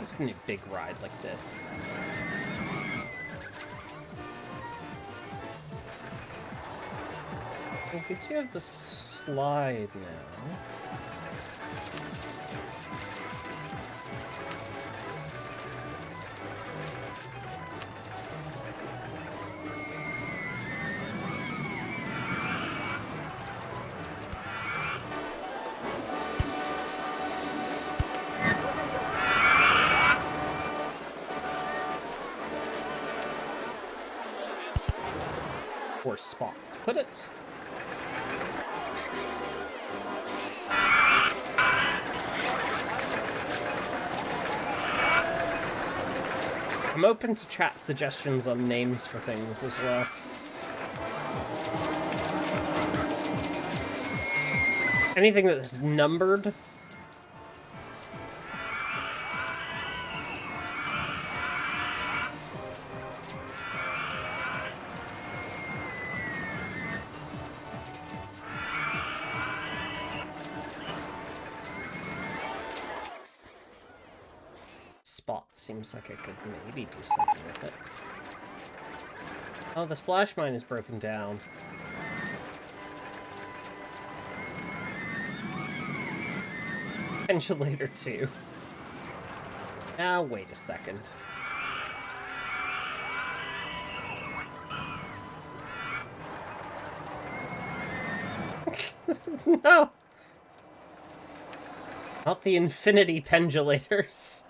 Just a new big ride like this. We do have the slide now. Or spots to put it. I'm open to chat suggestions on names for things as well. Anything that's numbered. Seems like I could maybe do something with it. Oh, the splash mine is broken down. Ventilator 2. Now, wait a second. No! Not the infinity pendulators.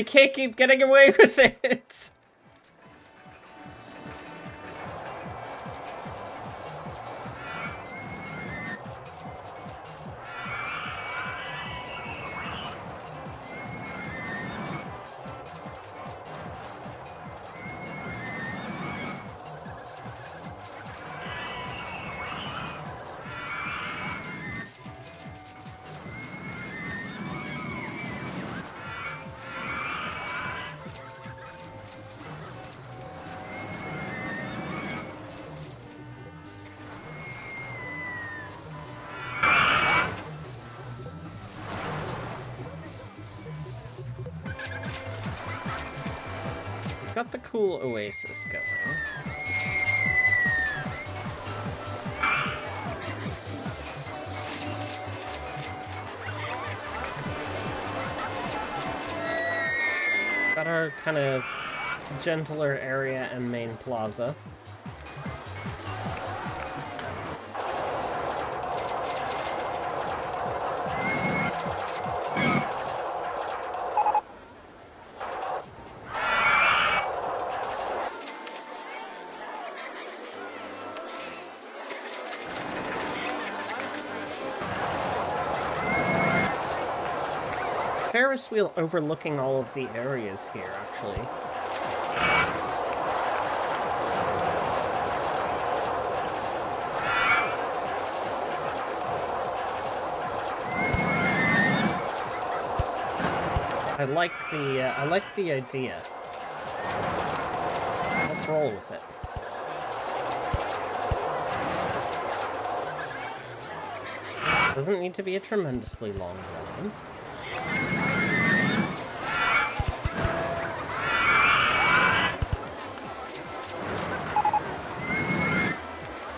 They can't keep getting away with it! Got the cool oasis going. Got our kind of gentler area and main plaza. Ferris wheel overlooking all of the areas here, actually. I like the idea. Let's roll with it. Doesn't need to be a tremendously long run.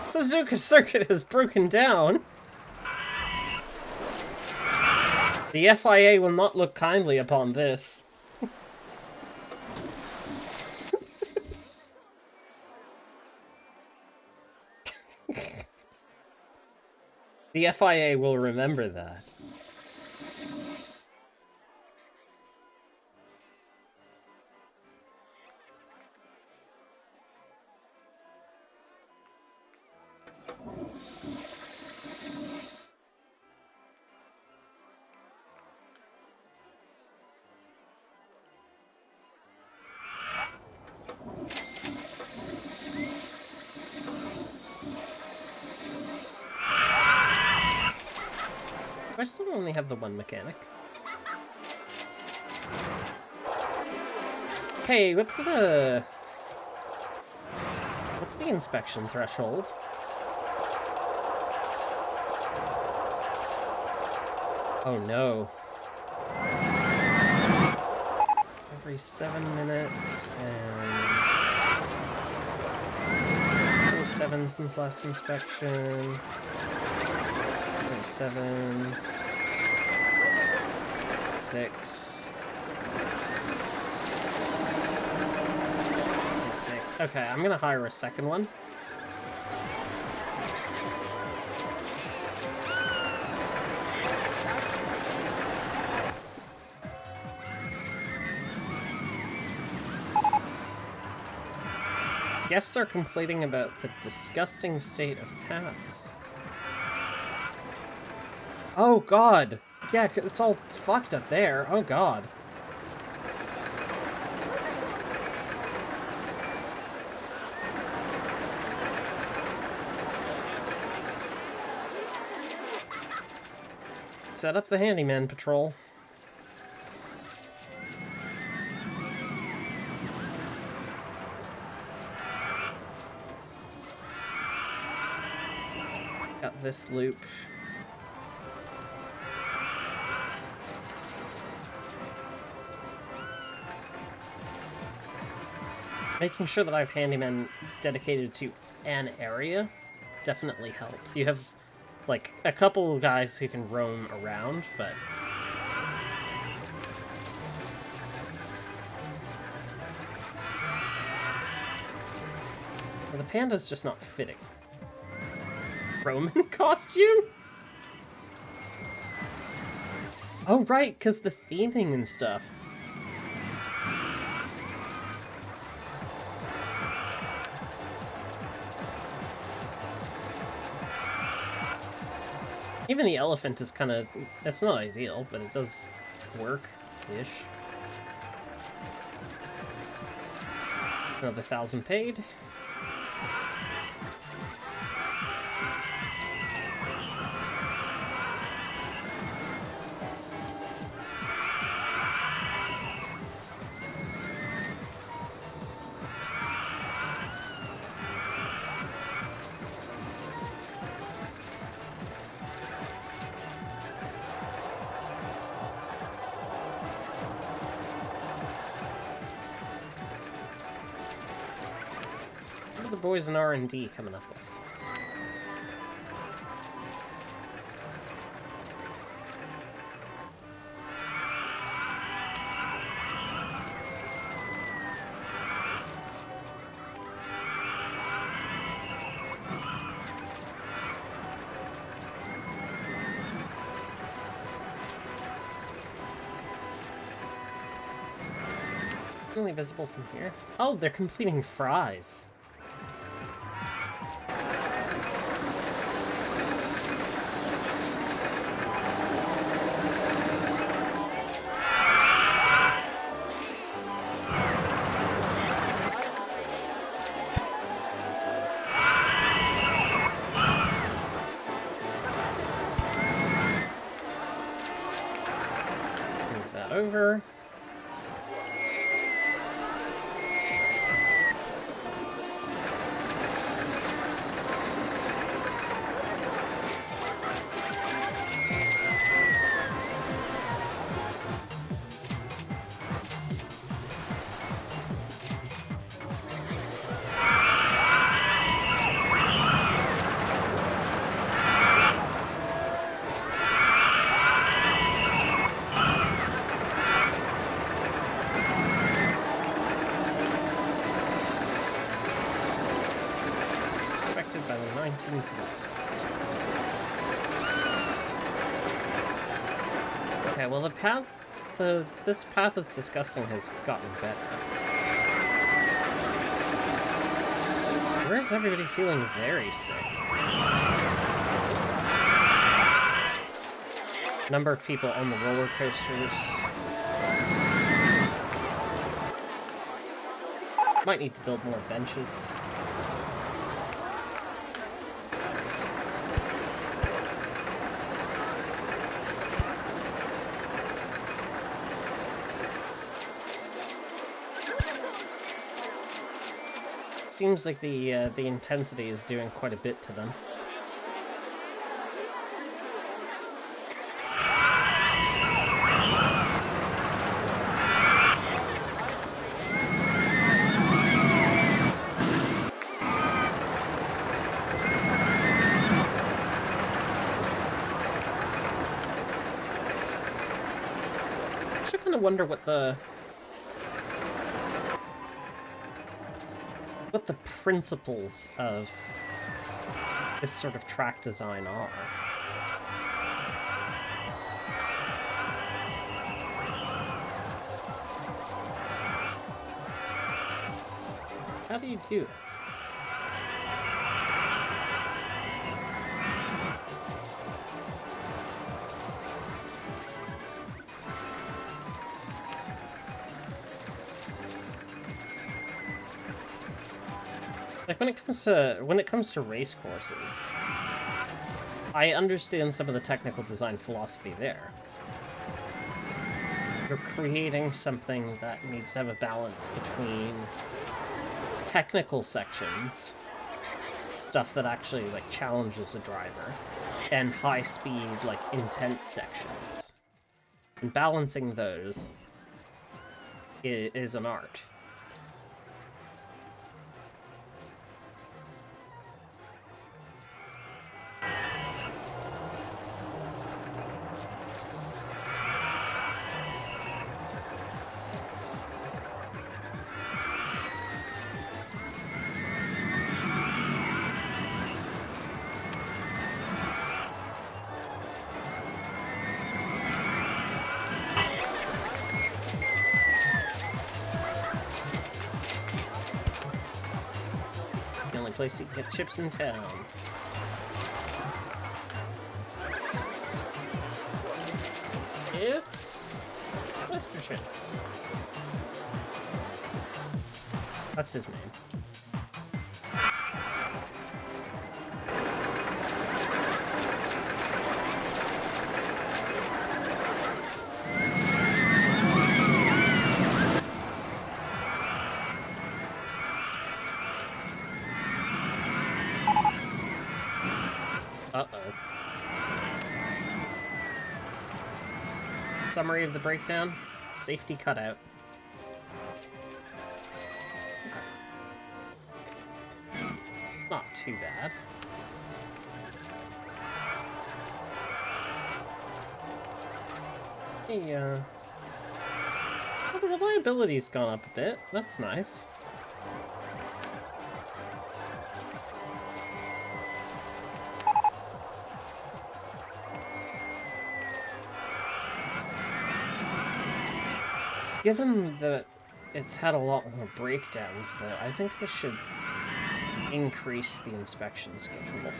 Suzuka Circuit has broken down. The FIA will not look kindly upon this. The FIA will remember that. I still only have the one mechanic. Hey, what's the inspection threshold? Oh no. Every 7 minutes and 27 since last inspection. 27, 6, 6. Okay, I'm gonna hire a second one. Guests are complaining about the disgusting state of paths. Oh god! Yeah, it's all fucked up there. Oh god. Set up the handyman patrol. Got this loop. Making sure that I have handymen dedicated to an area definitely helps. You have, like, a couple of guys who can roam around, but... well, the panda's just not fitting. Roman costume? Oh, right, because the theming and stuff. Even the elephant is kind of... It's not ideal, but it does work-ish. Another 1,000 paid. Boys in R&D coming up with. Only visible from here. Oh, they're completing fries. Over. By the 19th of August. Okay, well this path is disgusting has gotten better. Where's everybody feeling very sick? Number of people on the roller coasters. Might need to build more benches. Seems like the intensity is doing quite a bit to them. I should kind of wonder what the principles of this sort of track design are. How do you do it? Like when it comes to race courses, I understand some of the technical design philosophy there. You're creating something that needs to have a balance between technical sections, stuff that actually like challenges a driver, and high speed, like intense sections. And balancing those is an art. Place to get chips in town. Mr. Chips. That's his name. Uh-oh. Summary of the breakdown. Safety cutout. Okay. Not too bad. Hey, oh, the reliability's gone up a bit. That's nice. Given that it's had a lot more breakdowns, though, I think I should increase the inspection schedule.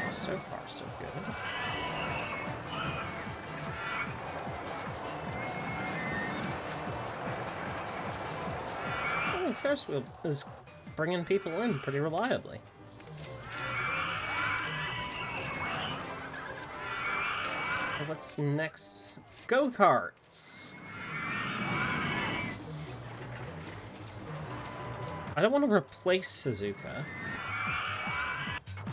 So far, so good. Oh, the Ferris wheel is bringing people in pretty reliably. What's next? Go-karts! I don't want to replace Suzuka.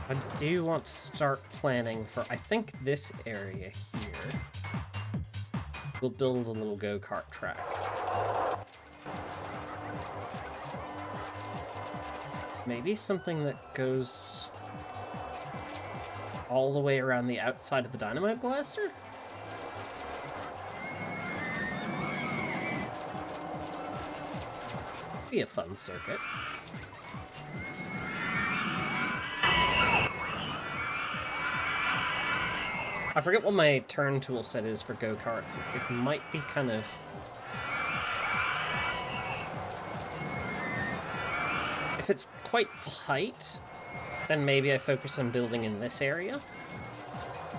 I do want to start planning for, I think, this area here. We'll build a little go-kart track. Maybe something that goes all the way around the outside of the Dynamite Blaster? Be a fun circuit. I forget what my turn tool set is for go-karts. It might be kind of... If it's quite tight, then maybe I focus on building in this area.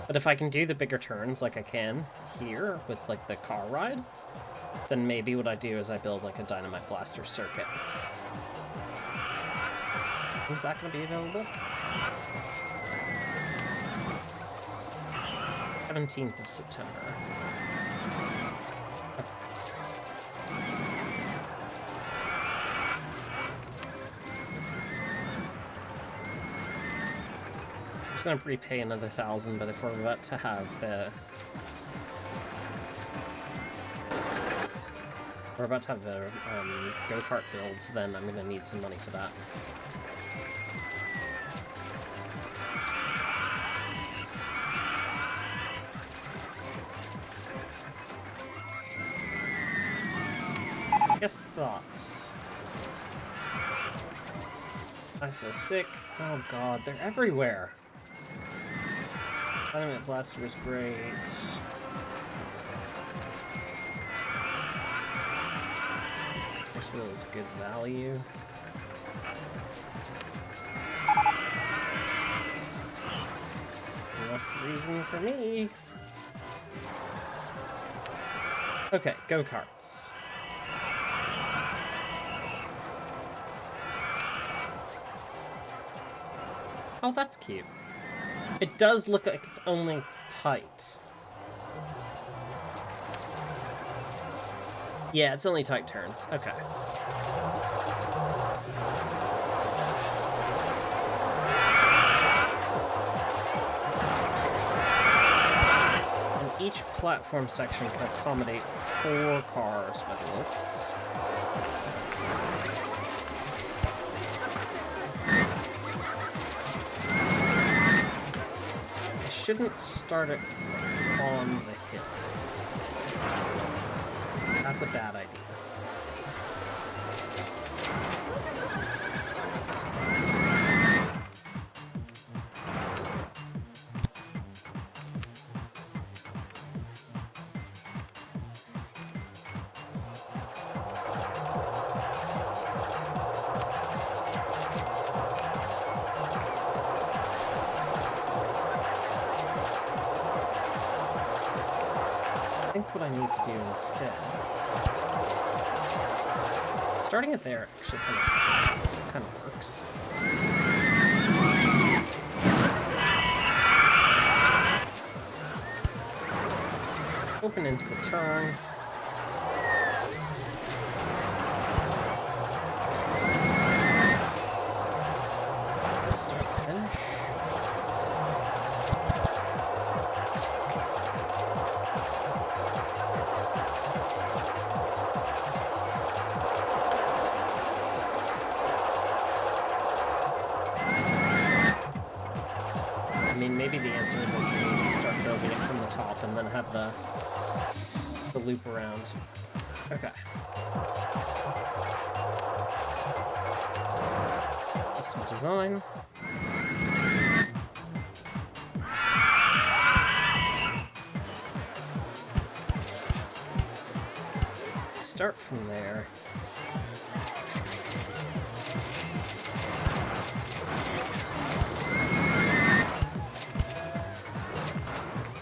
But if I can do the bigger turns like I can here with like the car ride, then maybe what I do is I build like a Dynamite Blaster circuit. Is that going to be available? 17th of September. I'm just gonna prepay another 1,000, but if we're about to have the go-kart builds, then I'm gonna need some money for that. Guess thoughts. I feel sick. Oh god, they're everywhere. Dynamite Blaster was great. This wheel is good value. Enough reason for me. Okay, go-karts. Oh, that's cute. It does look like it's only tight. Yeah, it's only tight turns. Okay. And each platform section can accommodate 4 cars by the looks. Shouldn't start it on the hill. That's a bad idea. I think what I need to do instead... Starting it there actually kind of works. Open into the turn. Start finish. I mean, maybe the answer is to start building it from the top and then have the loop around. Okay. Custom design. Start from there.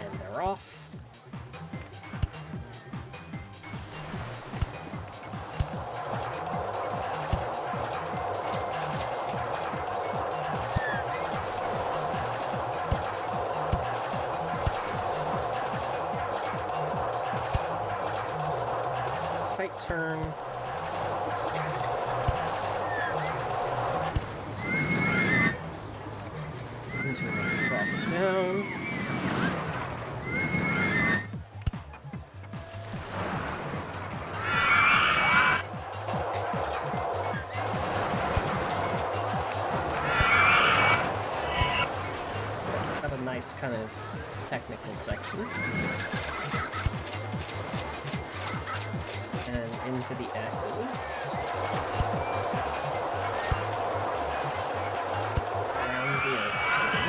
And they're off. Tight turn. Into it, drop it down. Got a nice kind of technical section. And into the S's. Around the Earth tree.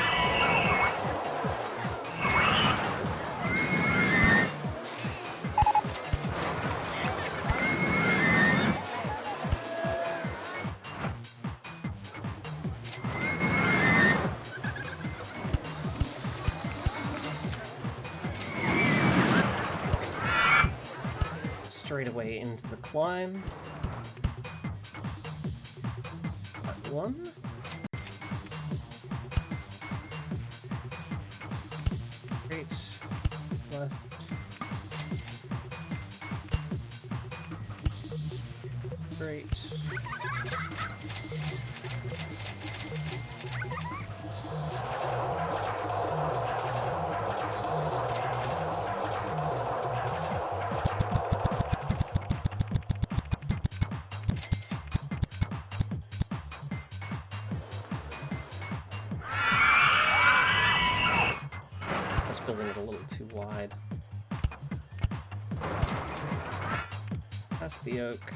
Straight away into the climb. Part 1. Straight, left. Straight. Building it a little too wide. Past the oak.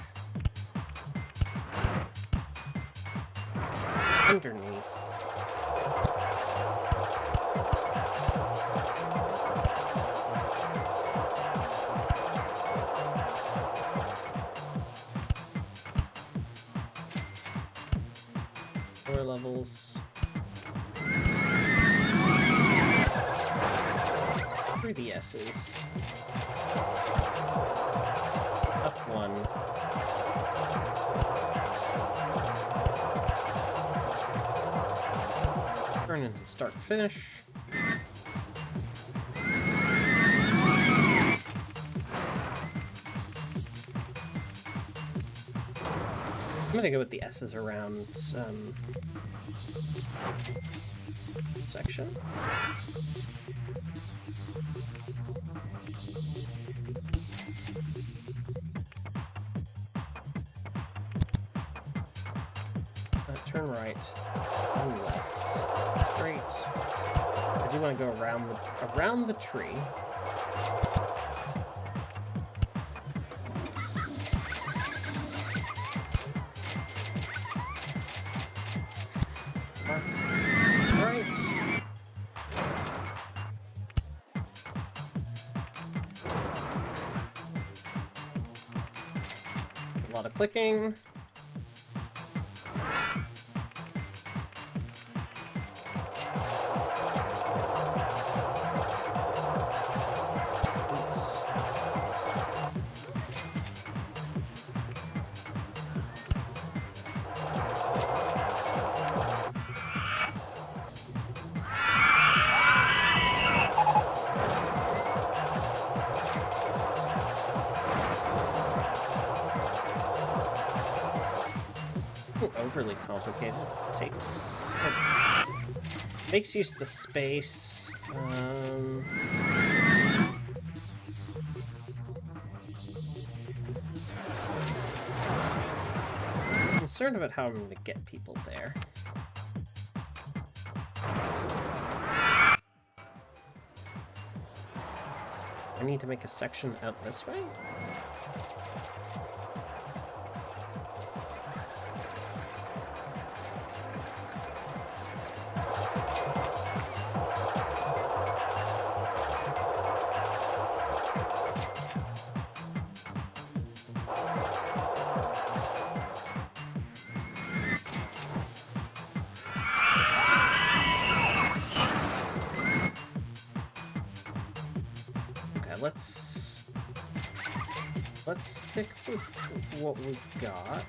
Underneath. Lower levels. Through the S's. Up 1. Turn into start finish. I'm gonna go with the S's around section. Turn right, and left, straight. I do want to go around the tree. Right. A lot of clicking. Overly complicated. Makes use of the space. I'm concerned about how I'm going to get people there. I need to make a section out this way. Let's stick with what we've got.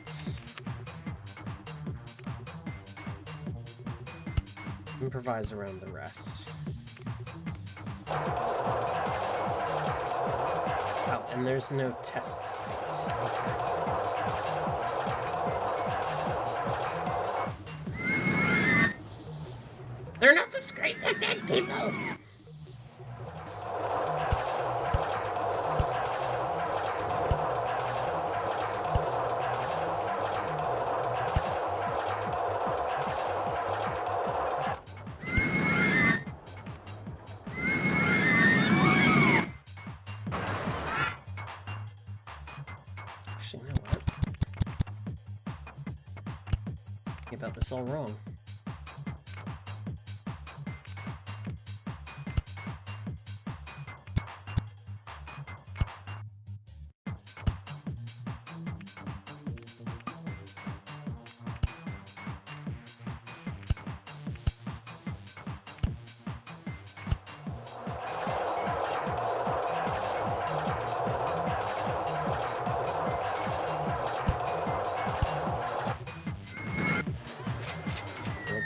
Improvise around the rest. Oh, and there's no test state. They're not the scrapes of dead people! Actually, you know what? I about this all wrong.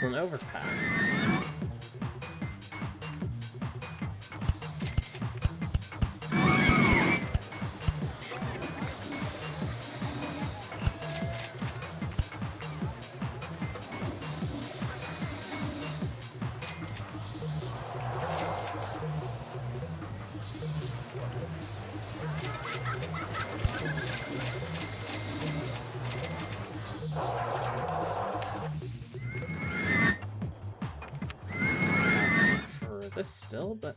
An overpass. This still, but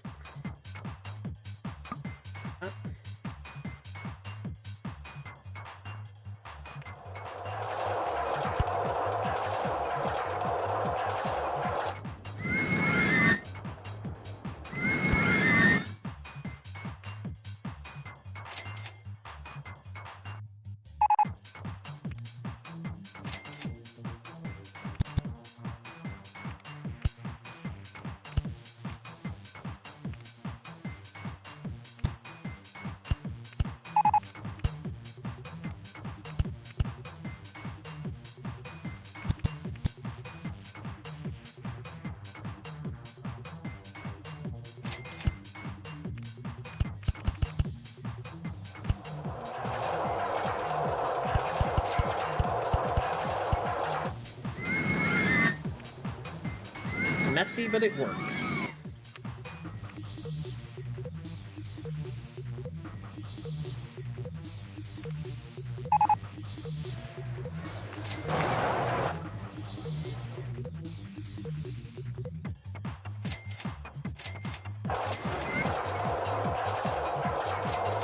messy, but it works.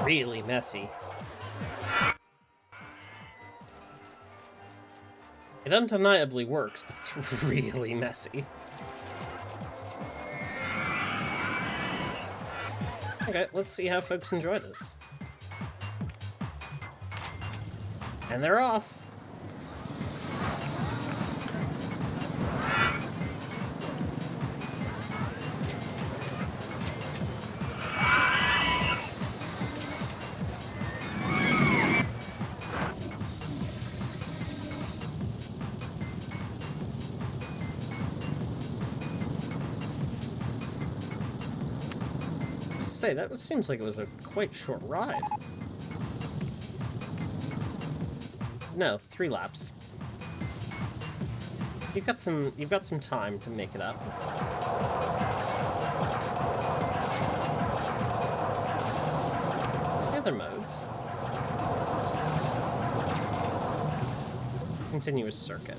Really messy. It undeniably works, but it's really messy. Okay, let's see how folks enjoy this. And they're off. Say, that seems like it was a quite short ride. No, 3 laps. You've got some time to make it up. The other modes. Continuous circuit.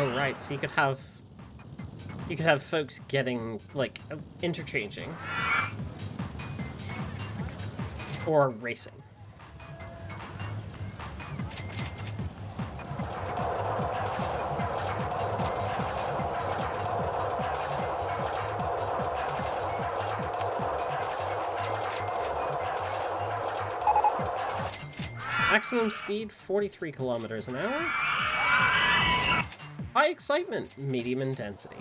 Oh right, so you could have folks getting like interchanging. Or racing. Maximum speed, 43 kilometers an hour. High excitement, medium intensity.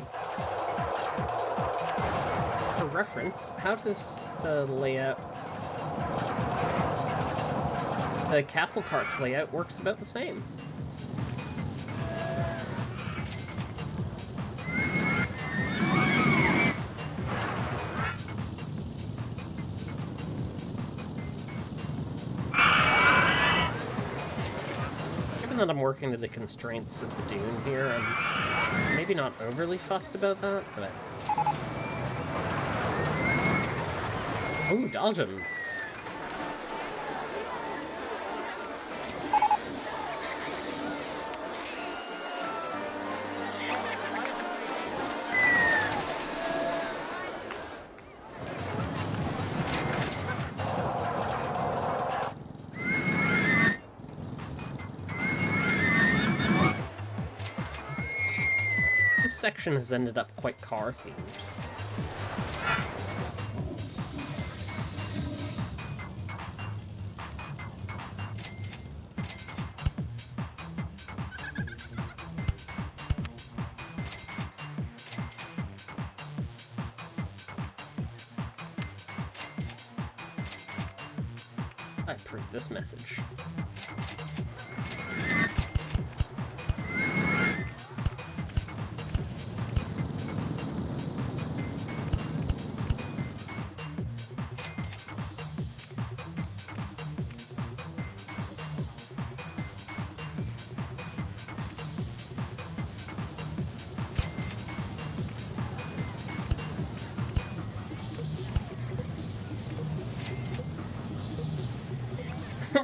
For reference, how does the layout... The Castle Carts layout works about the same. Given that I'm working to the constraints of the dune here, I'm maybe not overly fussed about that, but... Ooh, dodgems. Section has ended up quite car-themed. I approve this message.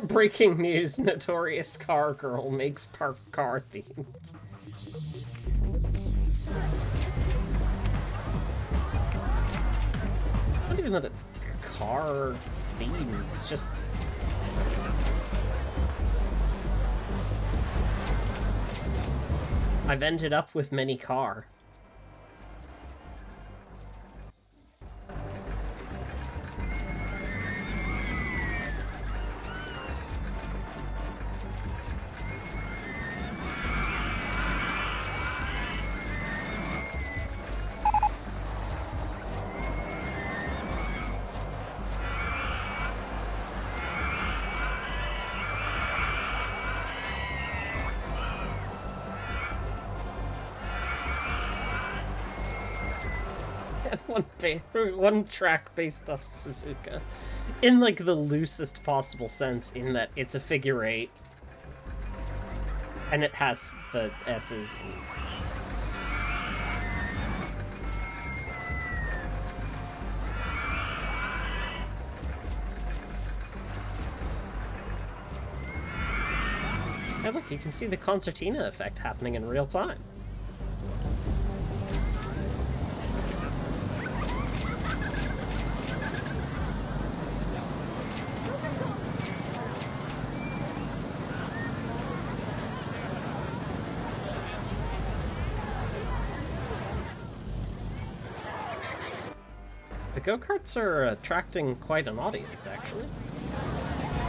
Breaking news, notorious car girl makes parked car themed. Not even that it's car themed, it's just... I've ended up with many car. One track based off Suzuka. In, like, the loosest possible sense, in that it's a figure 8. And it has the S's. And look, you can see the concertina effect happening in real time. go-karts are attracting quite an audience, actually.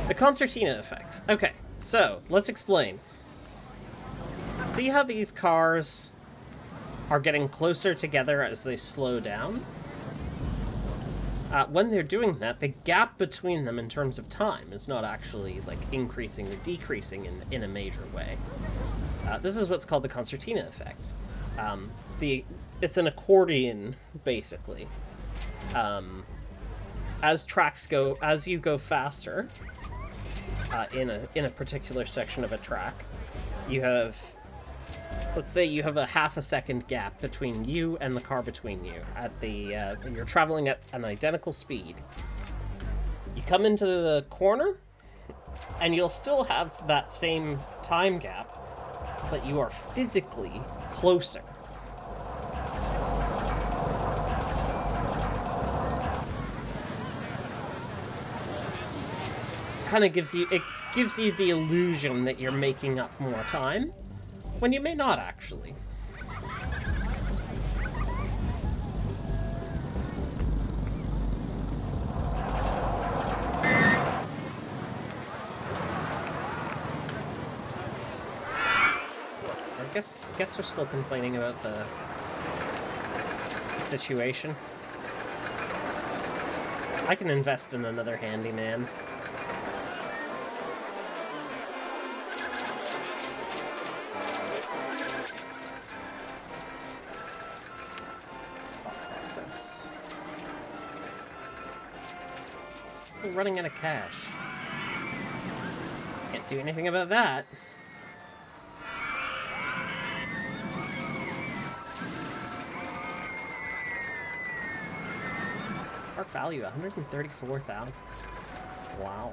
The concertina effect. Okay, so, let's explain. See how these cars are getting closer together as they slow down? When they're doing that, the gap between them in terms of time is not actually, like, increasing or decreasing in a major way. This is what's called the concertina effect. It's an accordion, basically. As you go faster, in a particular section of a track, you have, let's say you have a half a second gap between you and the car between you you're traveling at an identical speed. You come into the corner and you'll still have that same time gap, but you are physically closer. Gives you the illusion that you're making up more time, when you may not actually. I guess we're still complaining about the situation. I can invest in another handyman. Running out of cash. Can't do anything about that. Park value, 134,000. Wow.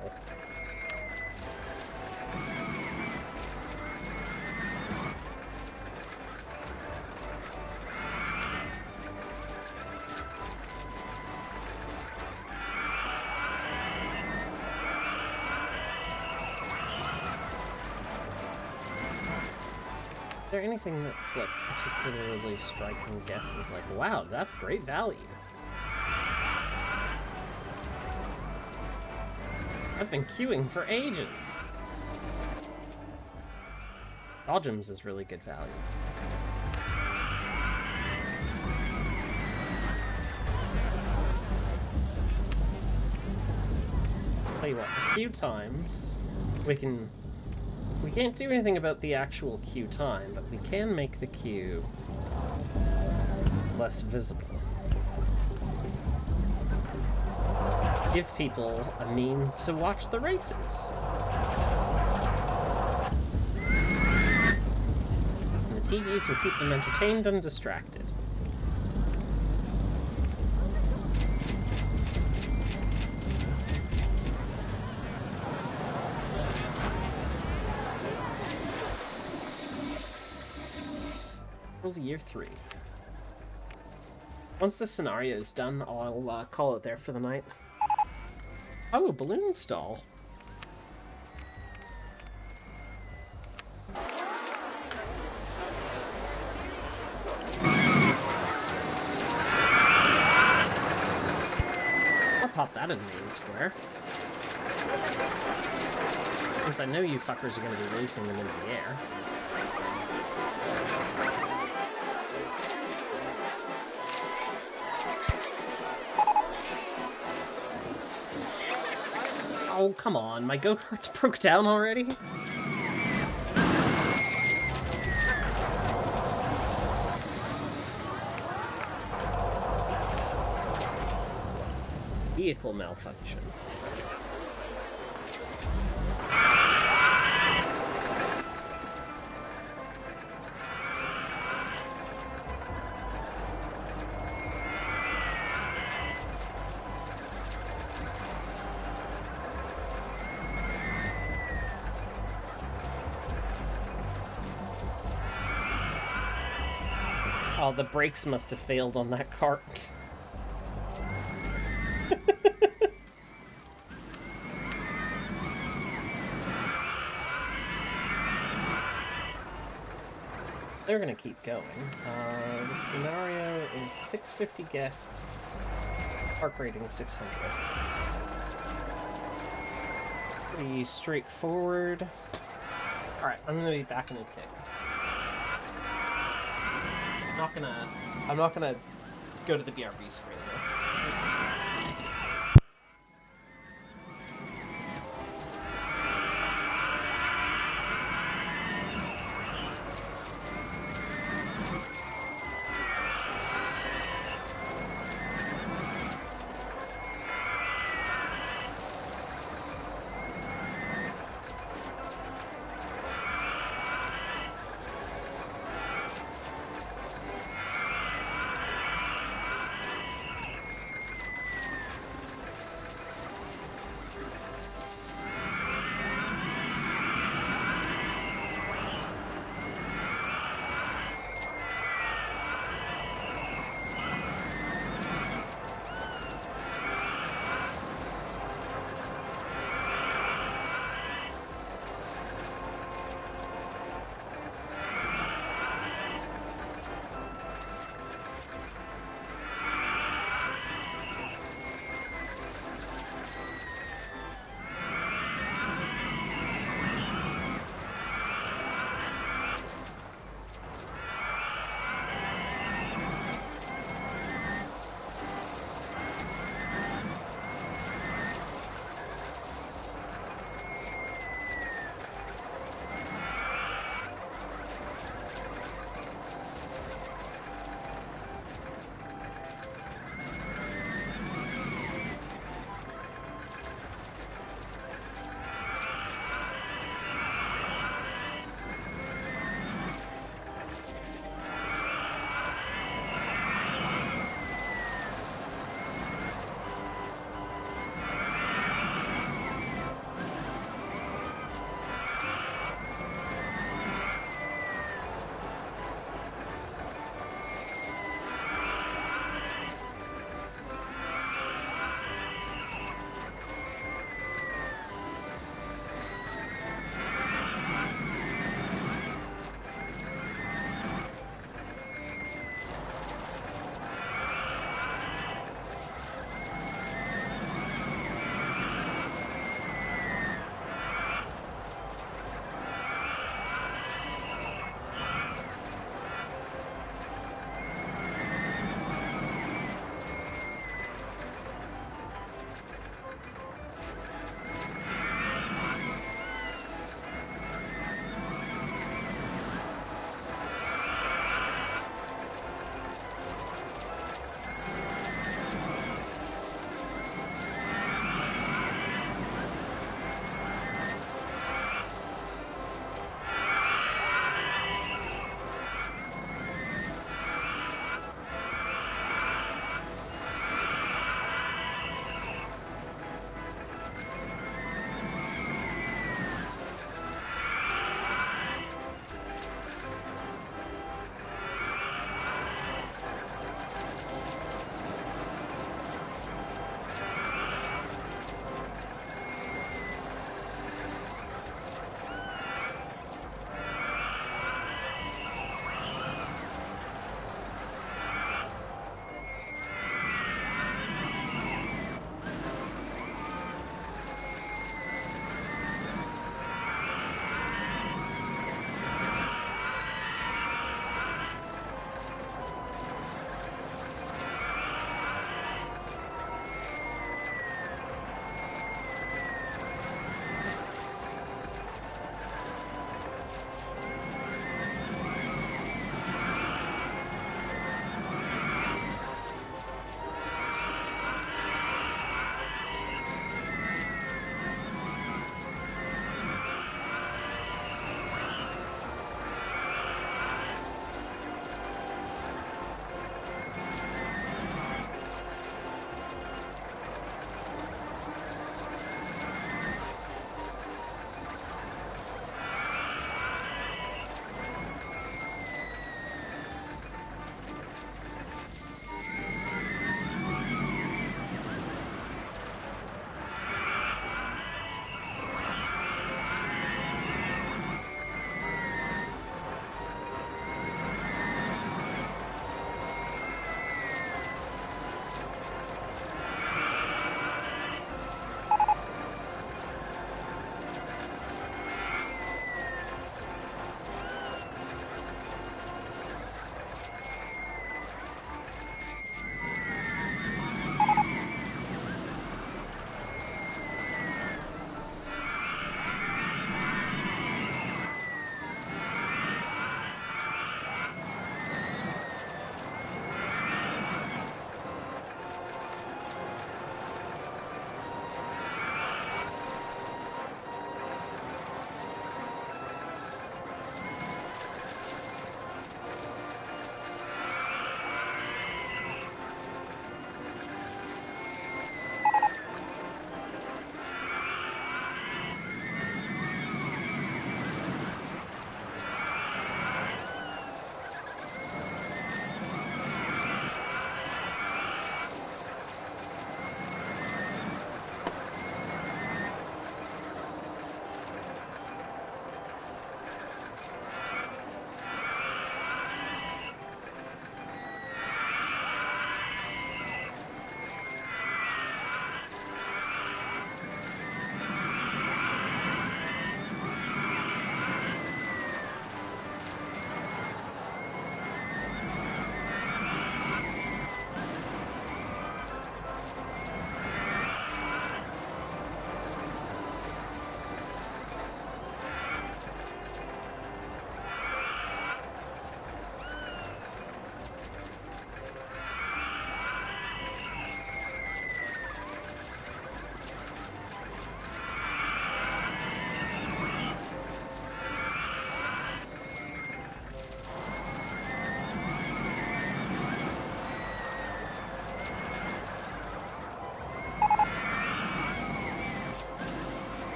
Is there anything that's, like, particularly striking guesses? Like, wow, that's great value. I've been queuing for ages. Dodgems is really good value. Tell you what, the queue times, we can't do anything about the actual queue time, but we can make the queue less visible. Give people a means to watch the races. And the TVs will keep them entertained and distracted. Year 3. Once the scenario is done, I'll call it there for the night. Oh, a balloon stall. I'll pop that in main square. Because I know you fuckers are going to be racing them into the air. Oh, come on. My go-karts broke down already? Vehicle malfunction. Oh, the brakes must have failed on that cart. They're gonna keep going. The scenario is 650 guests. Park rating 600. Pretty straightforward. Alright, I'm gonna be back in a tick. I'm not gonna go to the BRB screen though.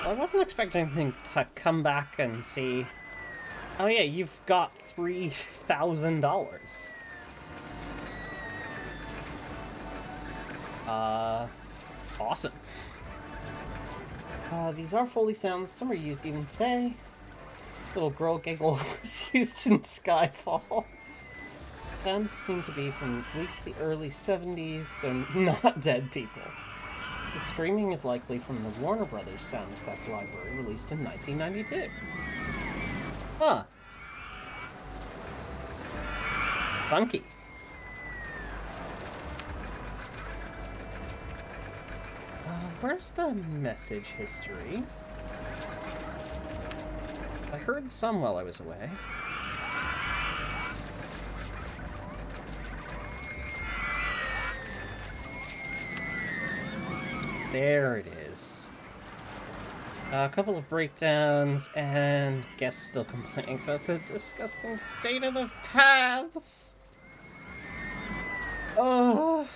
Well, I wasn't expecting anything to come back and see... Oh yeah, you've got $3,000. Awesome. These are Foley sounds. Some are used even today. Little girl giggle was used in Skyfall. Sounds seem to be from at least the early 70s, so not dead people. The screaming is likely from the Warner Brothers sound effect library released in 1992. Huh. Funky. Where's the message history? I heard some while I was away. There it is. A couple of breakdowns, and guests still complaining about the disgusting state of the paths. Oh.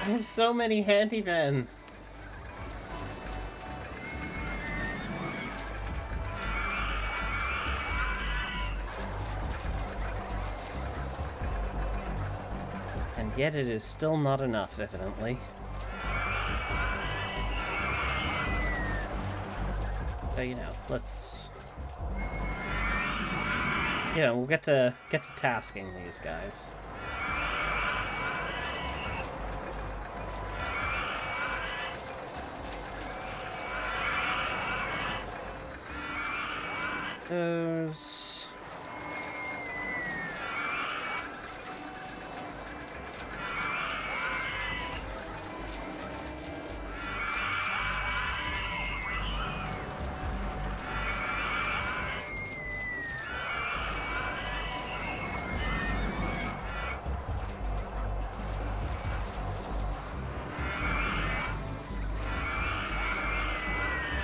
I have so many handymen. And yet it is still not enough, evidently. So, you know, let's... You know, we'll get to tasking these guys. Those...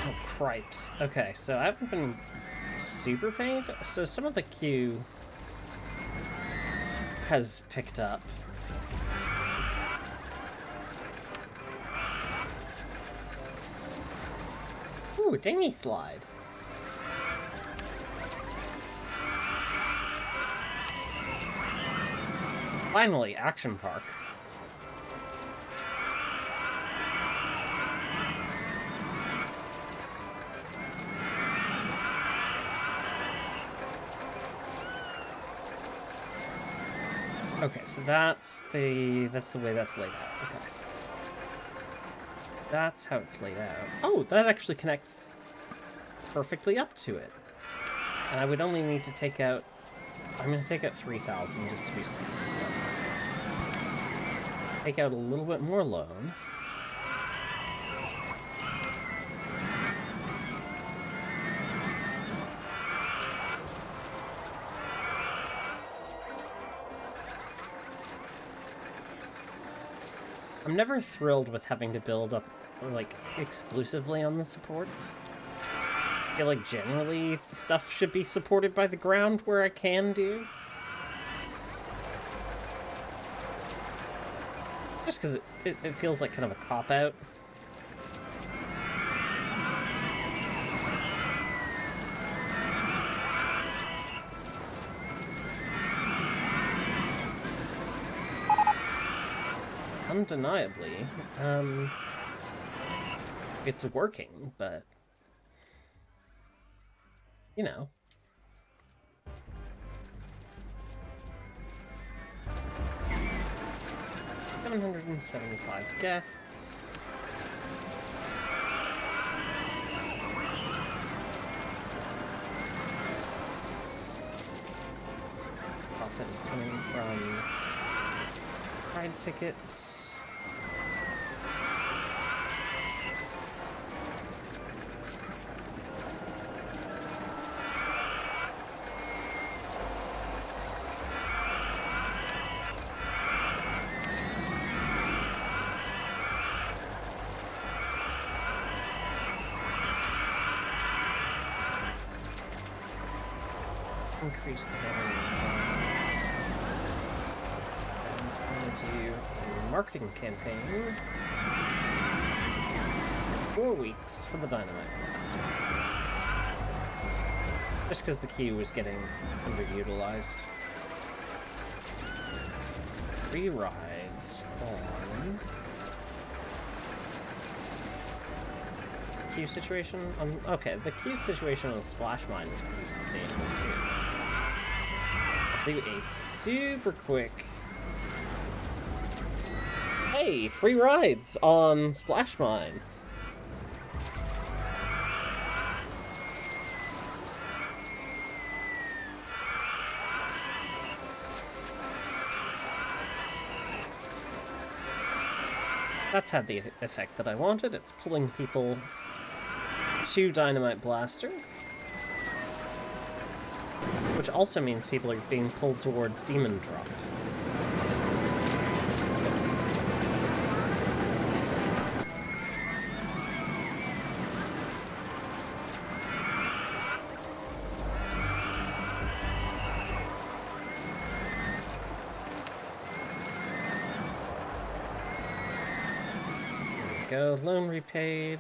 Oh, cripes. Okay, so I haven't been super paying attention. So some of the queue has picked up. Ooh, dinghy slide. Finally, action park. Okay, so that's the way that's laid out. Okay. That's how it's laid out. Oh, that actually connects perfectly up to it. And I would only need to take out... I'm going to take out 3,000 just to be safe. Take out a little bit more loan. I'm never thrilled with having to build up, like, exclusively on the supports. I feel like generally stuff should be supported by the ground where I can do. Just because it feels like kind of a cop-out. Undeniably, it's working, but, you know. $775 guests. Profit is coming from ride tickets. Increase the veteran requirements. I'm going to do a marketing campaign. 4 weeks for the Dynamite Blaster. Just because the queue was getting underutilized. 3 rides on... Queue situation on... Okay, the queue situation on Splash Mine is pretty sustainable too. I'll do a super quick... Hey, free rides on Splash Mine. That's had the effect that I wanted. It's pulling people to Dynamite Blaster. Which also means people are being pulled towards Demon Drop. Go, loan repaid.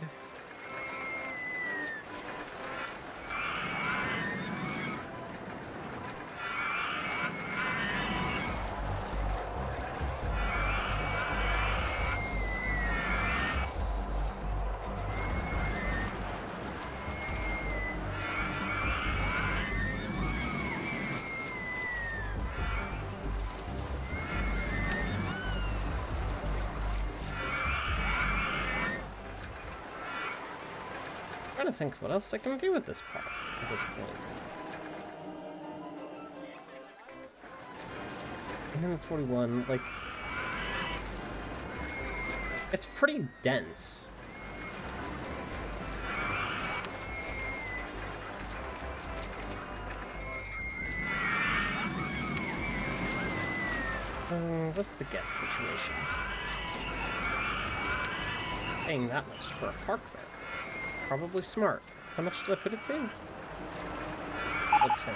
I'm trying to think of what else I can do with this park at this point. And 41, like... It's pretty dense. What's the guest situation? Paying that much for a park bear. Probably smart. How much did I put it to? A 10.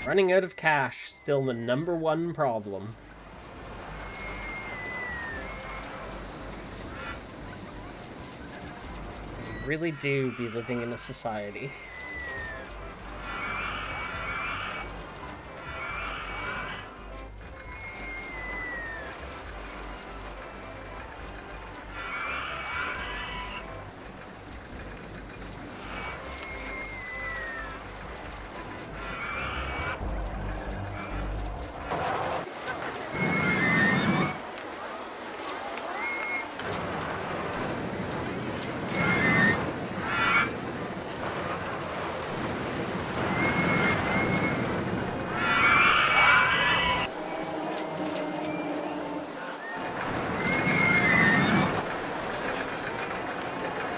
Running out of cash, still the #1 problem. We really do be living in a society.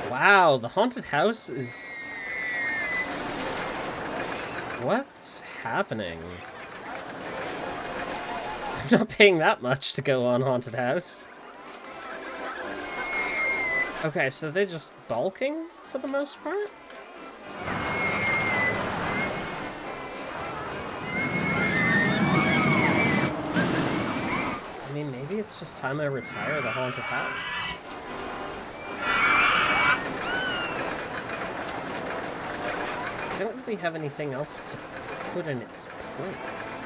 Wow, the haunted house is... What's happening? I'm not paying that much to go on haunted house. Okay, so they're just bulking for the most part? I mean, maybe it's just time I retire the haunted house. I don't really have anything else to put in its place.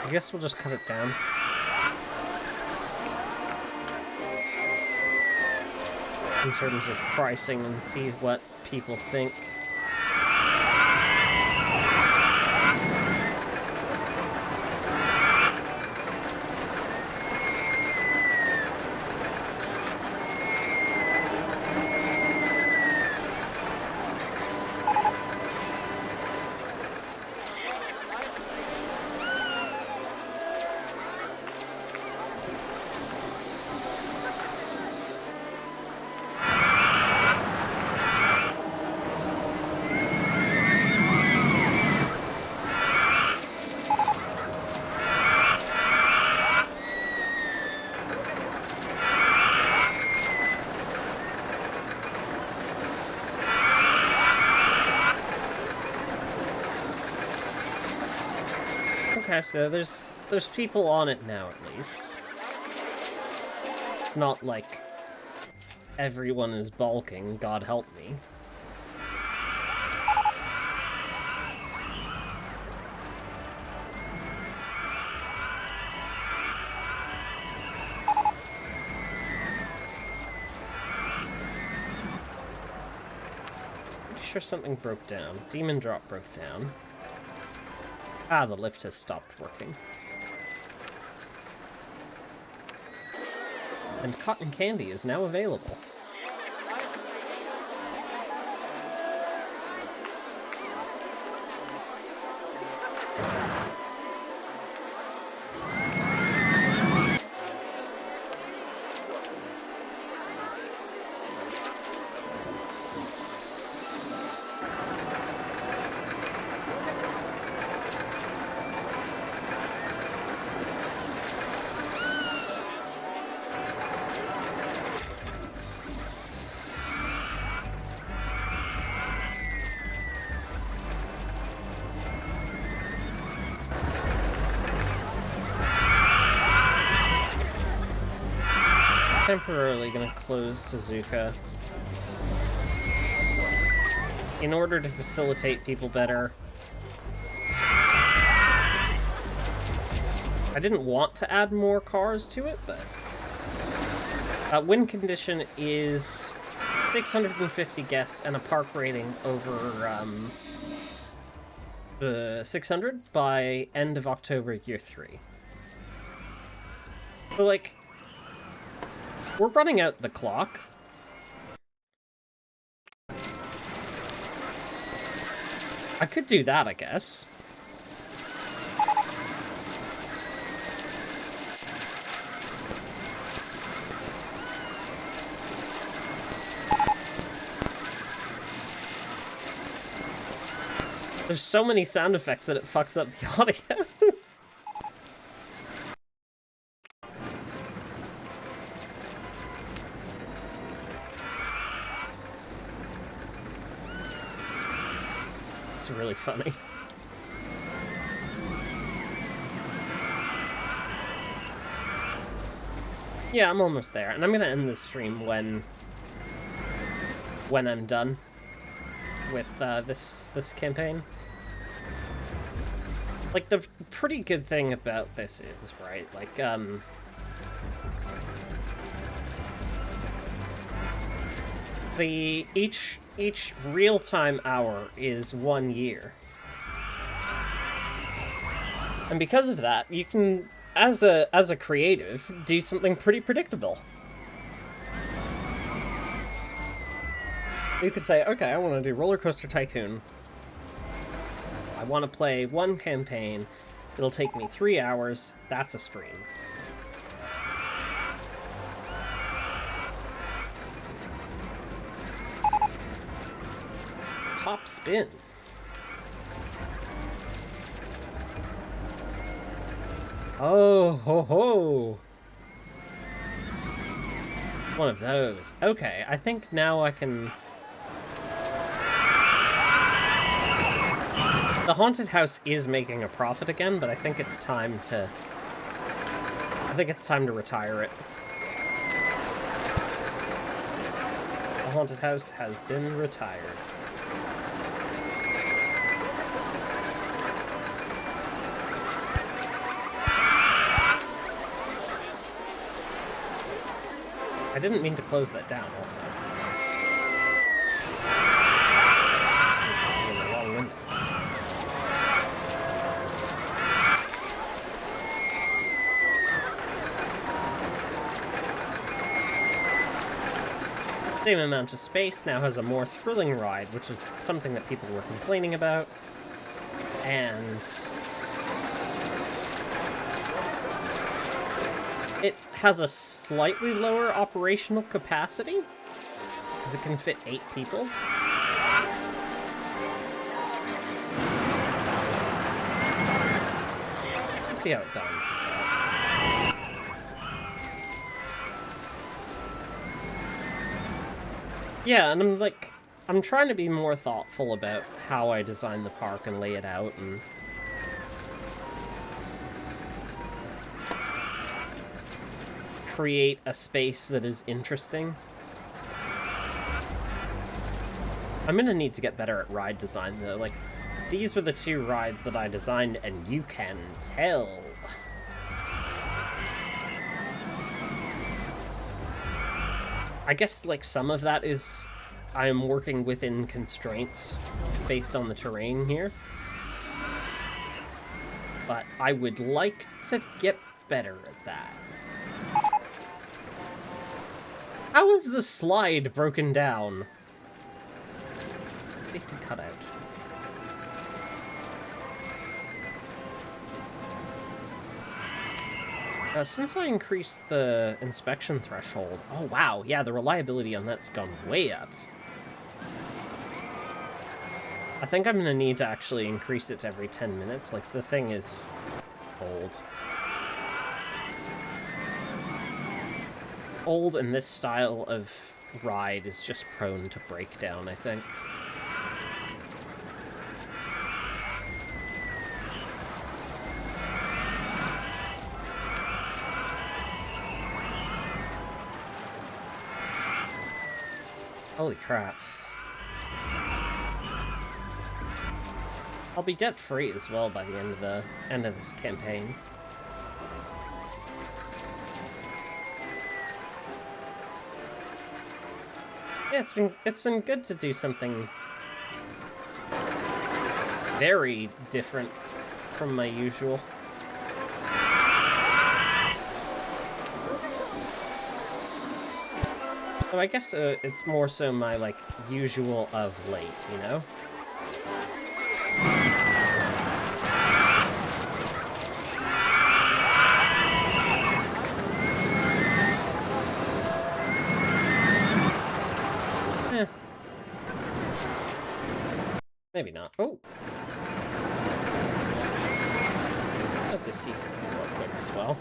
I guess we'll just cut it down. In terms of pricing and see what people think. Okay, so there's people on it now, at least. It's not like everyone is balking, God help me. Pretty sure something broke down. Demon Drop broke down. Ah, the lift has stopped working. And cotton candy is now available. Temporarily gonna close Suzuka in order to facilitate people better. I didn't want to add more cars to it, but win condition is 650 guests and a park rating over 600 by end of October year 3. So like, we're running out the clock. I could do that, I guess. There's so many sound effects that it fucks up the audio. Really funny. Yeah, I'm almost there, and I'm gonna end this stream when I'm done with this campaign. Like, the pretty good thing about this is, right, like, each real-time hour is 1 year. And because of that, you can, as a creative, do something pretty predictable. You could say, okay, I want to do Rollercoaster Tycoon. I want to play one campaign. It'll take me 3 hours. That's a stream. Top spin. Oh, ho, ho. One of those. Okay, I think now I can... The haunted house is making a profit again, but I think it's time to... retire it. The haunted house has been retired. I didn't mean to close that down, also. Just in the wrong window. Same amount of space, now has a more thrilling ride, which is something that people were complaining about. And... it has a slightly lower operational capacity, because it can fit 8 people. Let's see how it balances out. Yeah, and I'm trying to be more thoughtful about how I design the park and lay it out, and create a space that is interesting. I'm gonna need to get better at ride design, though. Like, these were the 2 rides that I designed, and you can tell. I guess, like, some of that is I'm working within constraints based on the terrain here. But I would like to get better at that. How is the slide broken down? Safety cutout. Since I increased the inspection threshold... Oh, wow. Yeah, the reliability on that's gone way up. I think I'm going to need to actually increase it to every 10 minutes. Like, the thing is old. It's old, and this style of ride is just prone to breakdown, I think. Holy crap. I'll be debt-free as well by the end of this campaign. Yeah, it's been good to do something very different from my usual. So I guess it's more so my, like, usual of late, you know? Maybe not. Oh! I'd love to see something real quick as well.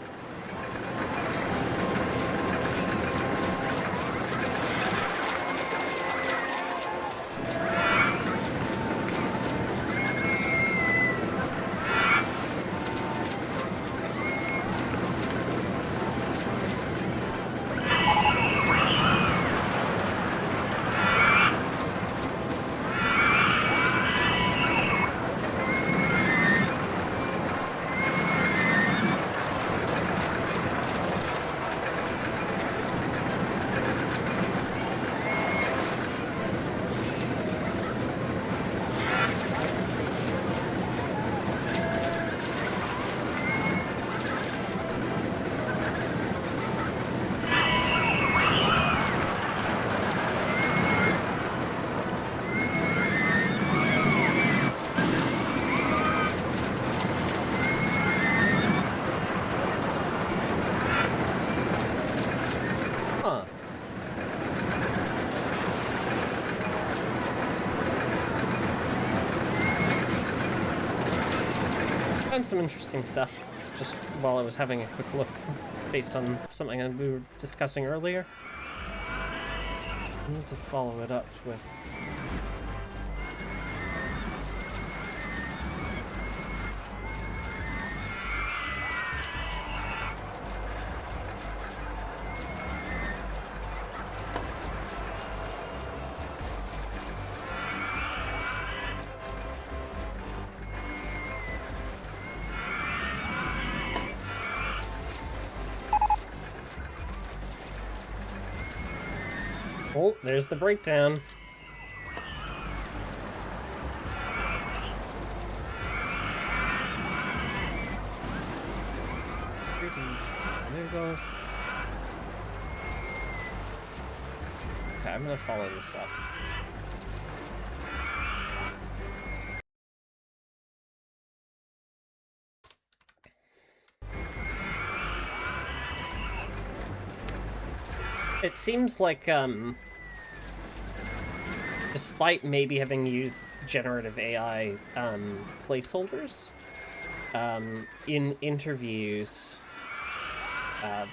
Some interesting stuff just while I was having a quick look based on something we were discussing earlier. I need to follow it up with... Oh, there's the breakdown. There it goes. Okay, I'm gonna follow this up. It seems like, despite maybe having used generative AI placeholders, in interviews,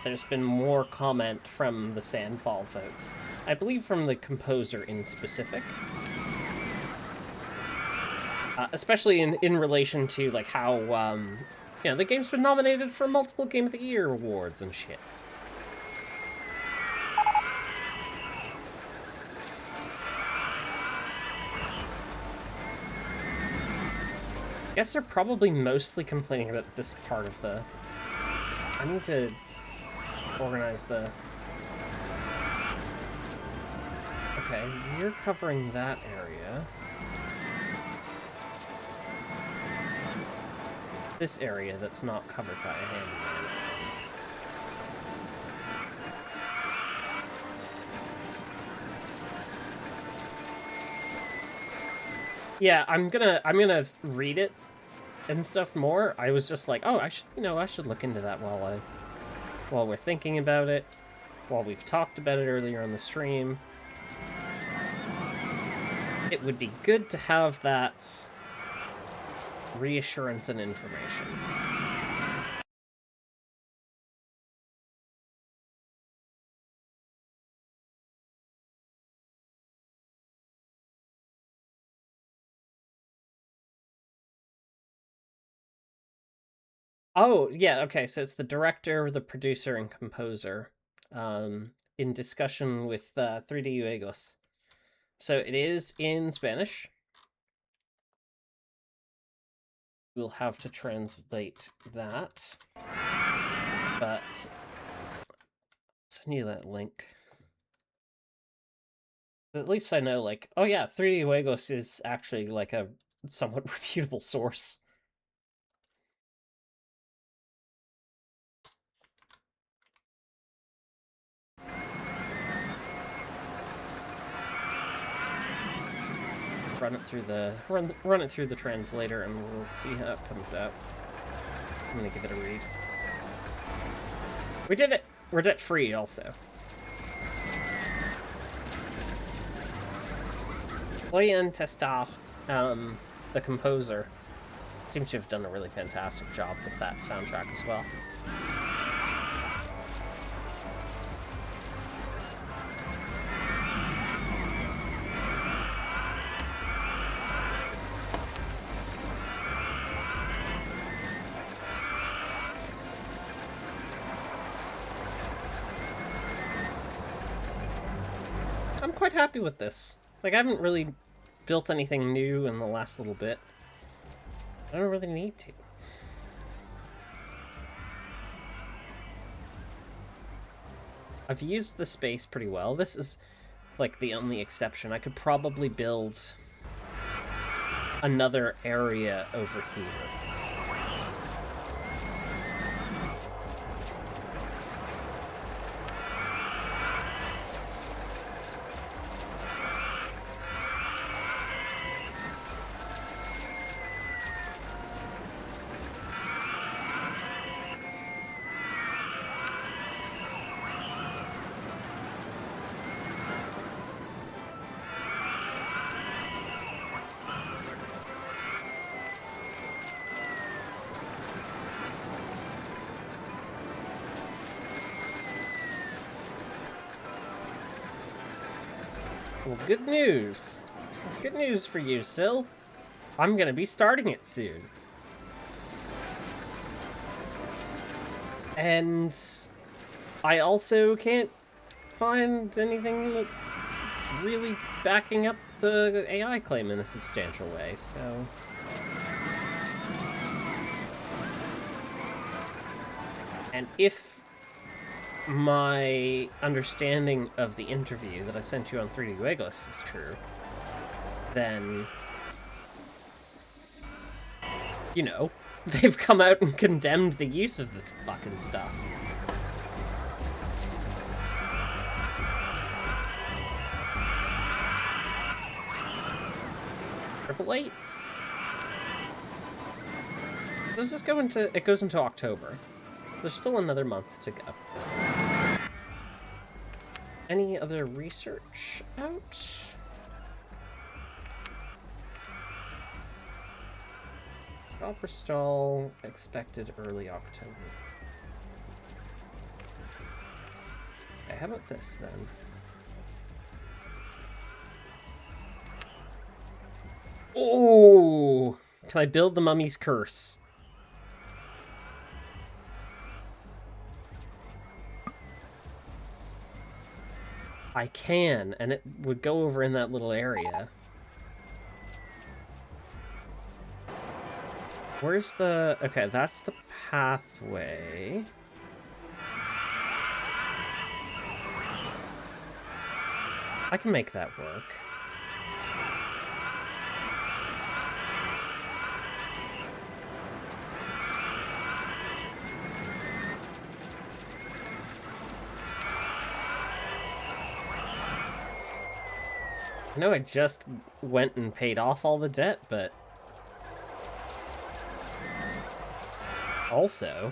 there's been more comment from the Sandfall folks. I believe from the composer in specific. Especially in relation to, like, how, you know, the game's been nominated for multiple Game of the Year awards and shit. I guess they're probably mostly complaining about this part of the... I need to organize the... Okay, you're covering that area. This area that's not covered by a handyman. Yeah, I'm gonna read it and stuff more. I was just like, oh, I should look into that while we're thinking about it, while we've talked about it earlier on the stream. It would be good to have that reassurance and information. Oh, yeah, okay, so it's the director, the producer, and composer, in discussion with 3D Juegos. So it is in Spanish. We'll have to translate that. But send you that link. At least I know, like, oh yeah, 3D Juegos is actually like a somewhat reputable source. Run it through the translator, and we'll see how it comes out. I'm gonna give it a read. We did it! We're debt free also. Florian Testa, the composer, seems to have done a really fantastic job with that soundtrack as well. I'm quite happy with this. Like, I haven't really built anything new in the last little bit. I don't really need to. I've used the space pretty well. This is, like, the only exception. I could probably build another area over here. Well, good news. Good news for you, Sil. I'm gonna be starting it soon. And I also can't find anything that's really backing up the AI claim in a substantial way, so... And if my understanding of the interview that I sent you on 3D Juegos is true, then, you know, they've come out and condemned the use of this fucking stuff. Triple eights. Does this go into... It goes into October. So there's still another month to go. Any other research out? Copper stall expected early October. Okay, how about this then? Oh! Can I build the mummy's curse? I can, and it would go over in that little area. Where's the... Okay, that's the pathway. I can make that work. I know I just went and paid off all the debt, but... Also...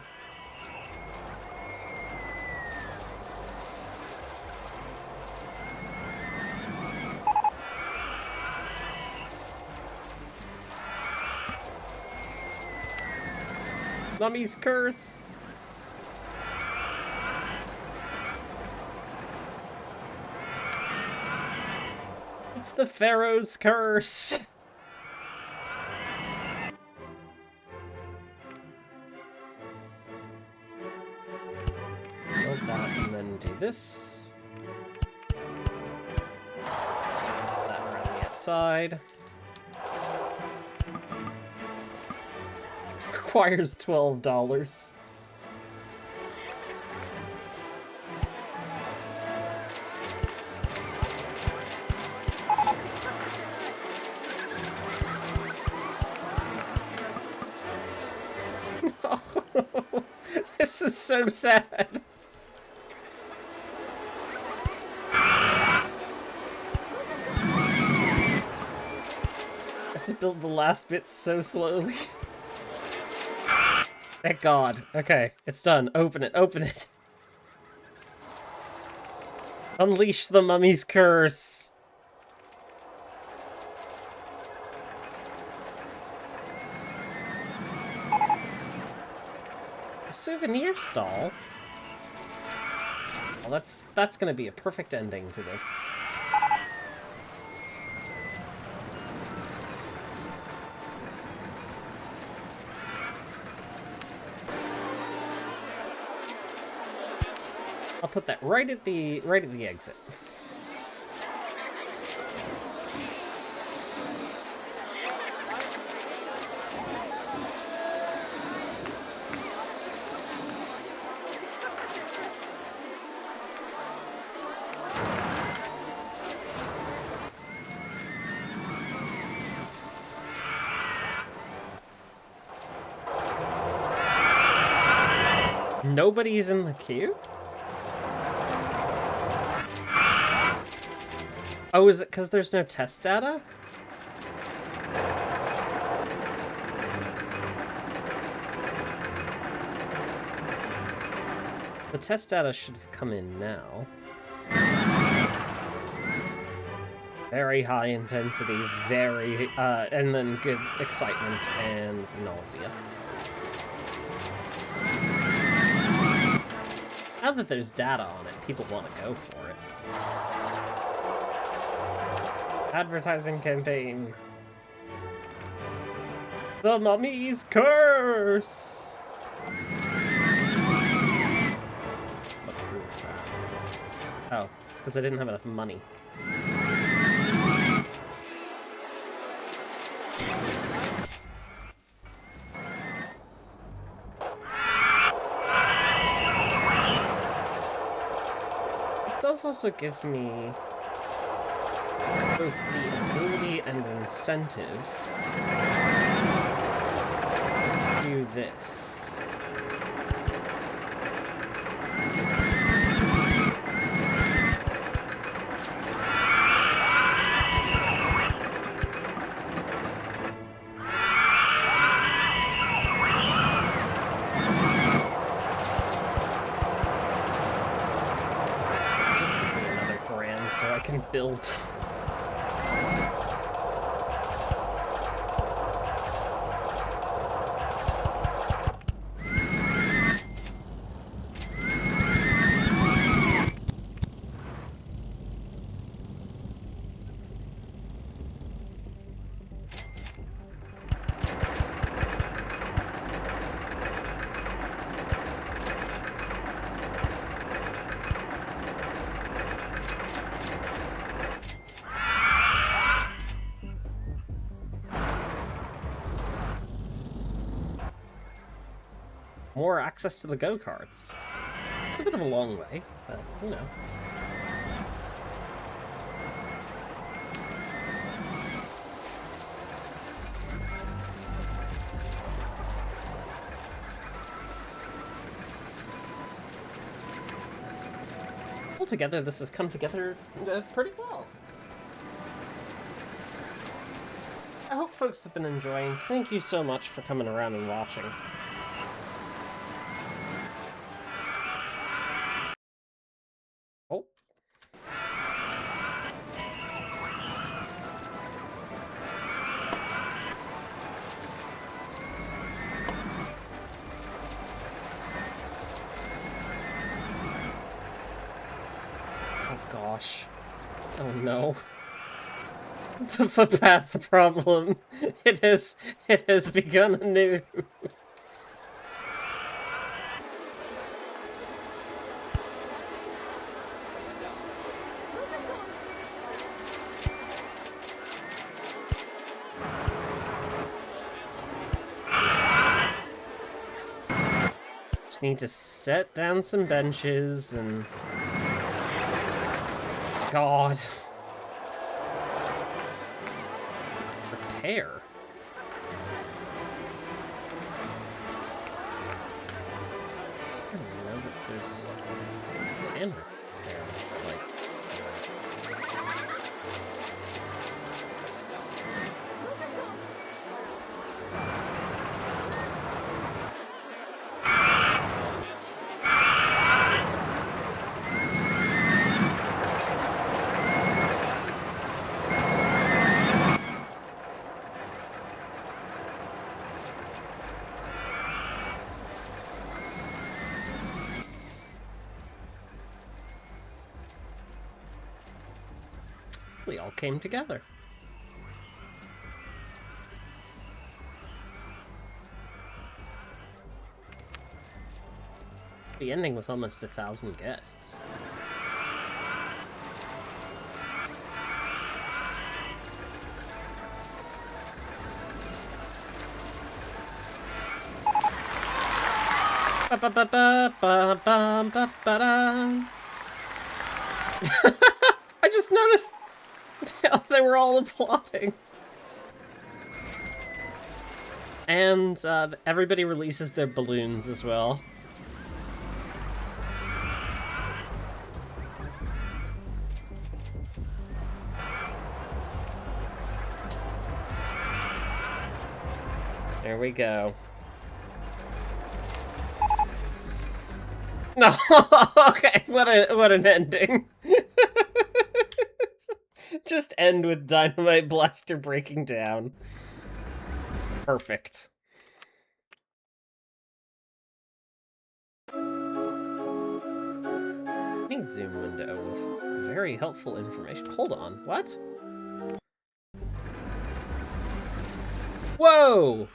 Mummy's curse! It's the Pharaoh's curse! Build that and then do this. That around the outside. Requires $12. This is so sad. I have to build the last bit so slowly. Thank God. Okay, it's done. Open it, open it. Unleash the mummy's curse. A souvenir stall? Well, that's gonna be a perfect ending to this. I'll put that right at the exit. Nobody's in the queue? Oh, is it because there's no test data? The test data should have come in now. Very high intensity, very, and then good excitement and nausea. Now that there's data on it, people want to go for it. Advertising campaign. The mummy's curse! Approve that. Oh, it's because I didn't have enough money. This does also give me both the ability and incentive to do this. Just give me another grand so I can build. more access to the go-karts. It's a bit of a long way, but, you know. Altogether, this has come together pretty well. I hope folks have been enjoying. Thank you so much for coming around and watching. Oh. Oh gosh. Oh no. The footpath problem. It has begun anew. Just need to set down some benches and... God. Repair. I don't even know that there's an repair, but like... We all came together. The ending with almost 1,000 guests. I just noticed they were all applauding. And everybody releases their balloons as well. There we go. No, okay, what an ending. Just end with Dynamite Blaster breaking down. Perfect. Any zoom window with very helpful information. Hold on, what? Whoa!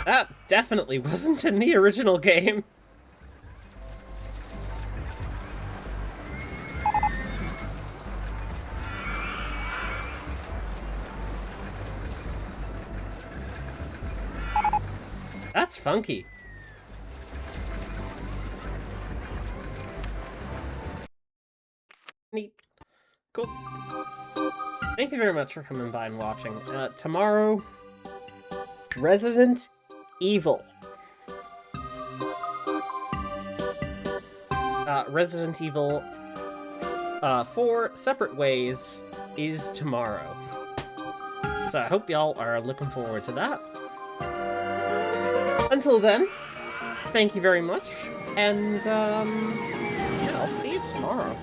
That definitely wasn't in the original game. That's funky. Neat. Cool. Thank you very much for coming by and watching. Tomorrow, Resident Evil. Resident Evil 4 Separate Ways is tomorrow. So I hope y'all are looking forward to that. Until then, thank you very much, and yeah, I'll see you tomorrow.